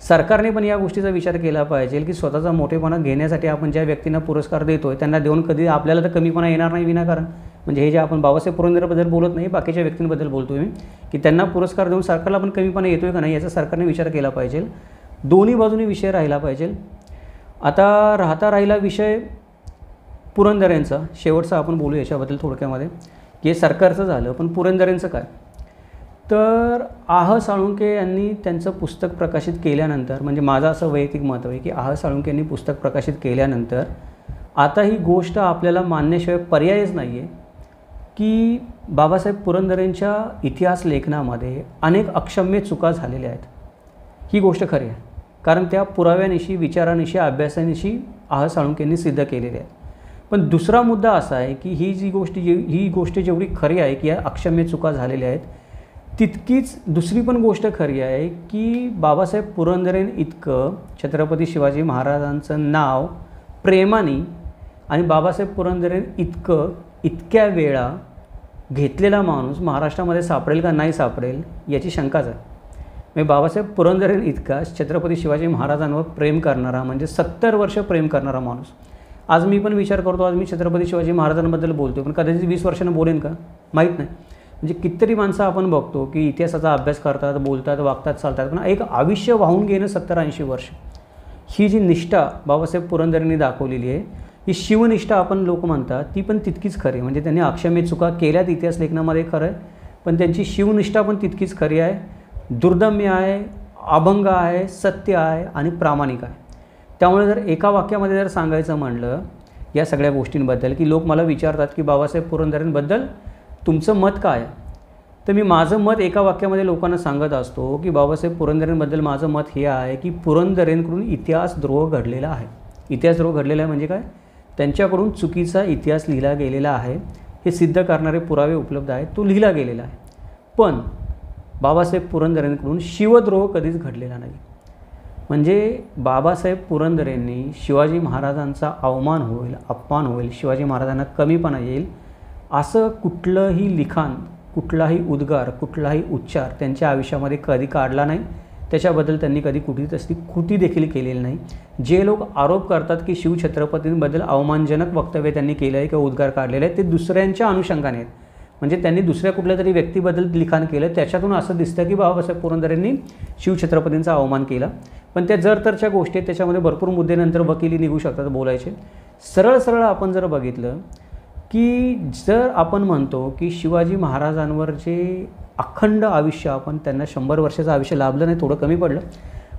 S1: सरकारने पण या गोष्टीचा विचार केला पाहिजे की स्वतःचा मोठेपणा घेण्यासाठी आपण ज्या व्यक्तींना पुरस्कार देतो आहे त्यांना देऊन कधी आपल्याला तर कमीपणा येणार नाही विनाकारण. म्हणजे हे जे आपण बाबासाहेब पुरंदरेबद्दल बोलत नाही, बाकीच्या व्यक्तींबद्दल बोलतो आहे मी, की त्यांना पुरस्कार देऊन सरकारला पण कमीपणा येतो आहे का नाही याचा सरकारने विचार केला पाहिजे. दोन्ही बाजूनी विषय राहिला पाहिजे. आता राहिला विषय पुरंदरेंचा, शेवटचा आपण बोलू याच्याबद्दल थोडक्यामध्ये, की हे सरकारचं झालं, पण पुरंदरेंचं काय. तर साळुंखे यांनी त्यांचं पुस्तक प्रकाशित केल्यानंतर, म्हणजे माझं असं वैयक्तिक मत आहे की साळुंखे यांनी पुस्तक प्रकाशित केल्यानंतर आता ही गोष्ट आपल्याला मानण्याशिवाय पर्यायच नाही आहे की बाबासाहेब पुरंदरेंच्या इतिहास लेखनामध्ये अनेक अक्षम्य चुका झालेल्या आहेत. ही गोष्ट खरी आहे, कारण त्या पुराव्यानिशी, विचारानिशी, अभ्यासानिशी साळुंखे यांनी सिद्ध केलेली आहे. पण दुसरा मुद्दा असा आहे की ही गोष्ट जेवढी खरी आहे की या अक्षम्य चुका झालेल्या आहेत, तितकीच दुसरी पण गोष्ट खरी आहे की बाबासाहेब पुरंदरें इतकं छत्रपती शिवाजी महाराजांचं नाव प्रेमाने आणि बाबासाहेब पुरंदरें इतक्या वेळा घेतलेला माणूस महाराष्ट्रामध्ये सापडेल का नाही सापडेल याची शंकाच आहे. म्हणजे बाबासाहेब पुरंदरें इतका छत्रपती शिवाजी महाराजांवर प्रेम करणारा, म्हणजे 70 वर्ष प्रेम करणारा माणूस. आज मी पण विचार करतो, आज मी छत्रपती शिवाजी महाराजांबद्दल बोलतो, पण कदाचित 20 वर्षांनी बोलेन का माहीत नाही. म्हणजे कितीतरी माणसं आपण बघतो की इतिहासाचा अभ्यास करतात, बोलतात, वागतात, चालतात, पण एक आयुष्य वाहून घेणं 70-80 वर्ष, ही जी निष्ठा बाबासाहेब पुरंदरेंनी दाखवलेली आहे, ही शिवनिष्ठा आपण लोक म्हणतात, ती पण तितकीच खरी. म्हणजे त्यांनी अक्षम्य चुका केल्यात इतिहास लेखनामध्ये खरं आहे, पण त्यांची शिवनिष्ठा पण तितकीच खरी आहे, दुर्दम्य आहे, अभंग आहे, सत्य आहे आणि प्रामाणिक आहे. त्यामुळे जर एका वाक्यामध्ये जर सांगायचं म्हणलं या सगळ्या गोष्टींबद्दल, की लोक मला विचारतात की बाबासाहेब पुरंदरेंबद्दल तुमचं मत काय आहे, तर मी माझं मत एका वाक्यामध्ये लोकांना सांगत असतो की बाबासाहेब पुरंदरेंबद्दल माझं मत हे आहे की पुरंदरेंकडून इतिहासद्रोह घडलेला आहे. इतिहासद्रोह घडलेला आहे म्हणजे काय, त्यांच्याकडून चुकीचा इतिहास लिहिला गेलेला आहे, हे सिद्ध करणारे पुरावे उपलब्ध आहेत, तो लिहिला गेलेला आहे. पण बाबासाहेब पुरंदरेंकडून शिवद्रोह कधीच घडलेला नाही. म्हणजे बाबासाहेब पुरंदरेंनी शिवाजी महाराजांचा अवमान होईल, अपमान होईल, शिवाजी महाराजांना कमीपणा येईल असं कुठलंही लिखाण, कुठलाही उद्गार, कुठलाही उच्चार त्यांच्या आयुष्यामध्ये कधी काढला नाही. त्याच्याबद्दल त्यांनी कधी कुठलीच कृती देखील केलेली नाही. जे लोक आरोप करतात की शिवछत्रपतींबद्दल अवमानजनक वक्तव्य त्यांनी केलं आहे किंवा उद्गार काढलेले आहेत, ते दुसऱ्यांच्या अनुषंगाने आहेत. म्हणजे त्यांनी दुसऱ्या कुठल्या तरी व्यक्तीबद्दल लिखाण केलं, त्याच्यातून असं दिसतं की बाबासाहेब पुरंदरेंनी शिवछत्रपतींचा अवमान केला. पण त्या जर-तरच्या गोष्टी आहेत, त्याच्यामध्ये भरपूर मुद्दे नंतर वकिली निघू शकतात बोलायचे. सरळ आपण जर बघितलं की जर आपण म्हणतो की शिवाजी महाराजांवर जे अखंड आयुष्य, आपण त्यांना 100 वर्षाचं आयुष्य लाभलं नाही, थोडं कमी पडलं,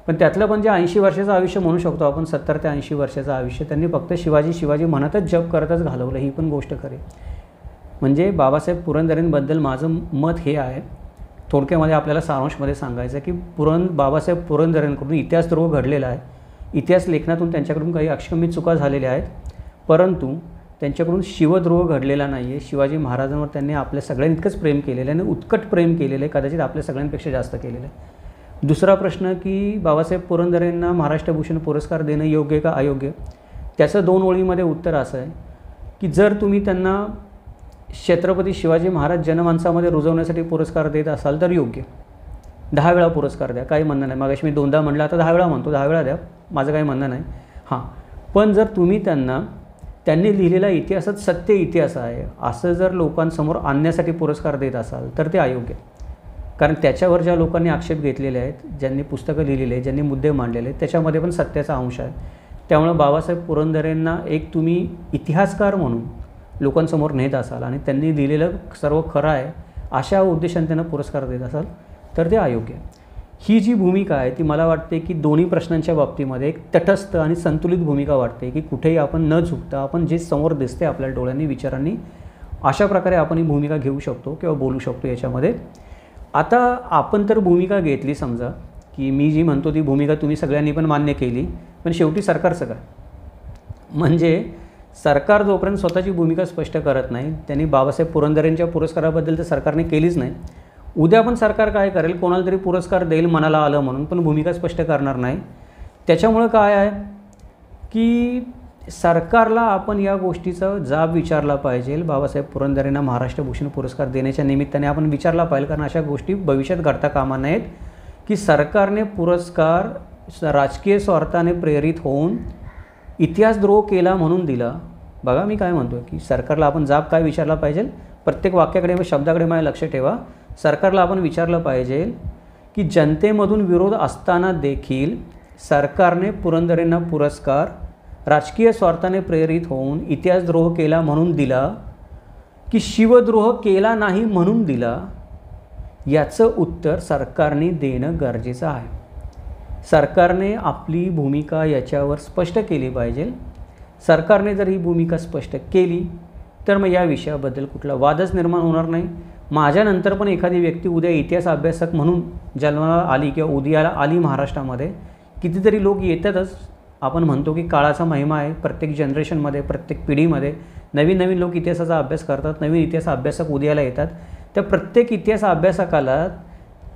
S1: पण त्यातलं पण जे 80 वर्षाचं आयुष्य म्हणू शकतो आपण, 70 ते 80 वर्षाचं आयुष्य त्यांनी फक्त शिवाजी म्हणतच जप करतच घालवलं, ही पण गोष्ट खरी. म्हणजे बाबासाहेब पुरंदरेंबद्दल माझं मत हे आहे, थोडक्यामध्ये आपल्याला सारांशमध्ये सांगायचं की बाबासाहेब पुरंदरेंकडून इतिहासद्रोह घडलेला आहे. इतिहास लेखनातून त्यांच्याकडून काही अक्षम्य चुका झालेल्या आहेत, परंतु त्यांच्याकडून शिवद्रोह घडलेला नाही आहे. शिवाजी महाराजांवर त्यांनी आपल्या सगळ्यांइतकंच प्रेम केलेलं आहे आणि उत्कट प्रेम केलेलं आहे, कदाचित आपल्या सगळ्यांपेक्षा जास्त केलेलं आहे. दुसरा प्रश्न की बाबासाहेब पुरंदरेंना महाराष्ट्र भूषण पुरस्कार देणं योग्य का अयोग्य, त्याचं 2 ओळीमध्ये उत्तर असं आहे की जर तुम्ही त्यांना छत्रपती शिवाजी महाराज जनमानसामध्ये रुजवण्यासाठी पुरस्कार देत असाल तर योग्य, 10 वेळा पुरस्कार द्या, काही म्हणणं नाही. मागाशी मी 2दा म्हटलं, आता 10 वेळा म्हणतो, 10 वेळा द्या, माझं काही म्हणणं नाही. हां, पण जर तुम्ही त्यांनी लिहिलेला इतिहासात सत्य इतिहास आहे असं जर लोकांसमोर आणण्यासाठी पुरस्कार देत असाल तर ते अयोग्य. कारण त्याच्यावर ज्या लोकांनी आक्षेप घेतलेले आहेत, ज्यांनी पुस्तकं लिहिलेली आहेत, ज्यांनी मुद्दे मांडलेले आहेत, त्याच्यामध्ये पण सत्याचा अंश आहे. त्यामुळे बाबासाहेब पुरंदरेंना एक तुम्ही इतिहासकार म्हणून लोकांसमोर नेत असाल आणि त्यांनी लिहिलेलं सर्व खरं आहे अशा उद्देशाने त्यांना पुरस्कार देत असाल तर ते अयोग्य. ही जी भूमिका आहे ती मला वाटते की दोन्ही प्रश्नांच्या बाबतीमध्ये एक तटस्थ आणि संतुलित भूमिका वाटते की कुठेही आपण न झुकता आपण जे समोर दिसते आपल्या डोळ्यांनी, विचारांनी, अशा प्रकारे आपण ही भूमिका घेऊ शकतो किंवा बोलू शकतो याच्यामध्ये. आता आपण तर भूमिका घेतली, समजा की मी जी म्हणतो ती भूमिका तुम्ही सगळ्यांनी पण मान्य केली, पण शेवटी सरकारचं काय, म्हणजे सरकार जोपर्यंत स्वतःची भूमिका स्पष्ट करत नाही, त्यांनी बाबासाहेब पुरंदरेंच्या पुरस्काराबद्दल तर सरकारने केलीच नाही, उद्या पण सरकार काय करेल, कोणाला तरी पुरस्कार देईल मनाला आलं म्हणून, पण भूमिका स्पष्ट करणार नाही. त्याच्यामुळं काय आहे की सरकारला आपण या गोष्टीचा जाब विचारला पाहिजे. बाबासाहेब पुरंदरेंना महाराष्ट्र भूषण पुरस्कार देण्याच्या निमित्ताने आपण विचारला पाहिजे, कारण अशा गोष्टी भविष्यात घडता कामा नयेत की सरकारने पुरस्कार राजकीय स्वार्थाने प्रेरित होऊन इतिहासद्रोह केला म्हणून दिला. बघा मी काय म्हणतो की सरकारला आपण जाब काय विचारला पाहिजे, प्रत्येक वाक्याकडे व शब्दाकडे मला लक्ष ठेवा. सरकारला आपण विचारलं पाहिजे की जनतेमधून विरोध असताना देखील सरकारने पुरंदरेंना पुरस्कार राजकीय स्वार्थाने प्रेरित होऊन इतिहासद्रोह केला म्हणून दिला की शिवद्रोह केला नाही म्हणून दिला, याचं उत्तर सरकारने देणं गरजेचं आहे. सरकारने आपली भूमिका याच्यावर स्पष्ट केली पाहिजे. सरकारने जर ही भूमिका स्पष्ट केली तर मग या विषयाबद्दल कुठला वादच निर्माण होणार नाही. माझ्यानंतर पण एखादी व्यक्ती उद्या इतिहास अभ्यासक म्हणून जन्माला आली किंवा उदयाला आली महाराष्ट्रामध्ये, कितीतरी लोक येतातच. आपण म्हणतो की काळाचा महिमा आहे. प्रत्येक जनरेशनमध्ये, प्रत्येक पिढीमध्ये नवीन नवीन लोक इतिहासाचा अभ्यास करतात, नवीन इतिहास अभ्यासक उदयाला येतात. त्या प्रत्येक इतिहास अभ्यासकाला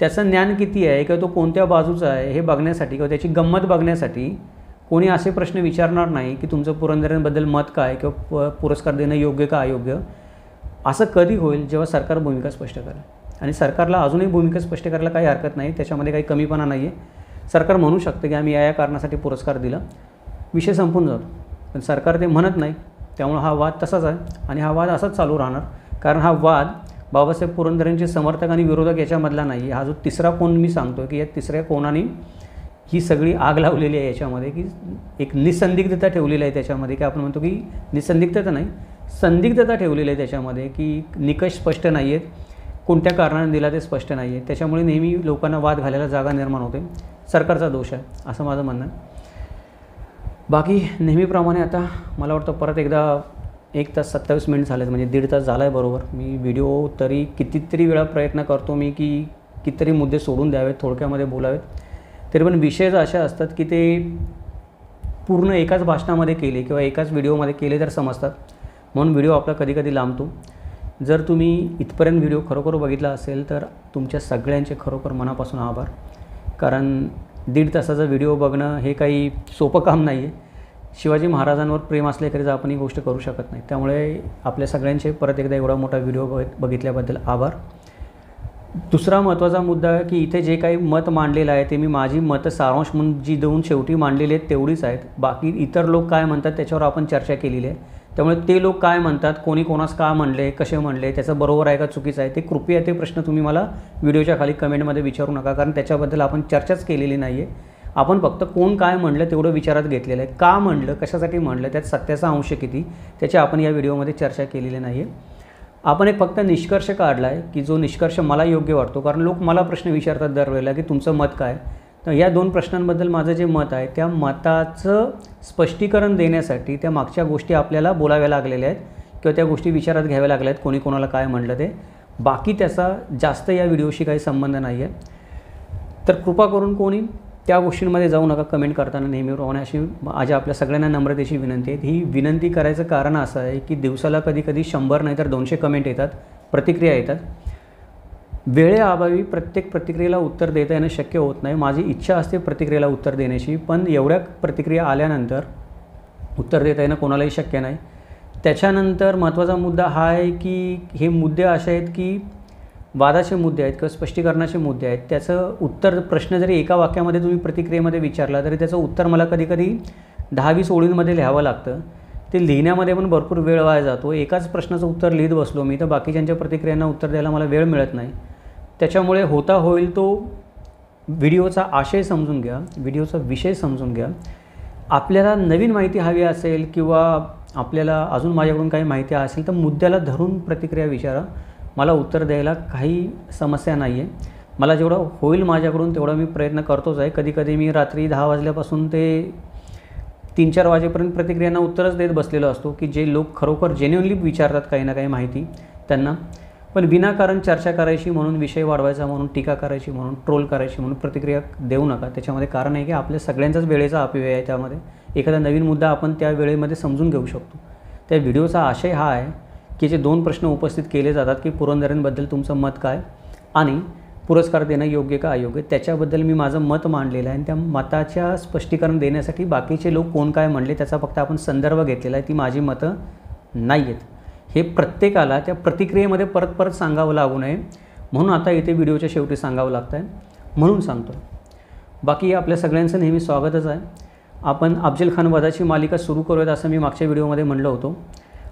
S1: त्याचं ज्ञान किती आहे किंवा तो कोणत्या बाजूचा आहे हे बघण्यासाठी किंवा त्याची गंमत बघण्यासाठी कोणी असे प्रश्न विचारणार नाही की तुमचं पुरंदरेंबद्दल मत काय किंवा पुरस्कार देणं योग्य का अयोग्य. असं कधी होईल जेव्हा सरकार भूमिका स्पष्ट करेल. आणि सरकारला अजूनही भूमिका स्पष्ट करायला काही हरकत नाही, त्याच्यामध्ये काही कमीपणा नाही आहे. सरकार म्हणू शकतं की आम्ही या कारणासाठी पुरस्कार दिला, विषय संपून जातो. पण सरकार ते म्हणत नाही, त्यामुळे हा वाद तसाच आहे आणि हा वाद असाच चालू राहणार. कारण हा वाद बाबासाहेब पुरंदरेंचे समर्थक आणि विरोधक याच्यामधला नाही. हा जो तिसरा कोण मी सांगतो की या तिसऱ्या कोणाने ही सगळी आग लावलेली आहे याच्यामध्ये, की एक निसंदिग्धता ठेवलेली आहे त्याच्यामध्ये, की आपण म्हणतो की निसंदिग्धता नाही, संदिग्धता ठेवलेली आहे त्याच्यामध्ये, की निकष स्पष्ट नाही आहेत, कोणत्या कारणाने दिला ते स्पष्ट नाही आहे. त्याच्यामुळे नेहमी लोकांना वाद घालायला जागा निर्माण होते. सरकारचा दोष आहे असं माझं म्हणणं आहे. बाकी नेहमीप्रमाणे आता मला वाटतं परत एकदा 1 तास 27 मिनिट झालेत, म्हणजे 1.5 तास झाला आहे बरोबर. मी व्हिडिओ तरी कितीतरी वेळा प्रयत्न करतो मी की कितीतरी मुद्दे सोडून द्यावेत, थोडक्यामध्ये बोलावेत, तरी पण विषयच असे असतात की ते पूर्ण एकाच भाषणामध्ये केले किंवा एकाच व्हिडिओमध्ये केले तर समजतात, म्हणून व्हिडिओ आपला कधी कधी लांबतो. जर तुम्ही इथपर्यंत व्हिडिओ खरोखर बघितला असेल तर तुमच्या सगळ्यांचे खरोखर मनापासून आभार. कारण 1.5 तासाचा व्हिडिओ बघणं हे काही सोपं काम नाही आहे. शिवाजी महाराजांवर प्रेम असल्याखेरीज आपण ही गोष्ट करू शकत नाही. त्यामुळे आपल्या सगळ्यांचे परत एकदा एवढा मोठा व्हिडिओ बघितल्याबद्दल आभार. दुसरा महत्त्वाचा मुद्दा आहे की इथे जे काही मत मांडलेलं आहे ते मी माझी मतं सारांश म्हणून जी देऊन शेवटी मांडलेली आहेत तेवढीच आहेत. बाकी इतर लोक काय म्हणतात त्याच्यावर आपण चर्चा केलेली आहे. त्यामुळे ते लोक काय म्हणतात, कोणी कोणास का म्हणले, कसे म्हणले, त्याचं बरोबर आहे का चुकीचं आहे, ते कृपया ते प्रश्न तुम्ही मला व्हिडिओच्या खाली कमेंटमध्ये विचारू नका, कारण त्याच्याबद्दल आपण चर्चाच केलेली नाही आहे. आपण फक्त कोण काय म्हणलं तेवढं विचारात घेतलेलं आहे. का म्हणलं, कशासाठी म्हणलं, त्यात सत्याचा अंश किती, त्याची आपण या व्हिडिओमध्ये चर्चा केलेली नाही आहे. आपण एक फक्त निष्कर्ष काढला आहे की जो निष्कर्ष मला योग्य वाटतो, कारण लोक मला प्रश्न विचारतात दरवेळेला की तुमचं मत काय. तर या 2 प्रश्नांबद्दल माझं जे मत आहे त्या मताचं स्पष्टीकरण देण्यासाठी त्या मागच्या गोष्टी आपल्याला बोलाव्या लागलेल्या आहेत किंवा त्या गोष्टी विचारात घ्याव्या लागल्या आहेत, कोणी कोणाला काय म्हणलं ते. बाकी त्याचा जास्त या व्हिडिओशी काही संबंध नाही आहे. तर कृपा करून कोणी त्या गोष्टींमध्ये जाऊ नका कमेंट करताना. नेहमीप्रमाणे अशी माझ्या आपल्या सगळ्यांना नम्रतेची विनंती आहे. ही विनंती करायचं कारण असं आहे की दिवसाला कधी कधी 100 नाही तर 200 कमेंट येतात, प्रतिक्रिया येतात. वेळेअभावी प्रत्येक प्रतिक्रियेला उत्तर देता येणं शक्य होत नाही. माझी इच्छा असते प्रतिक्रियेला उत्तर देण्याची, पण एवढ्या प्रतिक्रिया आल्यानंतर उत्तर देता येणं कोणालाही शक्य नाही. त्याच्यानंतर महत्त्वाचा मुद्दा हा आहे की हे मुद्दे असे आहेत की वादाचे मुद्दे आहेत किंवा स्पष्टीकरणाचे मुद्दे आहेत. त्याचं उत्तर, प्रश्न जरी एका वाक्यामध्ये तुम्ही प्रतिक्रियेमध्ये विचारला तरी त्याचं उत्तर मला कधी कधी 10-20 ओळींमध्ये लिहावं लागतं. ते लिहिण्यामध्ये पण भरपूर वेळ वाया जातो. एकाच प्रश्नाचं उत्तर लिहित बसलो मी तर बाकीच्यांच्या प्रतिक्रियांना उत्तर द्यायला मला वेळ मिळत नाही. त्याच्यामुळे होता होईल तो व्हिडिओचा आशय समजून घ्या, व्हिडिओचा विषय समजून घ्या. आपल्याला नवीन माहिती हवी असेल किंवा आपल्याला अजून माझ्याकडून काही माहिती असेल तर मुद्द्याला धरून प्रतिक्रिया विचारा. मला उत्तर द्यायला काही समस्या नाही आहे. मला जेवढं होईल माझ्याकडून तेवढा मी प्रयत्न करतोच आहे. कधी कधी मी रात्री 10 वाजल्यापासून ते 3-4 वाजेपर्यंत प्रतिक्रियांना उत्तरच देत बसलेलो असतो की जे लोक खरोखर जेन्युइनली विचारतात काही ना काही माहिती त्यांना. पण विनाकारण चर्चा करायची म्हणून, विषय वाढवायचा म्हणून, टीका करायची म्हणून, ट्रोल करायची म्हणून प्रतिक्रिया देऊ नका. त्याच्यामध्ये कारण आहे की आपल्या सगळ्यांचाच वेळेचा अपव्यय आहे. त्यामध्ये एखादा नवीन मुद्दा आपण त्या वेळेमध्ये समजून घेऊ शकतो. त्या व्हिडिओचा आशय हा आहे की जे 2 प्रश्न उपस्थित केले जातात की पुरंदरेंबद्दल तुमचं मत काय आणि पुरस्कार देणं योग्य का अयोग्य त्याच्याबद्दल मी माझं मत मांडलेलं आहे आणि त्या मताच्या स्पष्टीकरण देण्यासाठी बाकीचे लोक कोण काय म्हणले त्याचा फक्त आपण संदर्भ घेतलेला आहे, ती माझी मतं नाही आहेत. हे प्रत्येकाला त्या प्रतिक्रियेमध्ये परत परत सांगावं लागू नये म्हणून आता इथे व्हिडिओच्या शेवटी सांगावं लागतं आहे म्हणून सांगतो. बाकी आपल्या सगळ्यांचं नेहमी स्वागतच आहे. आपण अफजल खान वधाची मालिका सुरू करूयात असं मी मागच्या व्हिडिओमध्ये म्हणलं होतं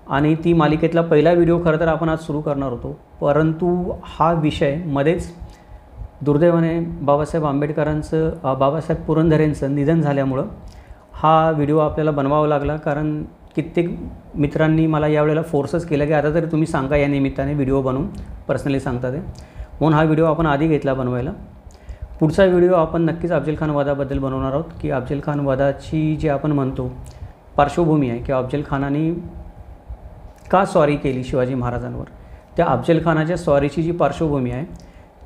S1: आणि ती मालिकेतला पहिला व्हिडिओ खरं तर आपण आज सुरू करणार होतो, परंतु हा विषय मध्येच दुर्दैवाने बाबासाहेब पुरंदरेंचं निधन झाल्यामुळं हा व्हिडिओ आपल्याला बनवावा लागला. कारण कित्येक मित्रांनी मला यावेळेला फोर्सच केलं की आता तरी तुम्ही सांगा या निमित्ताने व्हिडिओ बनवून, पर्सनली सांगता ते, म्हणून हा व्हिडिओ आपण आधी घेतला बनवायला. पुढचा व्हिडिओ आपण नक्कीच अफजल खान वधाबद्दल बनवणार आहोत की अफजल खान वधाची जे आपण म्हणतो पार्श्वभूमी आहे की अफजल खानाने का सॉरी केली शिवाजी महाराजांवर, त्या अफजल खानाच्या सॉरीची जी पार्श्वभूमी आहे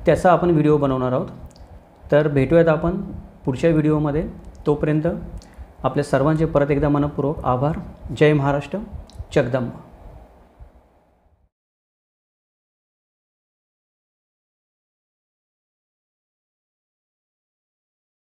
S1: त्याचा आपण व्हिडिओ बनवणार आहोत. तर भेटूयात आपण पुढच्या व्हिडिओमध्ये. तोपर्यंत आपल्या सर्वांचे परत एकदा मनपूर्वक आभार. जय महाराष्ट्र. जगदंबा.